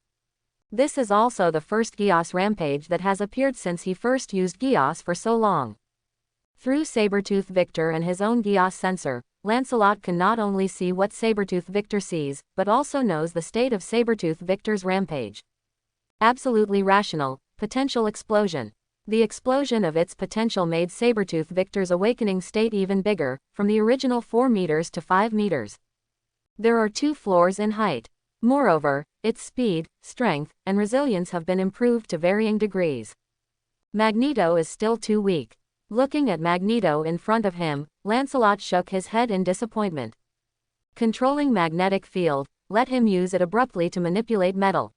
This is also the first Gios rampage that has appeared since he first used Gios for so long. Through Sabertooth Victor and his own Gios sensor, Lancelot can not only see what Sabertooth Victor sees, but also knows the state of Sabertooth Victor's rampage. Absolutely rational, potential explosion. The explosion of its potential made Sabertooth Victor's awakening state even bigger, from the original 4 meters to 5 meters. There are 2 floors in height. Moreover, its speed, strength, and resilience have been improved to varying degrees. Magneto is still too weak. Looking at Magneto in front of him, Lancelot shook his head in disappointment. Controlling magnetic field, let him use it abruptly to manipulate metal.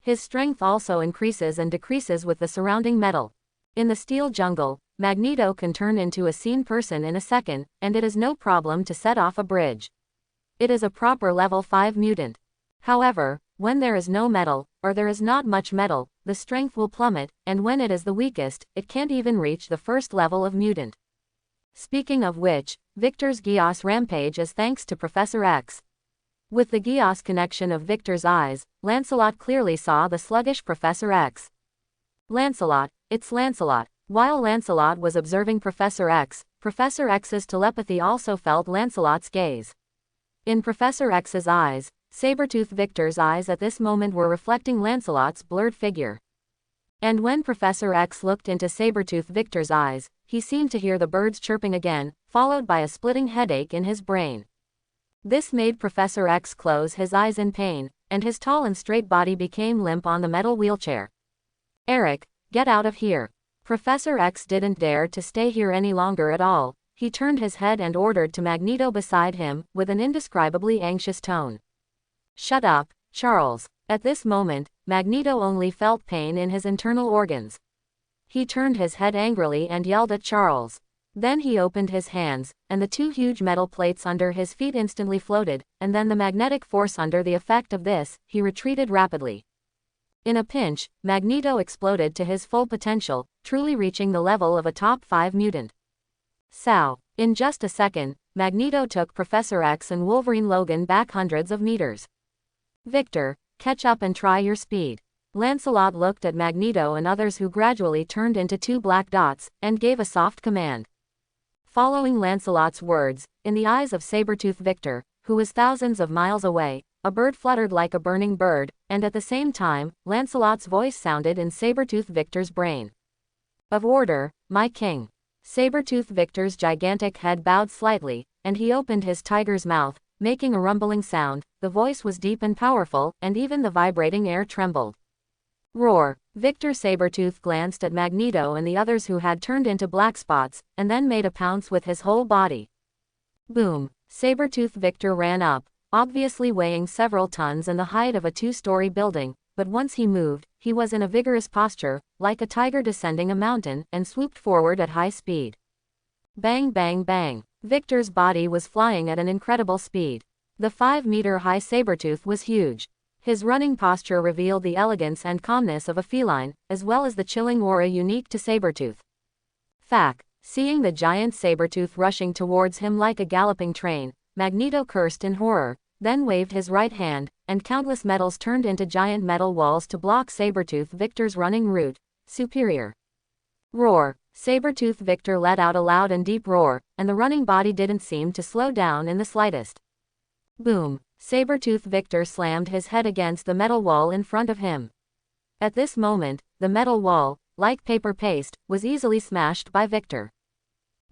His strength also increases and decreases with the surrounding metal. In the steel jungle, Magneto can turn into a seen person in a second, and it is no problem to set off a bridge. It is a proper level 5 mutant. However, when there is no metal, or there is not much metal, the strength will plummet, and when it is the weakest, it can't even reach the first level of mutant. Speaking of which, Victor's Geass rampage is thanks to Professor X. With the Geass connection of Victor's eyes, Lancelot clearly saw the sluggish Professor X. Lancelot, it's Lancelot. While Lancelot was observing Professor X's telepathy also felt Lancelot's gaze. In Professor X's eyes, Sabertooth Victor's eyes at this moment were reflecting Lancelot's blurred figure. And when Professor X looked into Sabertooth Victor's eyes, he seemed to hear the birds chirping again, followed by a splitting headache in his brain. This made Professor X close his eyes in pain, and his tall and straight body became limp on the metal wheelchair. Eric, get out of here. Professor X didn't dare to stay here any longer at all. He turned his head and ordered to Magneto beside him, with an indescribably anxious tone. Shut up, Charles. At this moment, Magneto only felt pain in his internal organs. He turned his head angrily and yelled at Charles. Then he opened his hands, and the two huge metal plates under his feet instantly floated, and then the magnetic force under the effect of this, he retreated rapidly. In a pinch, Magneto exploded to his full potential, truly reaching the level of a top 5 mutant. In just a second, Magneto took Professor X and Wolverine Logan back hundreds of meters. Victor, catch up and try your speed. Lancelot looked at Magneto and others who gradually turned into 2 black dots, and gave a soft command. Following Lancelot's words, in the eyes of Sabertooth Victor, who was thousands of miles away, a bird fluttered like a burning bird, and at the same time, Lancelot's voice sounded in Sabertooth Victor's brain. Of order, my king. Sabertooth Victor's gigantic head bowed slightly, and he opened his tiger's mouth, making a rumbling sound. The voice was deep and powerful, and even the vibrating air trembled. Roar! Victor Sabertooth glanced at Magneto and the others who had turned into black spots, and then made a pounce with his whole body. Boom! Sabertooth Victor ran up, obviously weighing several tons and the height of a 2-story building, but once he moved, he was in a vigorous posture, like a tiger descending a mountain, and swooped forward at high speed. Bang bang bang! Victor's body was flying at an incredible speed. The 5-meter-high Sabertooth was huge. His running posture revealed the elegance and calmness of a feline, as well as the chilling aura unique to Sabertooth. Seeing the giant Sabertooth rushing towards him like a galloping train, Magneto cursed in horror, then waved his right hand, and countless metals turned into giant metal walls to block Sabertooth Victor's running route. Superior. Roar! Sabertooth Victor let out a loud and deep roar, and the running body didn't seem to slow down in the slightest. Boom! Sabertooth Victor slammed his head against the metal wall in front of him. At this moment, the metal wall, like paper paste, was easily smashed by Victor.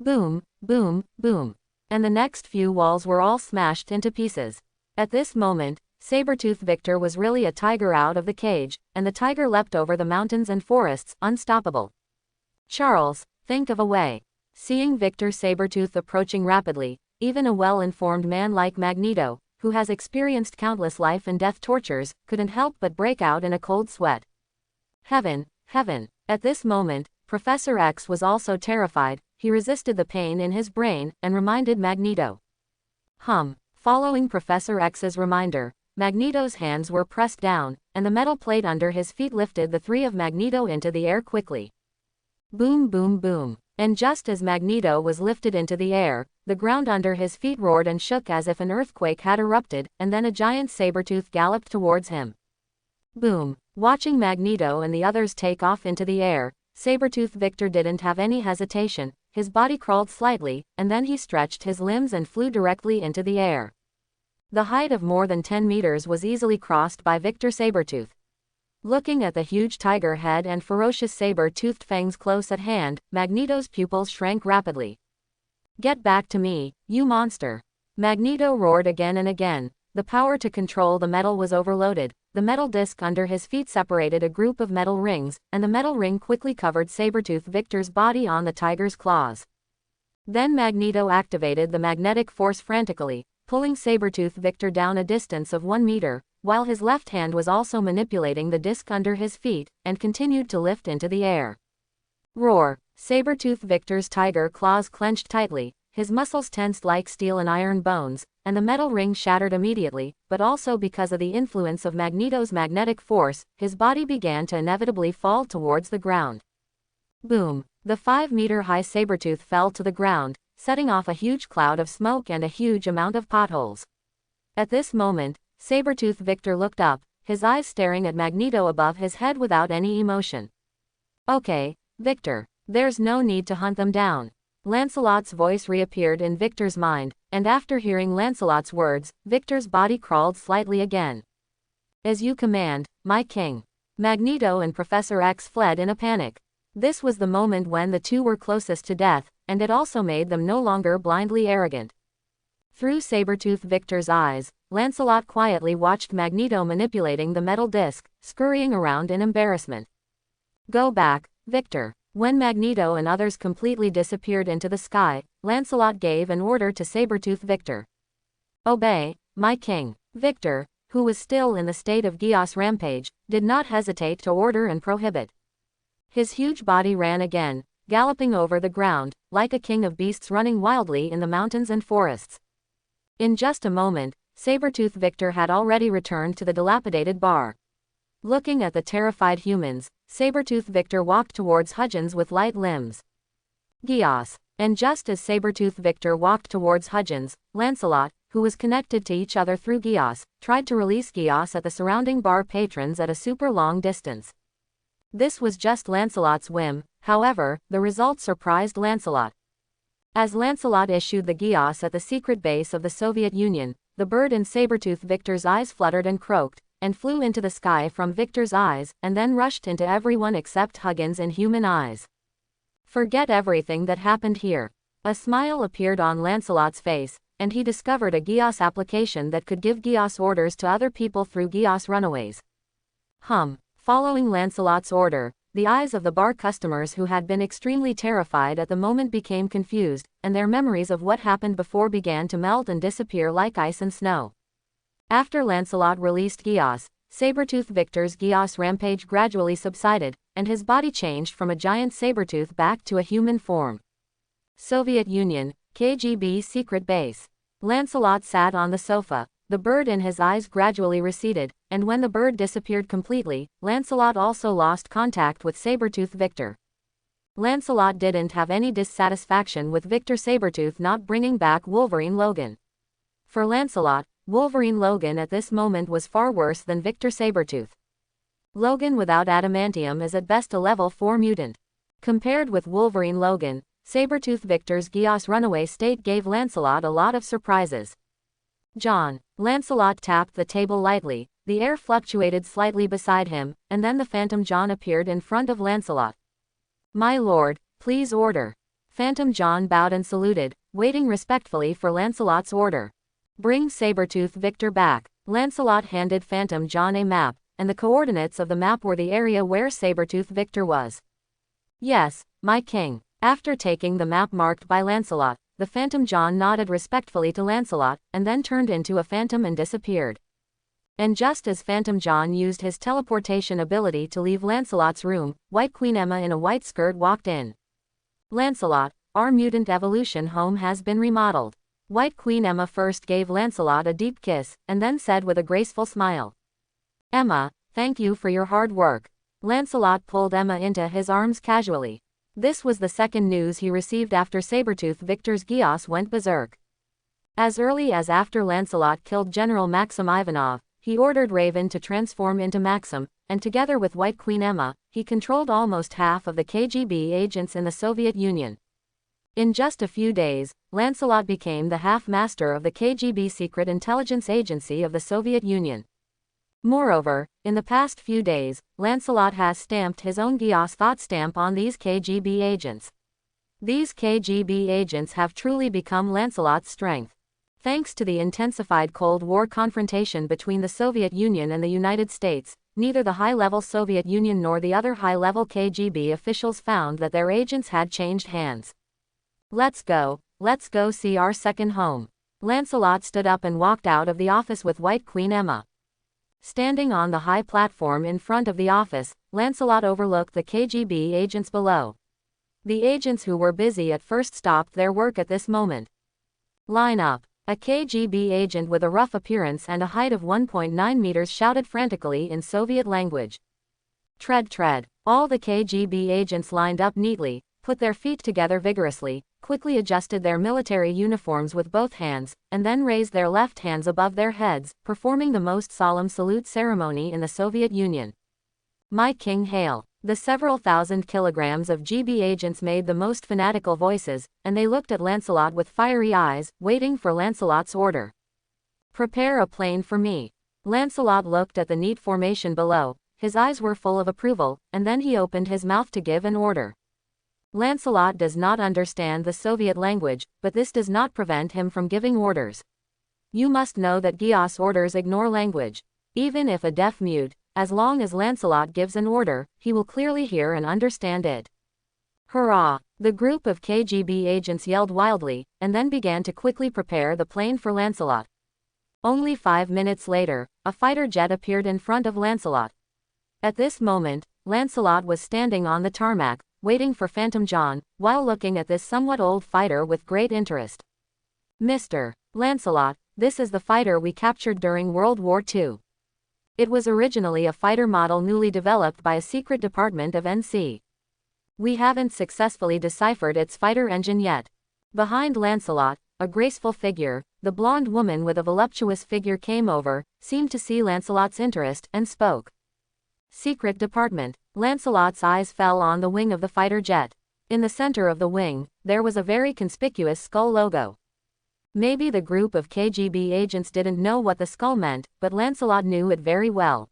Boom, boom, boom. And the next few walls were all smashed into pieces. At this moment, Sabertooth Victor was really a tiger out of the cage, and the tiger leapt over the mountains and forests, unstoppable. Charles, think of a way. Seeing Victor Sabertooth approaching rapidly, even a well-informed man like Magneto, who has experienced countless life and death tortures, couldn't help but break out in a cold sweat. Heaven, heaven. At this moment, Professor X was also terrified. He resisted the pain in his brain, and reminded Magneto. Following Professor X's reminder, Magneto's hands were pressed down, and the metal plate under his feet lifted the 3 of Magneto into the air quickly. Boom boom boom. And just as Magneto was lifted into the air, the ground under his feet roared and shook as if an earthquake had erupted, and then a giant Sabertooth galloped towards him. Boom! Watching Magneto and the others take off into the air, Sabertooth Victor didn't have any hesitation. His body crawled slightly, and then he stretched his limbs and flew directly into the air. The height of more than 10 meters was easily crossed by Victor Sabertooth. Looking at the huge tiger head and ferocious saber-toothed fangs close at hand, Magneto's pupils shrank rapidly. Get back to me, you monster! Magneto roared again and again. The power to control the metal was overloaded. The metal disc under his feet separated a group of metal rings, and the metal ring quickly covered Sabertooth Victor's body on the tiger's claws. Then Magneto activated the magnetic force frantically, pulling Sabertooth Victor down a distance of 1 meter, while his left hand was also manipulating the disc under his feet, and continued to lift into the air. Roar! Sabertooth Victor's tiger claws clenched tightly, his muscles tensed like steel and iron bones, and the metal ring shattered immediately, but also because of the influence of Magneto's magnetic force, his body began to inevitably fall towards the ground. Boom! The 5-meter-high Sabertooth fell to the ground, setting off a huge cloud of smoke and a huge amount of potholes. At this moment, Sabertooth Victor looked up, his eyes staring at Magneto above his head without any emotion. "Okay, Victor. There's no need to hunt them down." Lancelot's voice reappeared in Victor's mind, and after hearing Lancelot's words, Victor's body crawled slightly again. "As you command, my king." Magneto and Professor X fled in a panic. This was the moment when the two were closest to death, and it also made them no longer blindly arrogant. Through Sabertooth Victor's eyes, Lancelot quietly watched Magneto manipulating the metal disc, scurrying around in embarrassment. "Go back, Victor." When Magneto and others completely disappeared into the sky, Lancelot gave an order to Sabertooth Victor. "Obey, my king." Victor, who was still in the state of Geas Rampage, did not hesitate to order and prohibit. His huge body ran again, galloping over the ground, like a king of beasts running wildly in the mountains and forests. In just a moment, Sabertooth Victor had already returned to the dilapidated bar. Looking at the terrified humans, Sabertooth Victor walked towards Hudgens with light limbs. Geas. And just as Sabertooth Victor walked towards Hudgens, Lancelot, who was connected to each other through Geas, tried to release Geas at the surrounding bar patrons at a super long distance. This was just Lancelot's whim, however, the result surprised Lancelot. As Lancelot issued the Geas at the secret base of the Soviet Union, the bird in Sabertooth Victor's eyes fluttered and croaked, and flew into the sky from Victor's eyes, and then rushed into everyone except Hudgens and human eyes. Forget everything that happened here. A smile appeared on Lancelot's face, and he discovered a Geas application that could give Geas orders to other people through Geas runaways. Following Lancelot's order, the eyes of the bar customers who had been extremely terrified at the moment became confused, and their memories of what happened before began to melt and disappear like ice and snow. After Lancelot released Geas, Sabertooth Victor's Geas rampage gradually subsided, and his body changed from a giant Sabertooth back to a human form. Soviet Union, KGB secret base. Lancelot sat on the sofa. The bird in his eyes gradually receded, and when the bird disappeared completely, Lancelot also lost contact with Sabertooth Victor. Lancelot didn't have any dissatisfaction with Victor Sabertooth not bringing back Wolverine Logan. For Lancelot, Wolverine Logan at this moment was far worse than Victor Sabertooth. Logan without adamantium is at best a level 4 mutant. Compared with Wolverine Logan, Sabertooth Victor's Geas runaway state gave Lancelot a lot of surprises. "John." Lancelot tapped the table lightly, the air fluctuated slightly beside him, and then the Phantom John appeared in front of Lancelot. "My lord, please order." Phantom John bowed and saluted, waiting respectfully for Lancelot's order. "Bring Sabertooth Victor back." Lancelot handed Phantom John a map, and the coordinates of the map were the area where Sabertooth Victor was. "Yes, my king." After taking the map marked by Lancelot, the Phantom John nodded respectfully to Lancelot, and then turned into a phantom and disappeared. And just as Phantom John used his teleportation ability to leave Lancelot's room, White Queen Emma in a white skirt walked in. "Lancelot, our mutant evolution home has been remodeled." White Queen Emma first gave Lancelot a deep kiss, and then said with a graceful smile, "Emma, thank you for your hard work." Lancelot pulled Emma into his arms casually. This was the second news he received after Sabertooth Victor's Geas went berserk. As early as after Lancelot killed General Maxim Ivanov, he ordered Raven to transform into Maxim, and together with White Queen Emma, he controlled almost half of the KGB agents in the Soviet Union. In just a few days, Lancelot became the half-master of the KGB secret intelligence agency of the Soviet Union. Moreover, in the past few days, Lancelot has stamped his own Geas thought stamp on these KGB agents. These KGB agents have truly become Lancelot's strength. Thanks to the intensified Cold War confrontation between the Soviet Union and the United States, neither the high-level Soviet Union nor the other high-level KGB officials found that their agents had changed hands. Let's go see our second home." Lancelot stood up and walked out of the office with White Queen Emma. Standing on the high platform in front of the office, Lancelot overlooked the KGB agents below. The agents who were busy at first stopped their work at this moment. Line up. A KGB agent with a rough appearance and a height of 1.9 meters shouted frantically in Soviet language. Tread, tread. All the KGB agents lined up neatly, put their feet together vigorously, quickly adjusted their military uniforms with both hands, and then raised their left hands above their heads, performing the most solemn salute ceremony in the Soviet Union. My king hail. The several thousand kilograms of GB agents made the most fanatical voices, and they looked at Lancelot with fiery eyes, waiting for Lancelot's order. Prepare a plane for me. Lancelot looked at the neat formation below, his eyes were full of approval, and then he opened his mouth to give an order. Lancelot does not understand the Soviet language, but this does not prevent him from giving orders. You must know that Gios orders ignore language. Even if a deaf mute, as long as Lancelot gives an order, he will clearly hear and understand it. Hurrah! The group of KGB agents yelled wildly, and then began to quickly prepare the plane for Lancelot. Only 5 minutes later, a fighter jet appeared in front of Lancelot. At this moment, Lancelot was standing on the tarmac, waiting for Phantom John, while looking at this somewhat old fighter with great interest. Mr. Lancelot, this is the fighter we captured during World War II. It was originally a fighter model newly developed by a secret department of NC. We haven't successfully deciphered its fighter engine yet. Behind Lancelot, a graceful figure, the blonde woman with a voluptuous figure came over, seemed to see Lancelot's interest, and spoke. Secret department. Lancelot's eyes fell on the wing of the fighter jet. In the center of the wing, there was a very conspicuous skull logo. Maybe the group of KGB agents didn't know what the skull meant, but Lancelot knew it very well.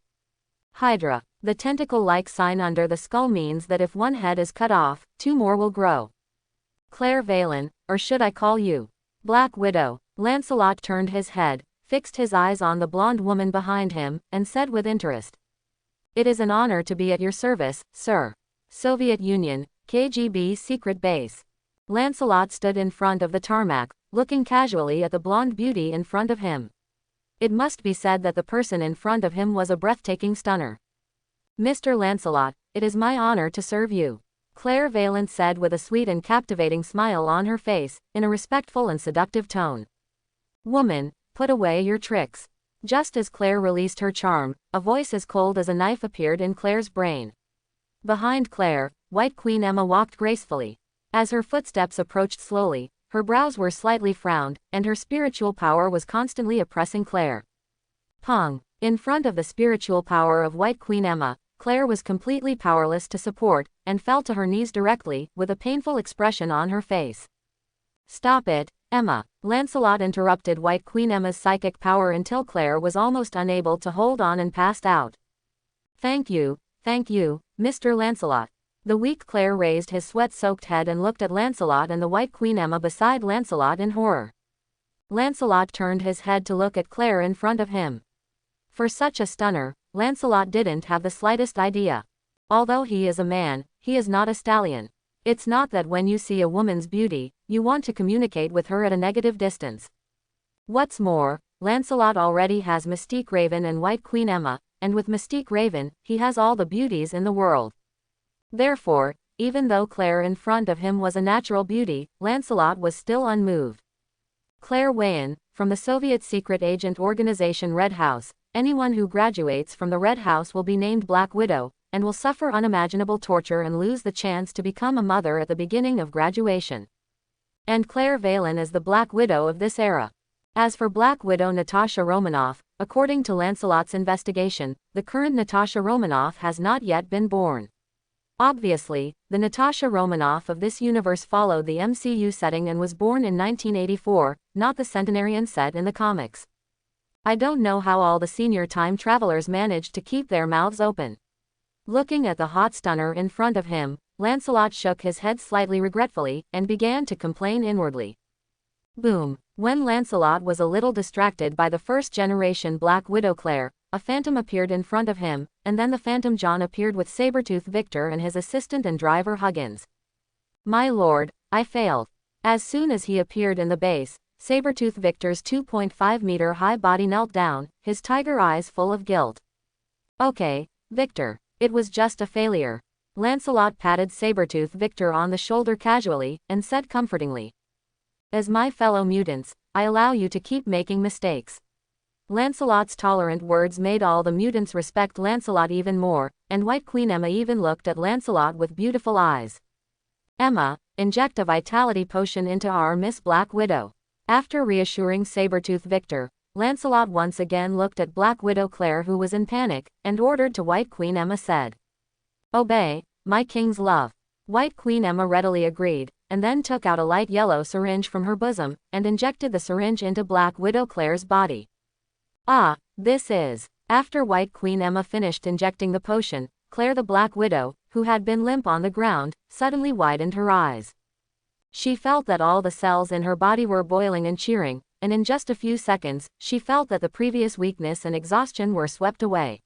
Hydra. The tentacle-like sign under the skull means that if one head is cut off, 2 more will grow. Claire Valen, or should I call you Black Widow? Lancelot turned his head, fixed his eyes on the blonde woman behind him, and said with interest. It is an honor to be at your service, sir. Soviet Union, KGB secret base. Lancelot stood in front of the tarmac, looking casually at the blonde beauty in front of him. It must be said that the person in front of him was a breathtaking stunner. Mr. Lancelot, it is my honor to serve you, Claire Valen said with a sweet and captivating smile on her face, in a respectful and seductive tone. Woman, put away your tricks. Just as Claire released her charm, a voice as cold as a knife appeared in Claire's brain. Behind Claire, White Queen Emma walked gracefully. As her footsteps approached slowly, her brows were slightly frowned, and her spiritual power was constantly oppressing Claire. Pong! In front of the spiritual power of White Queen Emma, Claire was completely powerless to support, and fell to her knees directly, with a painful expression on her face. Stop it, Emma. Lancelot interrupted White Queen Emma's psychic power until Claire was almost unable to hold on and passed out. Thank you, Mr. Lancelot. The weak Claire raised his sweat-soaked head and looked at Lancelot and the White Queen Emma beside Lancelot in horror. Lancelot turned his head to look at Claire in front of him. For such a stunner, Lancelot didn't have the slightest idea. Although he is a man, he is not a stallion. It's not that when you see a woman's beauty, you want to communicate with her at a negative distance. What's more, Lancelot already has Mystique Raven and White Queen Emma, and with Mystique Raven, he has all the beauties in the world. Therefore, even though Claire in front of him was a natural beauty, Lancelot was still unmoved. Claire Wayan, from the Soviet secret agent organization Red House. Anyone who graduates from the Red House will be named Black Widow, and will suffer unimaginable torture and lose the chance to become a mother at the beginning of graduation. And Claire Valen is the Black Widow of this era. As for Black Widow Natasha Romanoff, according to Lancelot's investigation, the current Natasha Romanoff has not yet been born. Obviously, the Natasha Romanoff of this universe followed the MCU setting and was born in 1984, not the centenarian set in the comics. I don't know how all the senior time travelers managed to keep their mouths open. Looking at the hot stunner in front of him, Lancelot shook his head slightly regretfully, and began to complain inwardly. Boom! When Lancelot was a little distracted by the first-generation Black Widow Claire, a phantom appeared in front of him, and then the Phantom John appeared with Sabertooth Victor and his assistant and driver Huggins. My lord, I failed. As soon as he appeared in the base, Sabertooth Victor's 2.5-meter high body knelt down, his tiger eyes full of guilt. Okay, Victor. It was just a failure. Lancelot patted Sabertooth Victor on the shoulder casually, and said comfortingly, "As my fellow mutants, I allow you to keep making mistakes." Lancelot's tolerant words made all the mutants respect Lancelot even more, and White Queen Emma even looked at Lancelot with beautiful eyes. "Emma, inject a vitality potion into our Miss Black Widow." After reassuring Sabertooth Victor, Lancelot once again looked at Black Widow Claire, who was in panic, and ordered to White Queen Emma said, "Obey, my king's love." White Queen Emma readily agreed, and then took out a light yellow syringe from her bosom, and injected the syringe into Black Widow Claire's body. "Ah, this is." After White Queen Emma finished injecting the potion, Claire the Black Widow, who had been limp on the ground, suddenly widened her eyes. She felt that all the cells in her body were boiling and cheering, and in just a few seconds, she felt that the previous weakness and exhaustion were swept away.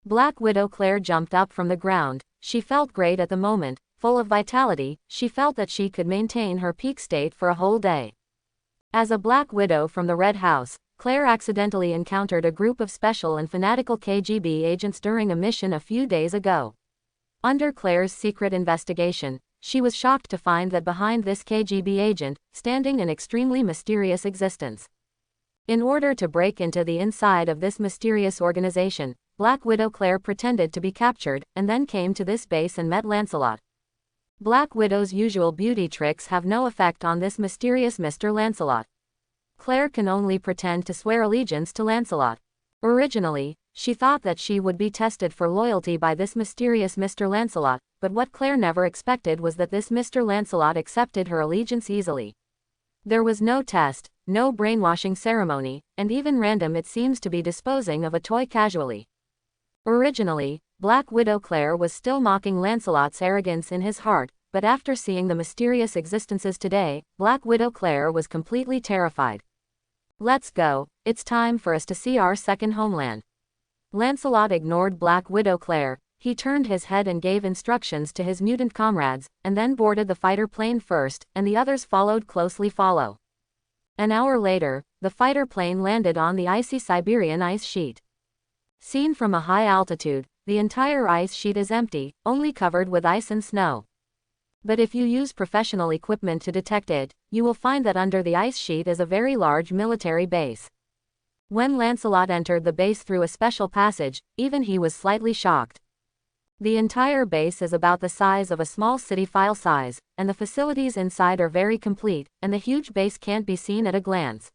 Black Widow Claire jumped up from the ground. She felt great at the moment, full of vitality. She felt that she could maintain her peak state for a whole day. As a Black Widow from the Red House, Claire accidentally encountered a group of special and fanatical KGB agents during a mission a few days ago. Under Claire's secret investigation, she was shocked to find that behind this KGB agent, standing an extremely mysterious existence. In order to break into the inside of this mysterious organization, Black Widow Claire pretended to be captured, and then came to this base and met Lancelot. Black Widow's usual beauty tricks have no effect on this mysterious Mr. Lancelot. Claire can only pretend to swear allegiance to Lancelot. Originally, she thought that she would be tested for loyalty by this mysterious Mr. Lancelot, but what Claire never expected was that this Mr. Lancelot accepted her allegiance easily. There was no test, no brainwashing ceremony, and even random it seems to be disposing of a toy casually. Originally, Black Widow Claire was still mocking Lancelot's arrogance in his heart, but after seeing the mysterious existences today, Black Widow Claire was completely terrified. "Let's go, it's time for us to see our second homeland." Lancelot ignored Black Widow Claire. He turned his head and gave instructions to his mutant comrades, and then boarded the fighter plane first, and the others followed closely follow. An hour later, the fighter plane landed on the icy Siberian ice sheet. Seen from a high altitude, the entire ice sheet is empty, only covered with ice and snow. But if you use professional equipment to detect it, you will find that under the ice sheet is a very large military base. When Lancelot entered the base through a special passage, even he was slightly shocked. The entire base is about the size of a small city file size, and the facilities inside are very complete, and the huge base can't be seen at a glance.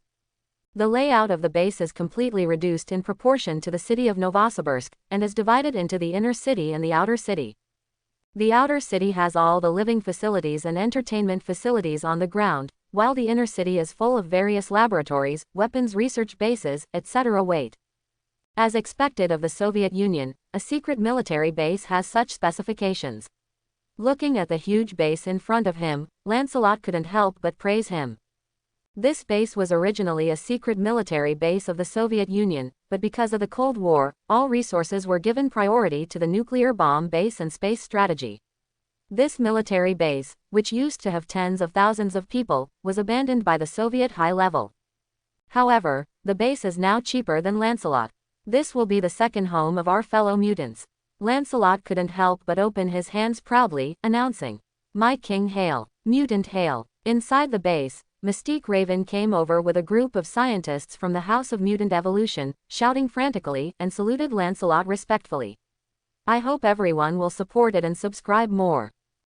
The layout of the base is completely reduced in proportion to the city of Novosibirsk, and is divided into the inner city and the outer city. The outer city has all the living facilities and entertainment facilities on the ground, while the inner city is full of various laboratories, weapons research bases, etc. Wait. As expected of the Soviet Union, a secret military base has such specifications. Looking at the huge base in front of him, Lancelot couldn't help but praise him. This base was originally a secret military base of the Soviet Union, but because of the Cold War, all resources were given priority to the nuclear bomb base and space strategy. This military base, which used to have tens of thousands of people, was abandoned by the Soviet high level. However, the base is now cheaper than Lancelot. This will be the second home of our fellow mutants. Lancelot couldn't help but open his hands proudly, announcing, "My king hail, mutant hail." Inside the base, Mystique Raven came over with a group of scientists from the House of Mutant Evolution, shouting frantically, and saluted Lancelot respectfully. I hope everyone will support it and subscribe more.